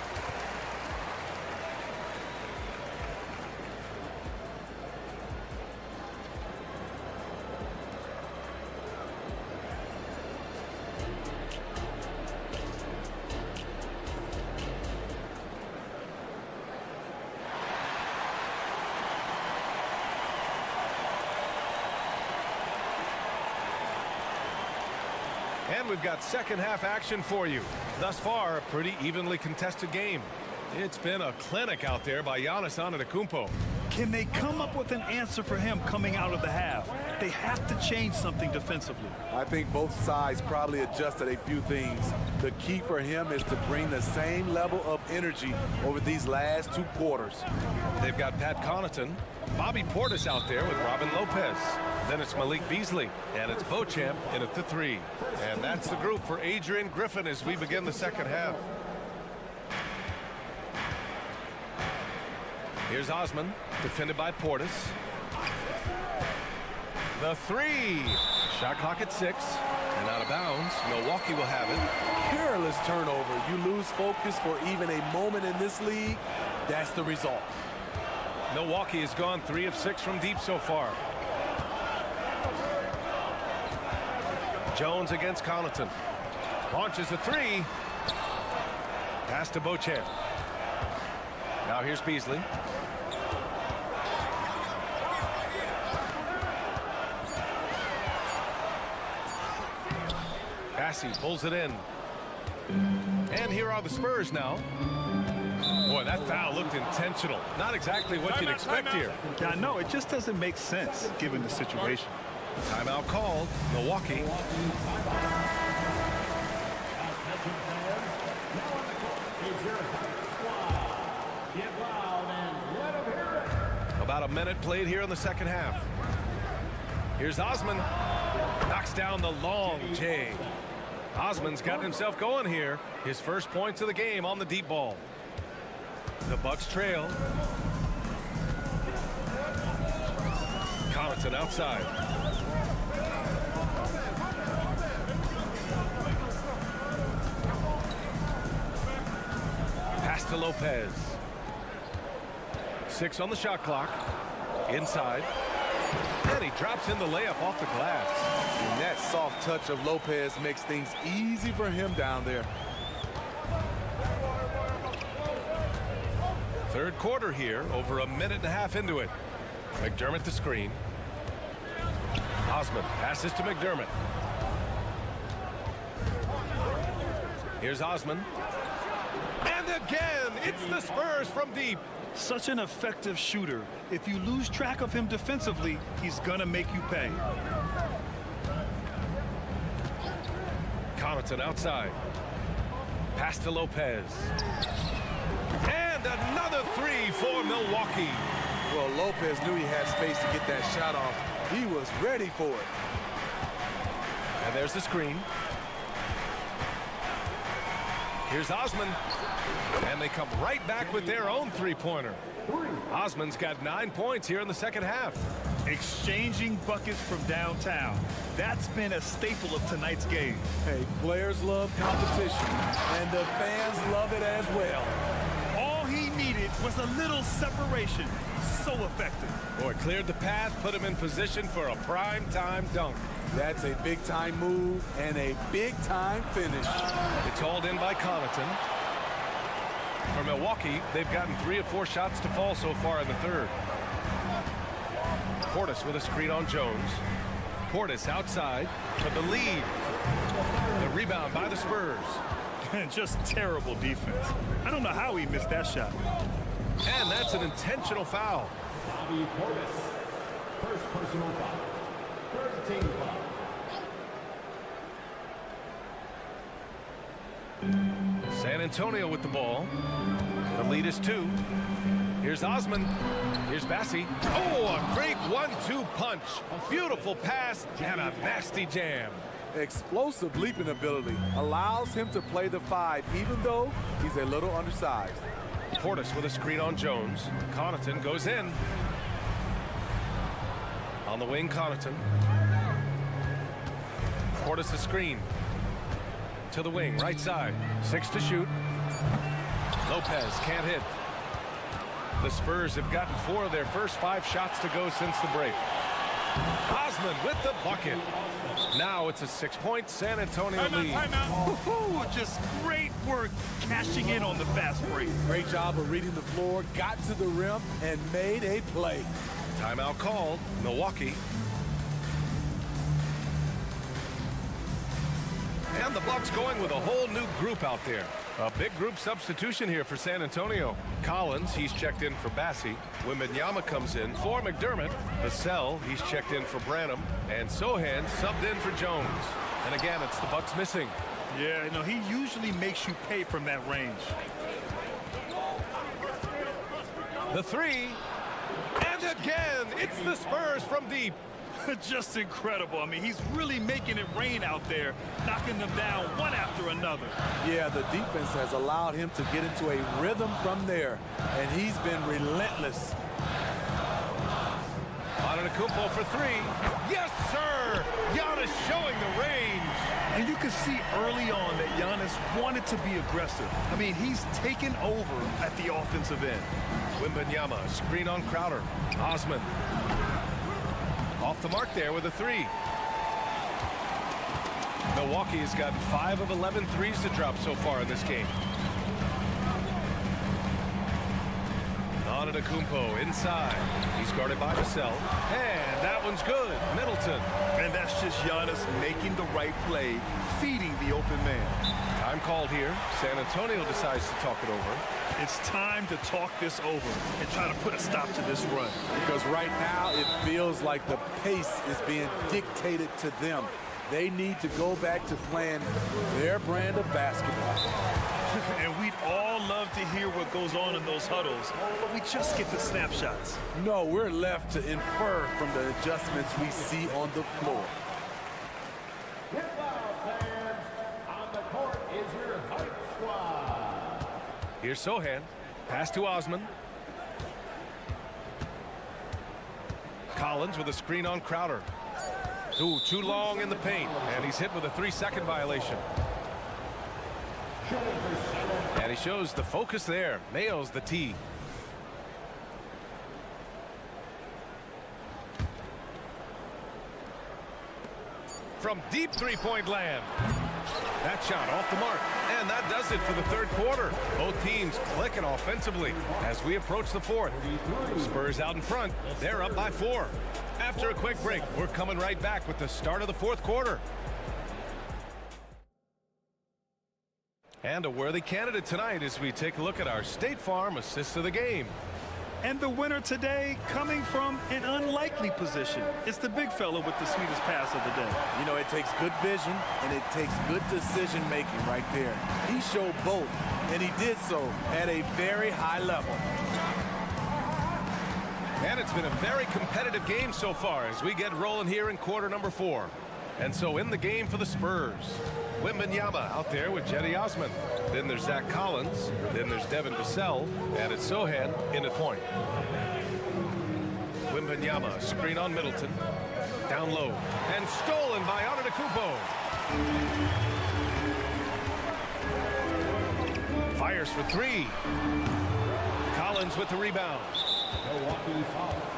And we've got second half action for you. Thus far, a pretty evenly contested game. It's been a clinic out there by Giannis Antetokounmpo. Can they come up with an answer for him coming out of the half? They have to change something defensively. I think both sides probably adjusted a few things. The key for him is to bring the same level of energy over these last 2 quarters. They've got Pat Connaughton, Bobby Portis out there with Robin Lopez. Then it's Malik Beasley, and it's Beauchamp in at the 3. And that's the group for Adrian Griffin as we begin the second half. Here's Osman, defended by Portis. The 3. Shot clock at 6, and out of bounds. Milwaukee will have it. Careless turnover. You lose focus for even a moment in this league. That's the result. Milwaukee has gone 3 of 6 from deep so far. Jones against Connaughton. Launches a 3. Pass to Beauchamp. Now here's Beasley. Bassey pulls it in. And here are the Spurs now. Boy, that foul looked intentional. Not exactly what you'd expect here. Yeah, I know. It just doesn't make sense given the situation. Timeout called. Milwaukee. About a minute played here in the second half. Here's Osman. Knocks down the long J. Osman's gotten himself going here. His first points of the game on the deep ball. The Bucks trail. Connaughton outside. Pass to Lopez. 6 on the shot clock. Inside. And he drops in the layup off the glass. And that soft touch of Lopez makes things easy for him down there. Third quarter here, over a minute and a half into it. McDermott the screen. Osman passes to McDermott. Here's Osman. And again, it's the Spurs from deep. Such an effective shooter. If you lose track of him defensively, he's gonna make you pay. Connaughton outside. Pass to Lopez. And another 3 for Milwaukee. Well, Lopez knew he had space to get that shot off. He was ready for it. And there's the screen. Here's Osman. And they come right back with their own 3-pointer. Osman's got 9 points here in the second half. Exchanging buckets from downtown. That's been a staple of tonight's game. Hey, players love competition, and the fans love it as well. All he needed was a little separation. So effective. Boy, cleared the path, put him in position for a prime-time dunk. That's a big-time move and a big-time finish. It's hauled in by Connaughton. For Milwaukee, they've gotten 3 of 4 shots to fall so far in the third. Portis with a screen on Jones. Portis outside for the lead. The rebound by the Spurs. Just terrible defense. I don't know how he missed that shot. And that's an intentional foul. Bobby Portis, first personal foul. 13 foul. San Antonio with the ball. The lead is 2. Here's Osman. Here's Bassey. Oh, a great 1-2 punch. Beautiful pass and a nasty jam. Explosive leaping ability allows him to play the 5, even though he's a little undersized. Portis with a screen on Jones. Connaughton goes in. On the wing, Connaughton. Portis a screen. To the wing, right side. 6 to shoot. Lopez can't hit. The Spurs have gotten 4 of their first 5 shots to go since the break. Osman with the bucket. Now it's a 6-point San Antonio lead. Timeout. Just great work cashing in on the fast break. Great job of reading the floor, got to the rim, and made a play. Timeout called. Milwaukee. And the Bucks going with a whole new group out there. A big group substitution here for San Antonio. Collins, he's checked in for Bassi. Wembanyama comes in for McDermott. Vassell, he's checked in for Branham. And Sohan subbed in for Jones. And again, it's the Bucks missing. Yeah, you know, he usually makes you pay from that range. The three. And again, it's the Spurs from deep. Just incredible. I mean, he's really making it rain out there, knocking them down one after another. Yeah, the defense has allowed him to get into a rhythm from there, and he's been relentless. Antetokounmpo for three. Yes, sir! Giannis showing the range. And you can see early on that Giannis wanted to be aggressive. I mean, he's taken over at the offensive end. Wembanyama, screen on Crowder. Osman. Off the mark there with a three. Milwaukee has gotten 5 of 11 threes to drop so far in this game. Antetokounmpo inside. He's guarded by Vassell. And that one's good. Middleton. And that's just Giannis making the right play, feeding the open man. Time called here. San Antonio decides to talk it over. It's time to talk this over and try to put a stop to this run. Because right now it feels like the pace is being dictated to them. They need to go back to playing their brand of basketball. And we'd all love to hear what goes on in those huddles, but we just get the snapshots. No, we're left to infer from the adjustments we see on the floor. Here's Sohan. Pass to Osman. Collins with a screen on Crowder. Ooh, too long in the paint. And he's hit with a 3-second violation. And he shows the focus there. Mayo's the tee. From deep three-point land. That shot off the mark. And that does it for the third quarter. Both teams clicking offensively as we approach the fourth. Spurs out in front. They're up by 4. After a quick break, we're coming right back with the start of the fourth quarter. And a worthy candidate tonight as we take a look at our State Farm assist of the game. And the winner today coming from an unlikely position. It's the big fella with the sweetest pass of the day. You know, it takes good vision and it takes good decision making right there. He showed both, and he did so at a very high level. And it's been a very competitive game so far as we get rolling here in quarter number 4. And so in the game for the Spurs, Wembanyama out there with Jetty Osman. Then there's Zach Collins. Then there's Devin Vassell. And it's Sohan in at point. Wembanyama, screen on Middleton. Down low. And stolen by Antetokounmpo. Fires for 3. Collins with the rebound.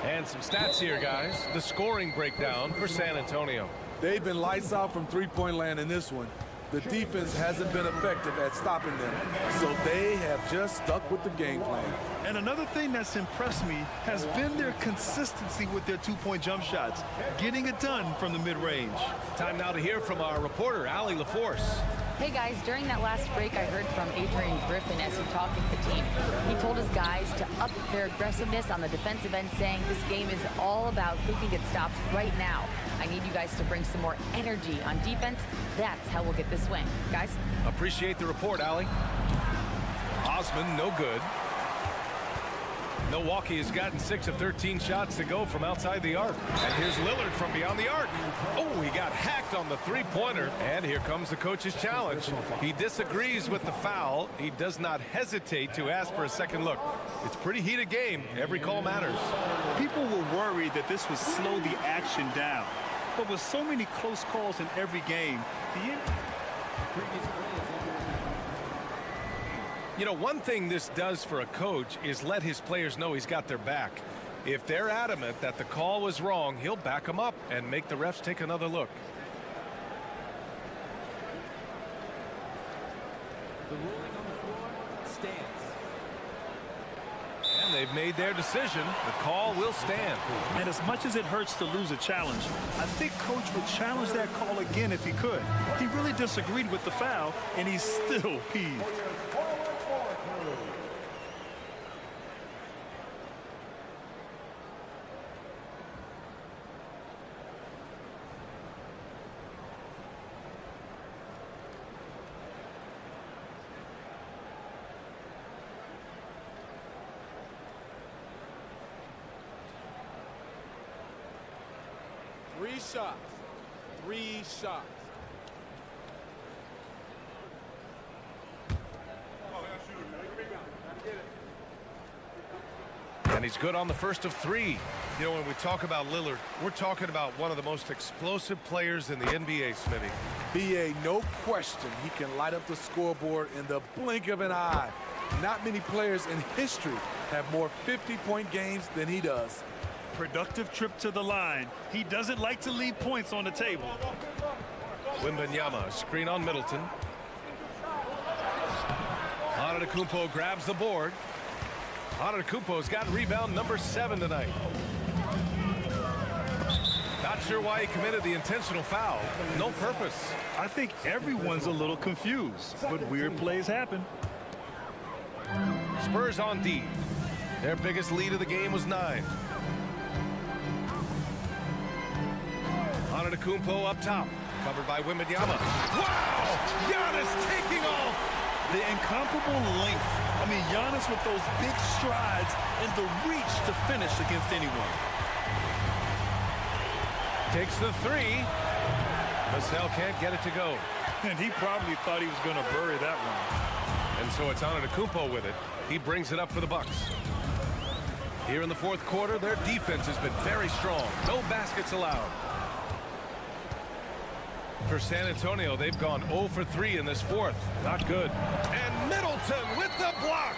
And some stats here, guys. The scoring breakdown for San Antonio. They've been lights out from three-point land in this one. The defense hasn't been effective at stopping them, so they have just stuck with the game plan. And another thing that's impressed me has been their consistency with their two-point jump shots, getting it done from the mid-range. Time now to hear from our reporter, Allie LaForce. Hey guys, during that last break I heard from Adrian Griffin as he talked with the team. He told his guys to up their aggressiveness on the defensive end, saying this game is all about who can get stops right now. I need you guys to bring some more energy on defense. That's how we'll get this win. Guys? Appreciate the report, Allie. Osman, no good. Milwaukee has gotten 6 of 13 shots to go from outside the arc. And here's Lillard from beyond the arc. Oh, he got hacked on the three-pointer. And here comes the coach's challenge. He disagrees with the foul. He does not hesitate to ask for a second look. It's a pretty heated game. Every call matters. People were worried that this would slow the action down. But with so many close calls in every game, You know, one thing this does for a coach is let his players know he's got their back. If they're adamant that the call was wrong, he'll back them up and make the refs take another look. The ruling on the floor stands. And they've made their decision. The call will stand. and as much as it hurts to lose a challenge, I think Coach would challenge that call again if he could. He really disagreed with the foul, and he's still peeved. 3 shots. 3 shots. And he's good on the first of 3. You know, when we talk about Lillard, we're talking about one of the most explosive players in the NBA, Smitty. B.A., no question, he can light up the scoreboard in the blink of an eye. Not many players in history have more 50-point games than he does. Productive trip to the line. He doesn't like to leave points on the table. Wembanyama, screen on Middleton. Antetokounmpo grabs the board. Antetokounmpo's got rebound number 7 tonight. Not sure why he committed the intentional foul. No purpose. I think everyone's a little confused, but weird plays happen. Spurs on D. Their biggest lead of the game was 9. Antetokounmpo up top, covered by Wembanyama. Wow! Giannis taking off! The incomparable length. I mean, Giannis with those big strides and the reach to finish against anyone. Takes the 3. Vassell can't get it to go. And he probably thought he was going to bury that one. And so it's Antetokounmpo with it. He brings it up for the Bucks. Here in the 4th quarter, their defense has been very strong. No baskets allowed. For San Antonio, they've gone 0 for 3 in this 4th. Not good. And Middleton with the block.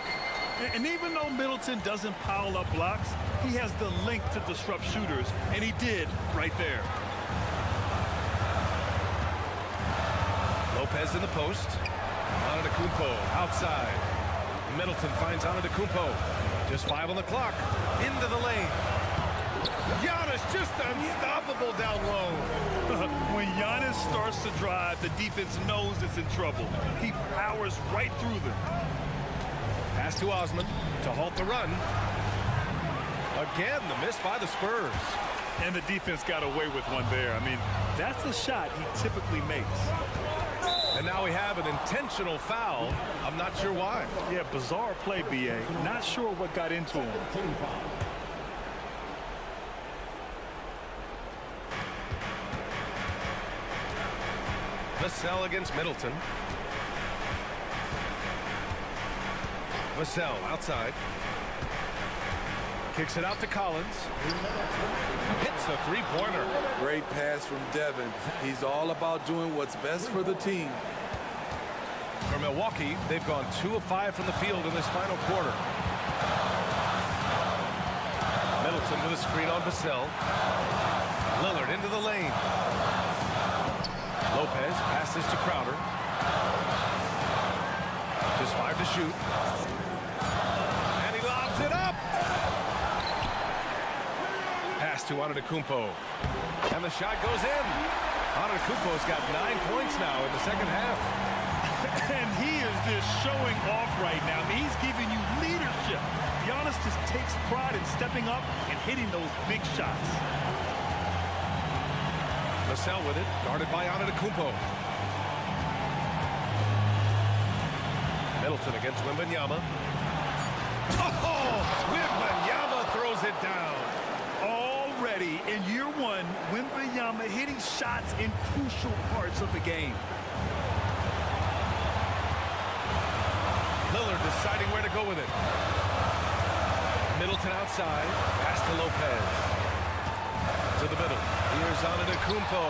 And even though Middleton doesn't pile up blocks, he has the length to disrupt shooters, and he did right there. Lopez in the post. Antetokounmpo outside. Middleton finds Antetokounmpo. Just 5 on the clock. Into the lane. Giannis just unstoppable down low. When Giannis starts to drive, the defense knows it's in trouble. He powers right through them. Pass to Osman to halt the run. Again, the miss by the Spurs. And the defense got away with one there. I mean, that's a shot he typically makes. And now we have an intentional foul. I'm not sure why. Yeah, bizarre play, B.A. Not sure what got into him. Vassell against Middleton. Vassell outside. Kicks it out to Collins. Hits a 3-pointer. Great pass from Devin. He's all about doing what's best for the team. For Milwaukee, they've gone 2 of 5 from the field in this final quarter. Middleton with a screen on Vassell. Lillard into the lane. Lopez passes to Crowder. Just 5 to shoot. And he lobs it up. Pass to Antetokounmpo. And the shot goes in. Antetokounmpo's got 9 points now in the second half. And he is just showing off right now. I mean, he's giving you leadership. Giannis just takes pride in stepping up and hitting those big shots. Vassell with it, guarded by Antetokounmpo. Middleton against Wembanyama. Oh! Wembanyama throws it down. Already in year 1, Wembanyama hitting shots in crucial parts of the game. Lillard deciding where to go with it. Middleton outside, pass to Lopez. To the middle. Here's Antetokounmpo.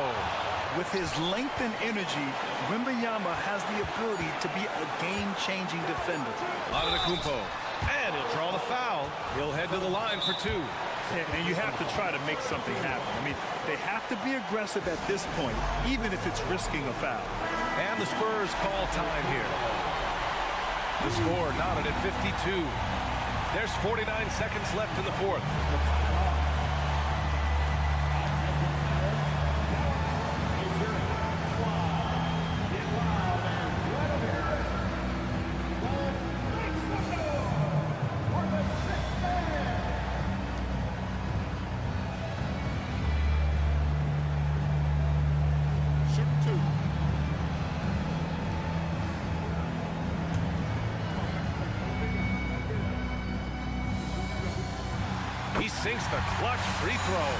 With his length and energy, Wembanyama has the ability to be a game-changing defender. Antetokounmpo. And he'll draw the foul. He'll head to the line for 2. And you have to try to make something happen. I mean, they have to be aggressive at this point, even if it's risking a foul. And the Spurs call time here. The score knotted at 52. There's 49 seconds left in the 4th. He sinks the clutch free throw.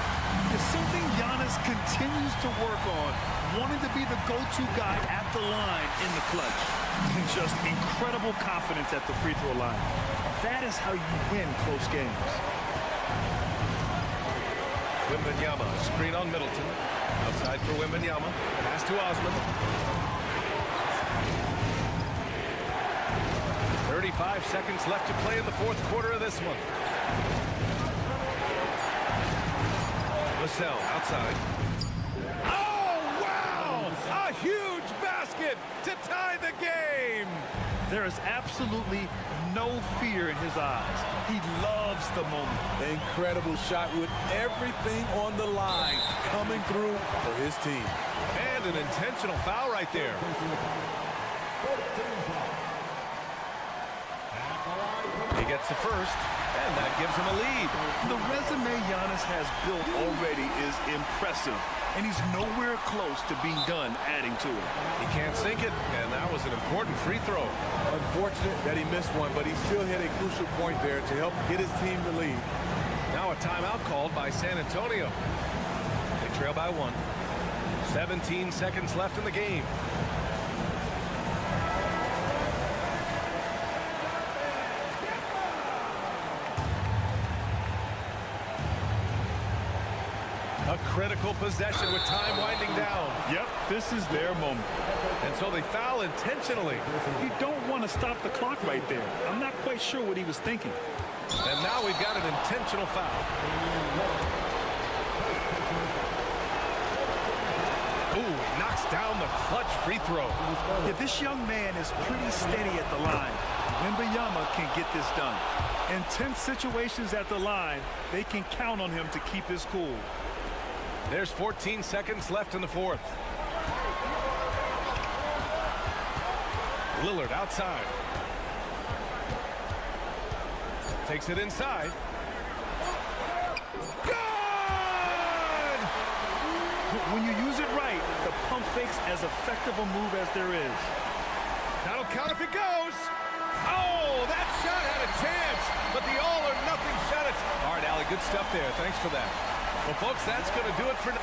It's something Giannis continues to work on, wanting to be the go-to guy at the line in the clutch. And just incredible confidence at the free throw line. That is how you win close games. Wembanyama, screen on Middleton. Outside for Wembanyama. Pass to Osman. 35 seconds left to play in the fourth quarter of this one. Vassell outside. Oh, wow! A huge basket to tie the game! There is absolutely no fear in his eyes. He loves the moment. Incredible shot with everything on the line coming through for his team. And an intentional foul right there. He gets the first, and that gives him a lead. The resume Giannis has built already is impressive, and he's nowhere close to being done adding to it. He can't sink it, and that was an important free throw. Unfortunate that he missed one, but he still hit a crucial point there to help get his team the lead. Now a timeout called by San Antonio. They trail by 1. 17 seconds left in the game. A critical possession with time winding down. Yep, this is their moment. And so they foul intentionally. You don't want to stop the clock right there. I'm not quite sure what he was thinking. And now we've got an intentional foul. Ooh, he knocks down the clutch free throw. If this young man is pretty steady at the line, Wembanyama can get this done. In tense situations at the line, they can count on him to keep his cool. There's 14 seconds left in the fourth. Lillard outside. Takes it inside. Good! When you use it right, the pump fake's as effective a move as there is. That'll count if it goes. Oh, that shot had a chance, but the all-or-nothing shot. All right, Allie, good stuff there. Thanks for that. Well, folks, that's going to do it for now.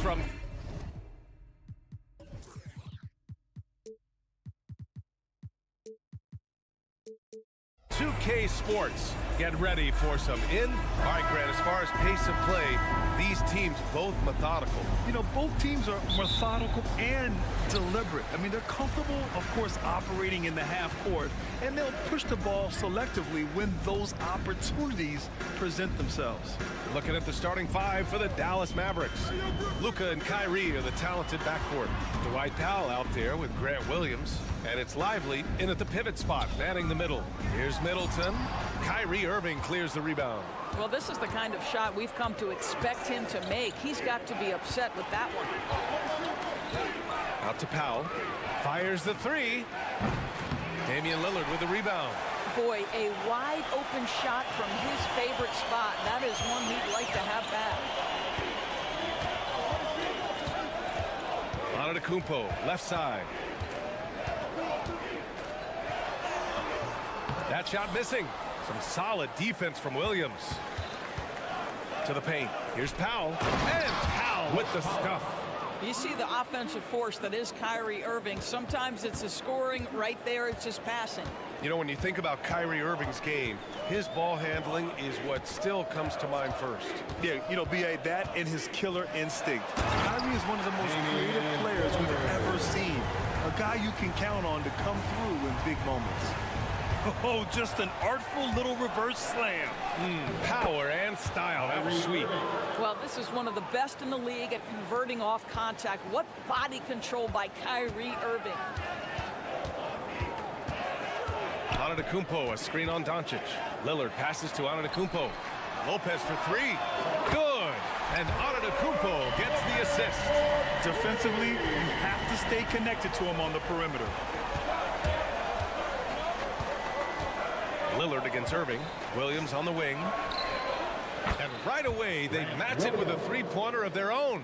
from 2K Sports. Get ready for some in. All right, Grant, as far as pace of play, these teams both methodical. You know, both teams are methodical and deliberate. I mean, they're comfortable, of course, operating in the half court, and they'll push the ball selectively when those opportunities present themselves. Looking at the starting five for the Dallas Mavericks. Luka and Kyrie are the talented backcourt. Dwight Powell out there with Grant Williams. And it's Lively in at the pivot spot, manning the middle. Here's Middleton. Kyrie Irving clears the rebound. Well, this is the kind of shot we've come to expect him to make. He's got to be upset with that one. Out to Powell. Fires the three. Damian Lillard with the rebound. Boy, a wide open shot from his favorite spot. That is one he'd like to have back. Antetokounmpo, left side. That shot missing. Some solid defense from Williams. To the paint. Here's Powell. And Powell with the stuff. You see the offensive force that is Kyrie Irving. Sometimes it's the scoring. Right there, it's just passing. You know, when you think about Kyrie Irving's game, his ball handling is what still comes to mind first. Yeah, you know, B.A., that and his killer instinct. Kyrie is one of the most creative players we've ever seen. A guy you can count on to come through in big moments. Oh, just an artful little reverse slam. Power and style. That was sweet. Well, this is one of the best in the league at converting off contact. What body control by Kyrie Irving. Antetokounmpo, a screen on Doncic. Lillard passes to Antetokounmpo. Lopez for three. Good. And Antetokounmpo gets the assist. Defensively, you have to stay connected to him on the perimeter. Lillard against Irving. Williams on the wing. And right away, they match it with a three-pointer of their own.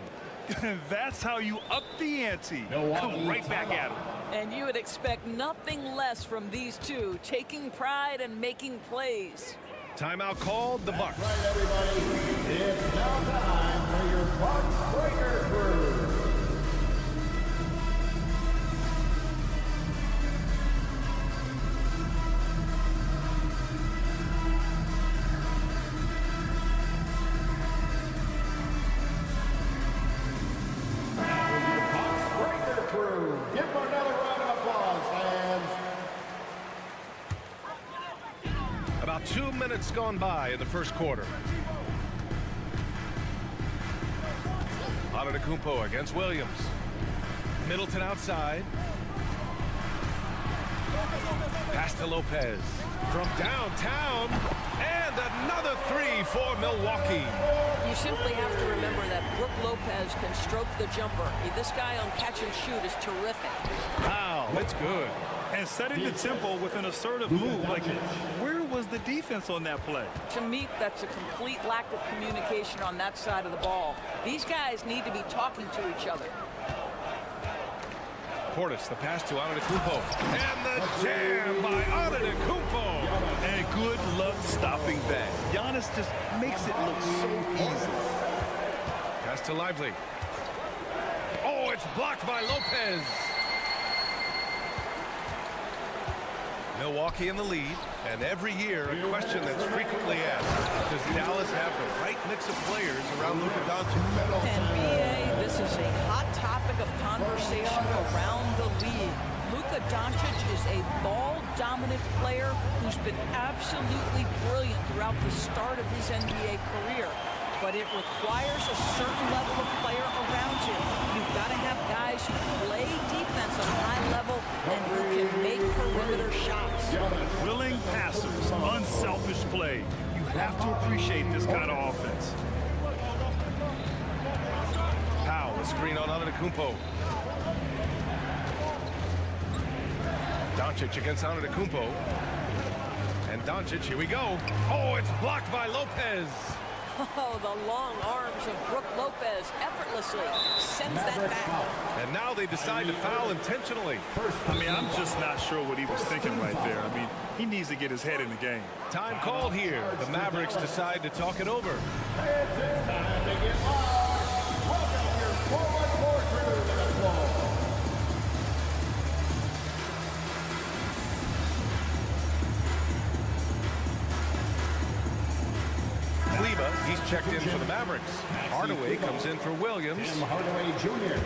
That's how you up the ante. Come right back at him. And you would expect nothing less from these two, taking pride and making plays. Timeout called, the Bucks. Right, everybody. It's now time for your Bucks Breaker Crew. Give them another round of applause, fans. About 2 minutes gone by in the first quarter. Antetokounmpo against Williams. Middleton outside. Pass to Lopez. From downtown. And another three for Milwaukee. You simply have to remember that Brook Lopez can stroke the jumper. This guy on catch and shoot is terrific. Wow, that's good. And setting the tempo with an assertive move. Like, where was the defense on that play? To me, that's a complete lack of communication on that side of the ball. These guys need to be talking to each other. Portis, the pass to Antetokounmpo. And the jam by Antetokounmpo. And good luck stopping that. Giannis just makes it look so easy. Pass to Lively. Oh, it's blocked by Lopez. Milwaukee in the lead, and every year a question that's frequently asked: does Dallas have the right mix of players around Luka Doncic? And B.A., this is a hot topic of conversation around the league. Luka Doncic is a ball-dominant player who's been absolutely brilliant throughout the start of his NBA career. But it requires a certain level of player around you. You've got to have guys who play defense on a high level and who can make perimeter shots. Willing passers, unselfish play. You have to appreciate this kind of offense. Powell, a screen on Antetokounmpo. Doncic against Antetokounmpo. And Doncic, here we go. Oh, it's blocked by Lopez. Oh, the long arms of Brook Lopez effortlessly sends that back. And now they decide to foul intentionally. I mean, I'm just not sure what he was thinking right there. I mean, he needs to get his head in the game. Time called here. The Mavericks decide to talk it over. It's time to get live. Welcome your forward court crew with applause. He's checked in for the Mavericks. Hardaway comes in for Williams. Tim Hardaway Jr.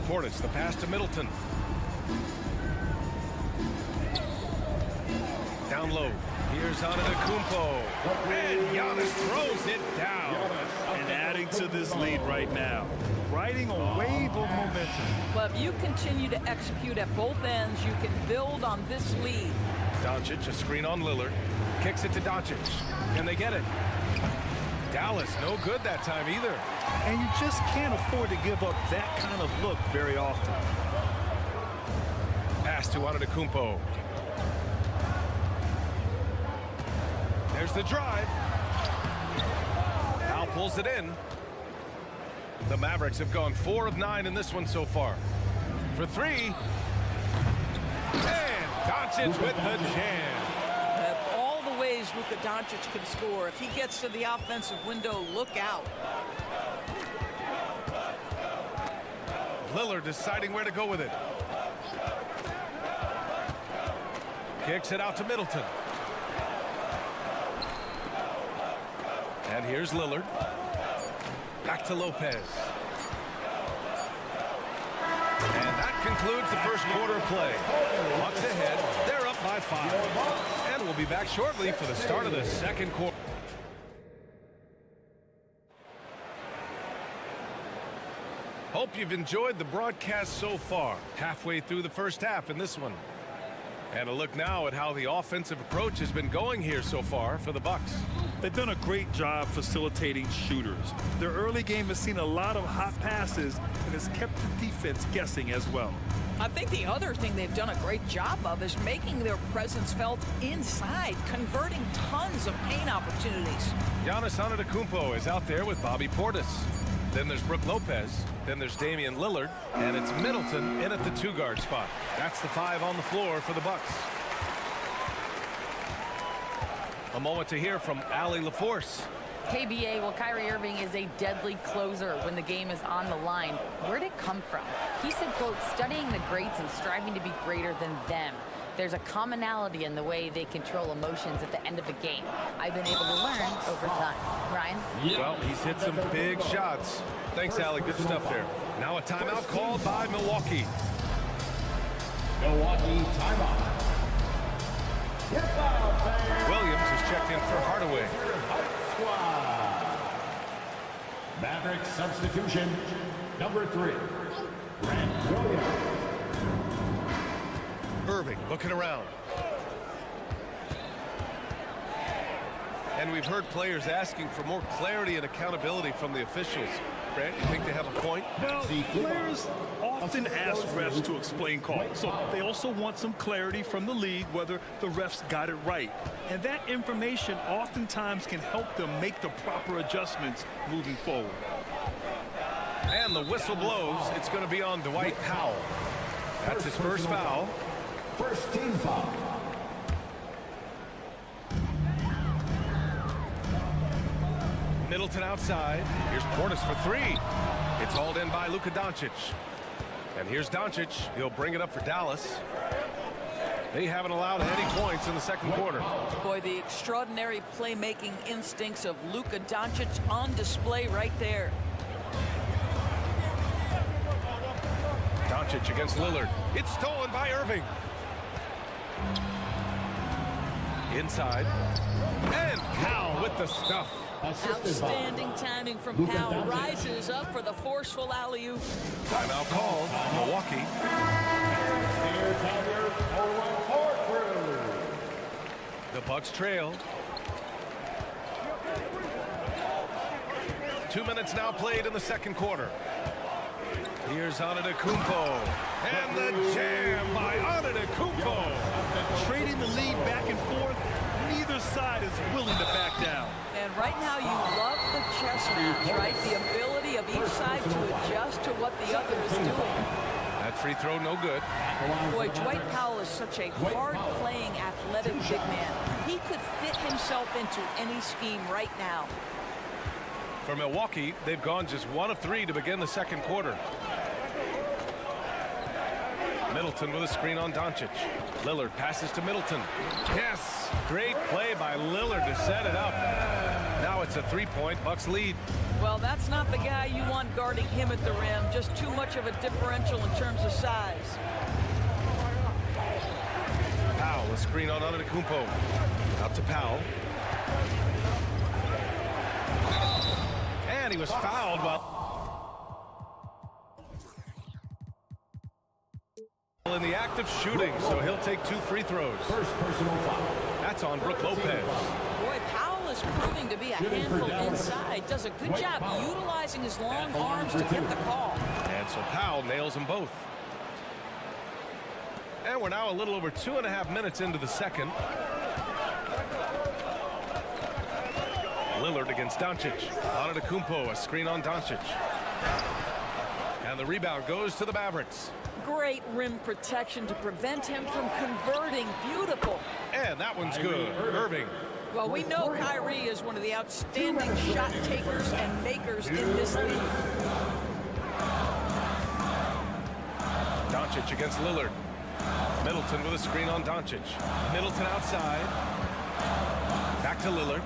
Portis, the pass to Middleton. Down low. Here's Antetokounmpo. And Giannis throws it down. And adding to this lead right now. Riding a wave of momentum. But if you continue to execute at both ends, you can build on this lead. Doncic, a screen on Lillard. Kicks it to Doncic. Can they get it? Dallas, no good that time either. And you just can't afford to give up that kind of look very often. Pass to Antetokounmpo. There's the drive. Al pulls it in. The Mavericks have gone 4 of 9 in this one so far. For 3. And Doncic with the jam. All the ways Luka Doncic can score. If he gets to the offensive window, look out. Lillard deciding where to go with it. Kicks it out to Middleton. And here's Lillard. Back to Lopez. And that concludes the first quarter of play. Bucks ahead. They're up by 5. And we'll be back shortly for the start of the second quarter. Hope you've enjoyed the broadcast so far. Halfway through the first half in this one. And a look now at how the offensive approach has been going here so far for the Bucks. They've done a great job facilitating shooters. Their early game has seen a lot of hot passes and has kept the defense guessing as well. I think the other thing they've done a great job of is making their presence felt inside, converting tons of paint opportunities. Giannis Antetokounmpo is out there with Bobby Portis. Then there's Brook Lopez. Then there's Damian Lillard. And it's Middleton in at the 2-guard spot. That's the 5 on the floor for the Bucks. A moment to hear from Allie LaForce. Hey, B.A., well, Kyrie Irving is a deadly closer when the game is on the line. Where'd it come from? He said, quote, studying the greats and striving to be greater than them. There's a commonality in the way they control emotions at the end of a game. I've been able to learn over time. Ryan? Well, he's hit some big shots. Thanks, Allie. Good stuff there. Now a timeout called by Milwaukee. Milwaukee timeout. Williams is checked in for Hardaway. Mavericks substitution, number 3, Grant Williams. Irving looking around. And we've heard players asking for more clarity and accountability from the officials. Grant, you think they have a point? Well, players often ask refs to explain calls, so they also want some clarity from the league whether the refs got it right. And that information oftentimes can help them make the proper adjustments moving forward. And the whistle blows. It's going to be on Dwight Powell. That's his first foul. First team foul. Middleton outside. Here's Portis for 3. It's hauled in by Luka Doncic. And here's Doncic. He'll bring it up for Dallas. They haven't allowed any points in the second quarter. Boy, the extraordinary playmaking instincts of Luka Doncic on display right there. Doncic against Lillard. It's stolen by Irving. Inside. And Powell with the stuff. Outstanding timing from Powell. Rises up for the forceful alley-oop. Timeout called. Milwaukee. The Bucks trail. 2 minutes now played in the second quarter. Here's Antetokounmpo. And the jam by Antetokounmpo. Trading the lead back and forth, neither side is willing to back down. And right now you love the chess match, right? The ability of each side to adjust to what the other is doing. That free throw no good. Boy, Dwight Powell is such a hard-playing, athletic big man. He could fit himself into any scheme right now. For Milwaukee, they've gone just 1 of 3 to begin the second quarter. Middleton with a screen on Doncic. Lillard passes to Middleton. Yes! Great play by Lillard to set it up. Now it's a 3-point Bucks lead. Well, that's not the guy you want guarding him at the rim. Just too much of a differential in terms of size. Powell, a screen on Antetokounmpo. Out to Powell. And he was fouled while in the act of shooting, so he'll take 2 free throws. First personal foul. That's on Brook Lopez. Boy, Powell is proving to be a handful inside. Does a good job utilizing his long arms to get the call. And so Powell nails them both. And we're now a little over 2.5 minutes into the second. Lillard against Doncic. Antetokounmpo, a screen on Doncic. And the rebound goes to the Mavericks. Great rim protection to prevent him from converting. Beautiful. And that one's good. Irving. Well, we know Kyrie is one of the outstanding shot takers and makers in this league. Doncic against Lillard. Middleton with a screen on Doncic. Middleton outside. Back to Lillard.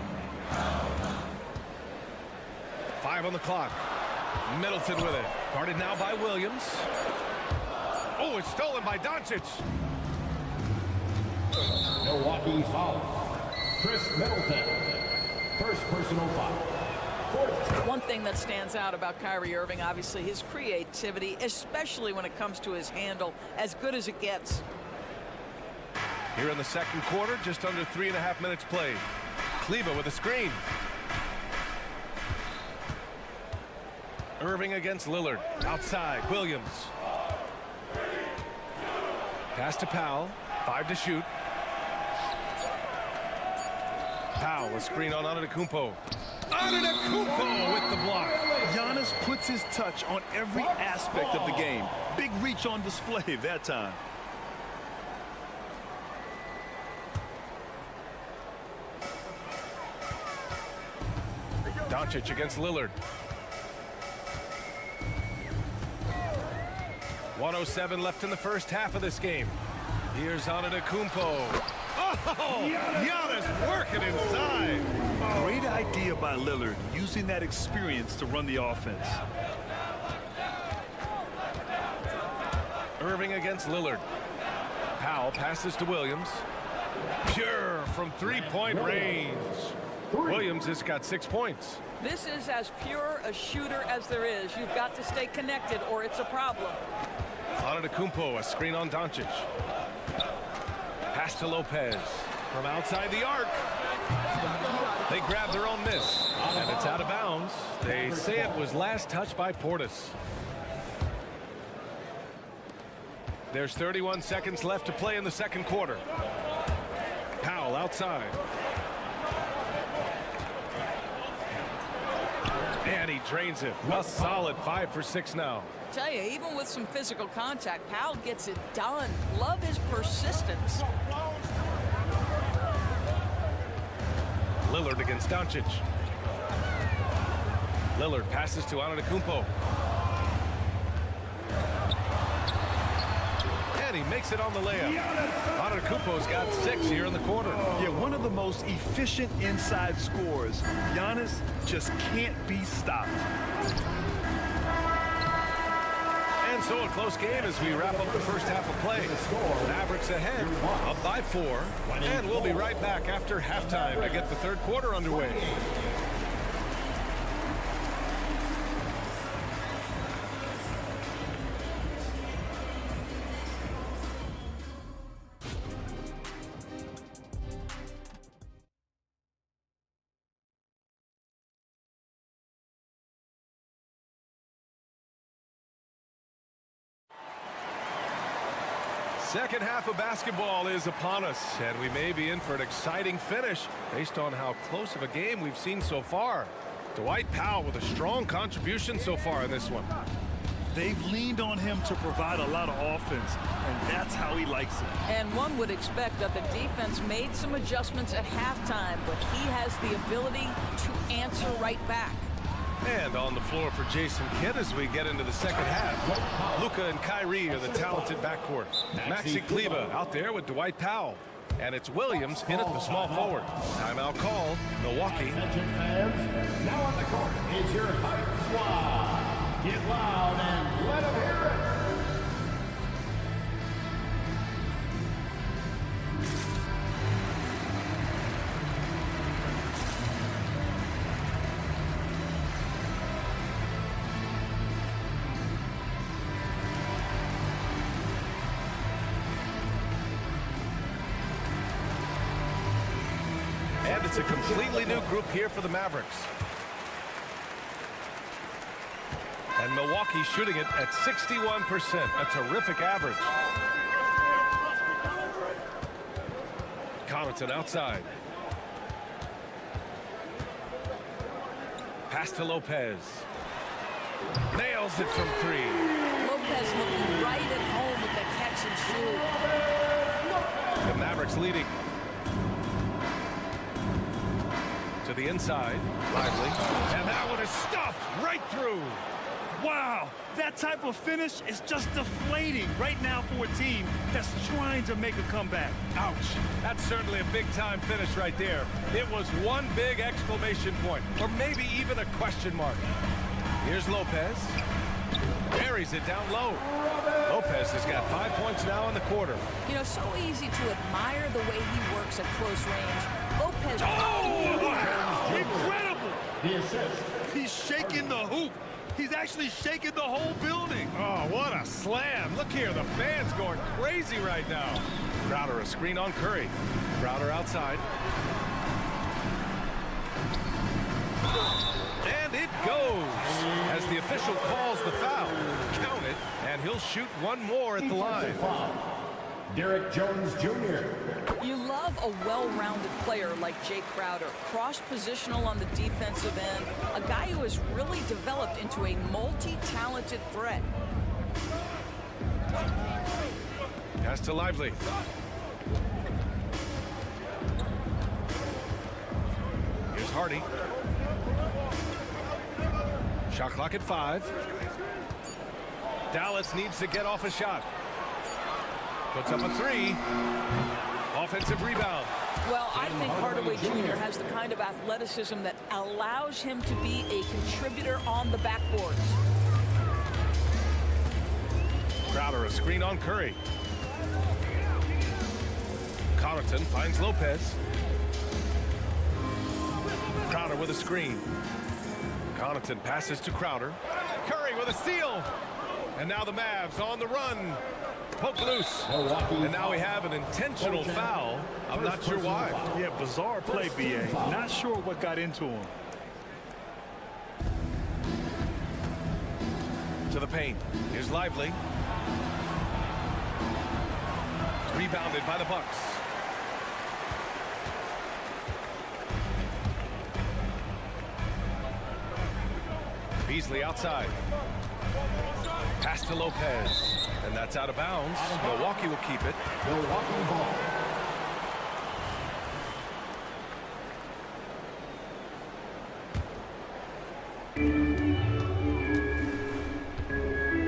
5 on the clock. Middleton with it. Guarded now by Williams. Oh, it's stolen by Doncic. Milwaukee foul. Chris Middleton. First personal foul. One thing that stands out about Kyrie Irving, obviously, his creativity, especially when it comes to his handle, as good as it gets. Here in the second quarter, just under 3.5 minutes played. Kleber with a screen. Irving against Lillard. Outside, Williams. Pass to Powell. 5 to shoot. Powell, a screen on Antetokounmpo. Antetokounmpo with the block. Giannis puts his touch on every aspect of the game. Big reach on display that time. Doncic against Lillard. 1:07 left in the first half of this game. Here's Antetokounmpo. Oh, Giannis working inside. Great idea by Lillard, using that experience to run the offense. Irving against Lillard. Powell passes to Williams. Pure from 3-point range. Williams has got 6 points. This is as pure a shooter as there is. You've got to stay connected or it's a problem. Antetokounmpo, a screen on Doncic. Pass to Lopez from outside the arc. They grab their own miss, and it's out of bounds. They say it was last touched by Portis. There's 31 seconds left to play in the second quarter. Powell outside. And he drains it. A solid 5 for 6 now. I tell you, even with some physical contact, Powell gets it done. Love his persistence. Lillard against Doncic. Lillard passes to Antetokounmpo. And he makes it on the layup. Antetokounmpo's got 6 here in the quarter. Yeah, one of the most efficient inside scorers. Giannis just can't be stopped. And so a close game as we wrap up the first half of play. Mavericks ahead, up by 4. And we'll be right back after halftime to get the third quarter underway. Second half of basketball is upon us, and we may be in for an exciting finish based on how close of a game we've seen so far. Dwight Powell with a strong contribution so far in this one. They've leaned on him to provide a lot of offense, and that's how he likes it. And one would expect that the defense made some adjustments at halftime, but he has the ability to answer right back. And on the floor for Jason Kidd as we get into the second half. Luka and Kyrie are the talented backcourt. Maxi Kleber out there with Dwight Powell. And it's Williams in at the small forward. Timeout call, Milwaukee. Attention fans, now on the court is your hype squad. Get loud and let them hear it. And it's a completely new group here for the Mavericks. And Milwaukee shooting it at 61%, a terrific average. Connaughton outside. Pass to Lopez. Nails it from three. Lopez looking right at home with the catch and shoot. The Mavericks leading. To the inside, Lively. And that one is stuffed right through. Wow, that type of finish is just deflating right now for a team that's trying to make a comeback. Ouch. That's certainly a big-time finish right there. It was one big exclamation point, or maybe even a question mark. Here's Lopez. Buries it down low. Lopez has got 5 points now in the quarter. You know, so easy to admire the way he works at close range. Lopez. Oh, wow. Incredible. The assist. He's shaking the hoop. He's actually shaking the whole building. Oh, what a slam. Look here, the fans going crazy right now. Crowder a screen on Curry. Crowder outside. And it goes as the official calls the foul. Count it, and he'll shoot one more at the line. Derek Jones Jr. You love a well-rounded player like Jay Crowder, cross-positional on the defensive end, a guy who has really developed into a multi-talented threat. Pass to Lively. Here's Hardy. Shot clock at 5. Dallas needs to get off a shot. Puts up a 3. Offensive rebound. Well, I think Hardaway Jr. has the kind of athleticism that allows him to be a contributor on the backboards. Crowder a screen on Curry. Connaughton finds Lopez. Crowder with a screen. Connaughton passes to Crowder. Curry with a steal. And now the Mavs on the run. Poke loose. And now we have an intentional foul. I'm not sure why. Yeah, bizarre play, B.A. Not sure what got into him. To the paint. Here's Lively. Rebounded by the Bucks. Beasley outside. Pass to Lopez. And that's out of bounds. Milwaukee will keep it. Milwaukee ball.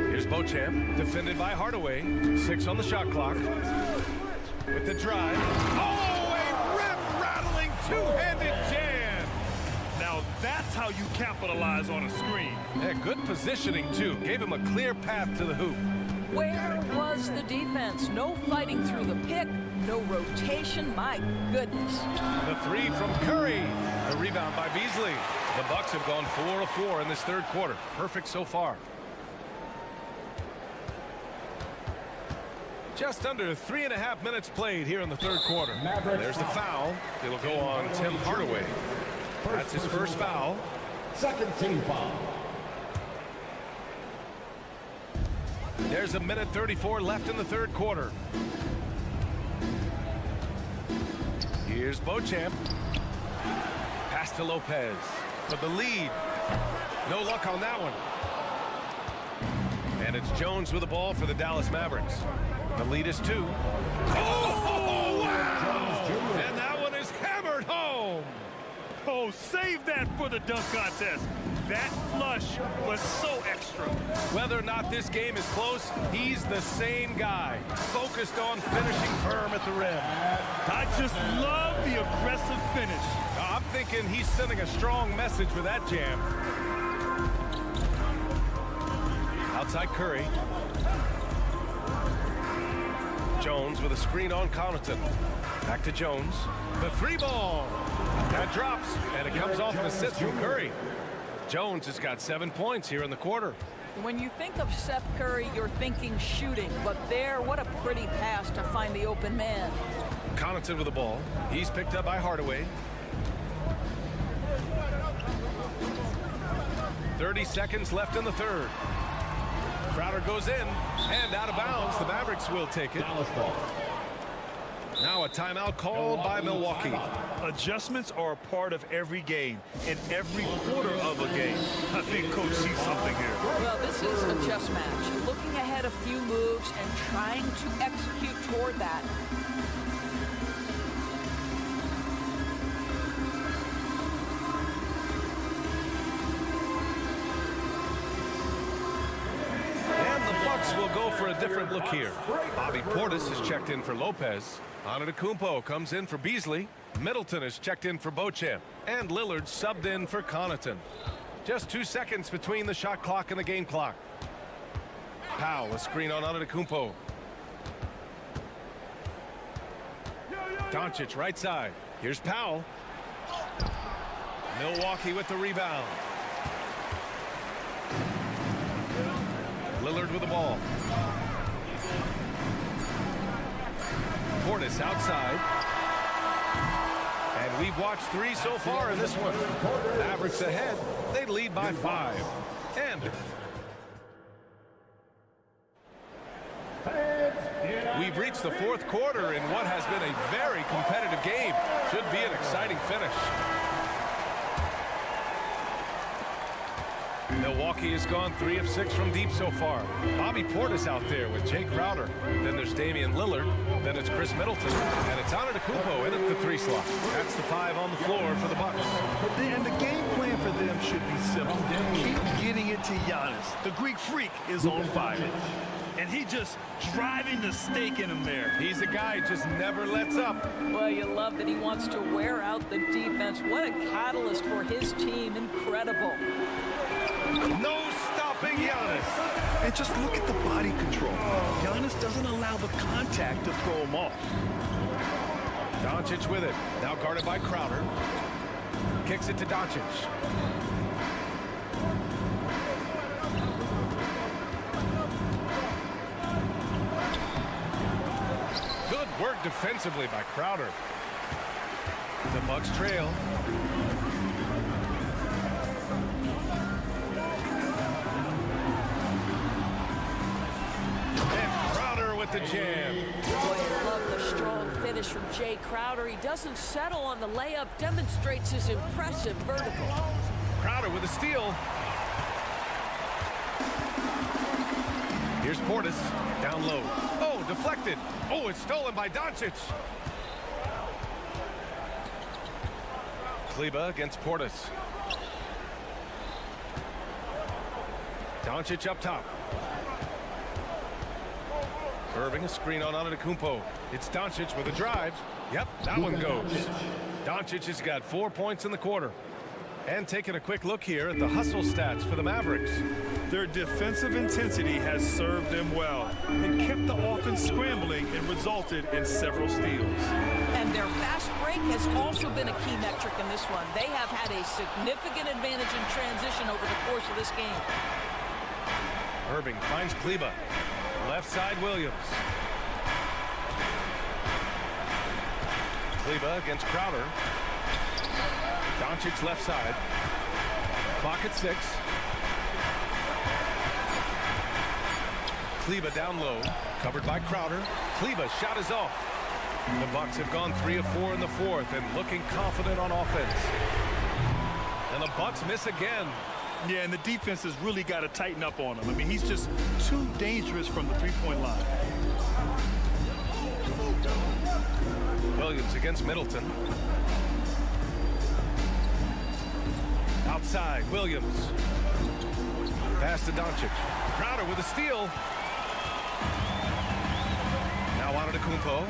Here's Beauchamp, defended by Hardaway. 6 on the shot clock. With the drive. Oh, a rip-rattling two-handed jam. Now that's how you capitalize on a screen. Yeah, good positioning, too. Gave him a clear path to the hoop. Where was the defense? No fighting through the pick, no rotation. My goodness. The 3 from Curry. The rebound by Beasley. The Bucks have gone 4 of 4 in this third quarter. Perfect so far. Just under 3.5 minutes played here in the third quarter. There's the foul. It'll go on Tim Hardaway. That's his first foul. Second team foul. There's a minute 34 left in the third quarter. Here's Beauchamp. Pass to Lopez for the lead. No luck on that one. And it's Jones with the ball for the Dallas Mavericks. The lead is 2. Oh, wow! And that one is hammered home. Oh, save that for the dunk contest. That flush was so extra. Whether or not this game is close, he's the same guy, focused on finishing firm at the rim. I just love the aggressive finish. I'm thinking he's sending a strong message with that jam. Outside Curry. Jones with a screen on Connaughton. Back to Jones. The 3-ball. That drops, and it comes off an assist from Curry. Jones has got 7 points here in the quarter. When you think of Seth Curry, you're thinking shooting, but there, what a pretty pass to find the open man. Connaughton with the ball. He's picked up by Hardaway. 30 seconds left in the third. Crowder goes in, and out of bounds. The Mavericks will take it. Now a timeout called by Milwaukee. Adjustments are a part of every game, and every quarter of a game. I think Coach sees something here. Well, this is a chess match. Looking ahead a few moves and trying to execute toward that. Will go for a different look here. Bobby Portis has checked in for Lopez. Antetokounmpo comes in for Beasley. Middleton has checked in for Beauchamp. And Lillard subbed in for Connaughton. Just 2 seconds between the shot clock and the game clock. Powell, a screen on Antetokounmpo. Doncic right side. Here's Powell. Milwaukee with the rebound. Lillard with the ball. Portis outside. And we've watched 3 so far in this one. Mavericks ahead. They lead by 5. And we've reached the fourth quarter in what has been a very competitive game. Should be an exciting finish. Milwaukee has gone 3 of 6 from deep so far. Bobby Portis out there with Jay Crowder. Then there's Damian Lillard. Then it's Chris Middleton. And it's Antetokounmpo in at the 3 slot. That's the 5 on the floor for the Bucks. And the game plan for them should be simple. Keep getting it to Giannis. The Greek freak is on fire. And he just driving the stake in him there. He's a guy who just never lets up. Well, you love that he wants to wear out the defense. What a catalyst for his team. Incredible. No stopping Giannis. And just look at the body control. Giannis doesn't allow the contact to throw him off. Doncic with it. Now guarded by Crowder. Kicks it to Doncic. Good work defensively by Crowder. The Bucks trail. The jam. Boy, I love the strong finish from Jay Crowder. He doesn't settle on the layup, demonstrates his impressive vertical. Crowder with a steal. Here's Portis down low. Oh, deflected. Oh, it's stolen by Doncic. Kleber against Portis. Doncic up top. Irving, a screen on Antetokounmpo. It's Doncic with a drive. Yep, that one goes. Doncic has got 4 points in the quarter. And taking a quick look here at the hustle stats for the Mavericks. Their defensive intensity has served them well and kept the offense scrambling and resulted in several steals. And their fast break has also been a key metric in this one. They have had a significant advantage in transition over the course of this game. Irving finds Kleber. Left side, Williams. Kleber against Crowder. Doncic left side. Clock at 6. Kleber down low, covered by Crowder. Kleber shot is off. The Bucks have gone 3 of 4 in the fourth and looking confident on offense. And the Bucks miss again. Yeah, and the defense has really got to tighten up on him. I mean, he's just too dangerous from the three-point line. Williams against Middleton. Outside, Williams. Pass to Doncic. Crowder with a steal. Now Antetokounmpo.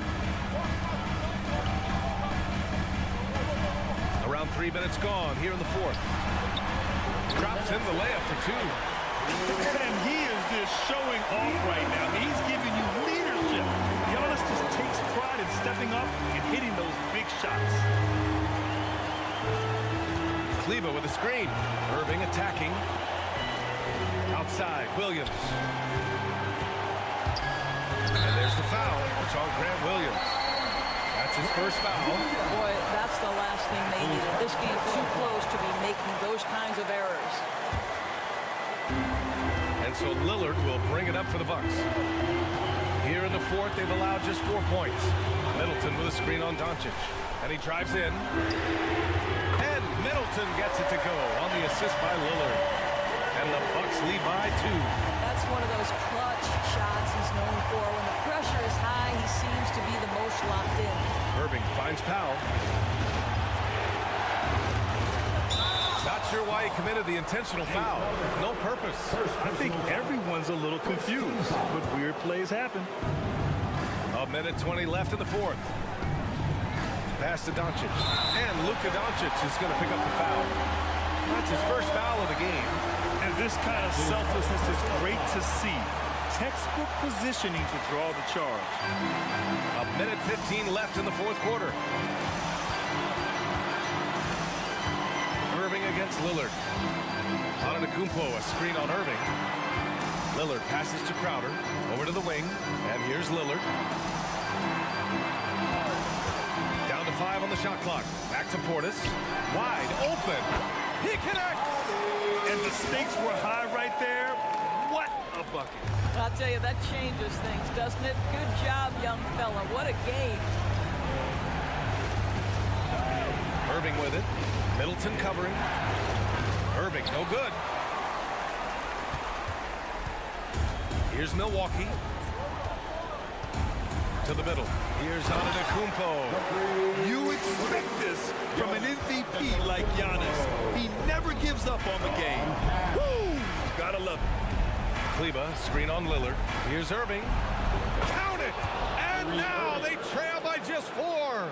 Around 3 minutes gone here in the fourth. Drops in the layup for 2. And he is just showing off right now. I mean, he's giving you leadership. Giannis just takes pride in stepping up and hitting those big shots. Kleber with a screen. Irving attacking. Outside, Williams. And there's the foul. It's on Grant Williams. That's his first foul. Boy, that's the last thing they needed. This game's too close to be making those kinds of errors. And so Lillard will bring it up for the Bucks. Here in the fourth, they've allowed just 4 points. Middleton with a screen on Doncic. And he drives in. And Middleton gets it to go on the assist by Lillard. And the Bucks lead by 2. That's one of those clutch shots he's known for. When the pressure is high, he seems to be the most locked in. Irving finds Powell. Not sure why he committed the intentional foul. No purpose. I think everyone's a little confused, but weird plays happen. A minute 20 left in the fourth. Pass to Doncic. And Luka Doncic is going to pick up the foul. That's his first foul of the game. And this kind of selflessness is great to see. Textbook positioning to draw the charge. A minute 15 left in the fourth quarter. Irving against Lillard. Antetokounmpo, a screen on Irving. Lillard passes to Crowder. Over to the wing. And here's Lillard. Down to 5 on the shot clock. Back to Portis. Wide open. He connects. And the stakes were high right there. What a bucket. I'll tell you, that changes things, doesn't it? Good job, young fella. What a game. Irving with it. Middleton covering. Irving, no good. Here's Milwaukee. To the middle. Here's Antetokounmpo. You expect this from an MVP like Giannis. He never gives up on the game. Woo! Gotta love it. Kleber, screen on Lillard. Here's Irving. Count it! And now they trail by just 4.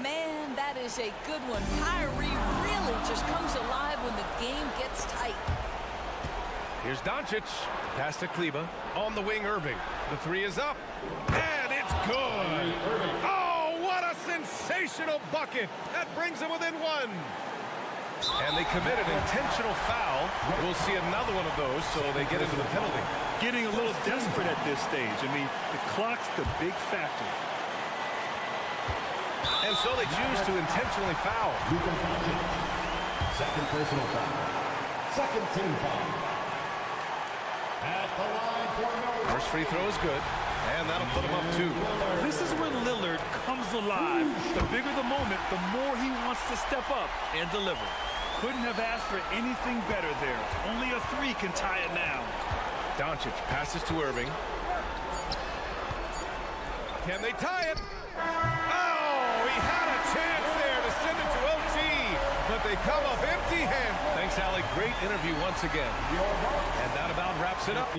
Man, that is a good one. Kyrie really just comes alive when the game gets tight. Here's Doncic. Pass to Kleber. On the wing, Irving. The 3 is up. And it's good. Oh, what a sensational bucket. That brings them within 1. And they committed an intentional foul. We'll see another one of those, so they get into the penalty. Getting a little desperate at this stage. I mean, the clock's the big factor. And so they choose to intentionally foul. Second personal foul. Second team foul. At the line for no. First free throw is good, and that'll put him up 2. This is where Lillard comes alive. The bigger the moment, the more he wants to step up and deliver. Couldn't have asked for anything better there. Only a 3 can tie it now. Doncic passes to Irving. Can they tie it? Oh, he had a chance there to send it to OT, but they come up empty-handed. Thanks, Allie. Great interview once again. And that about wraps it up.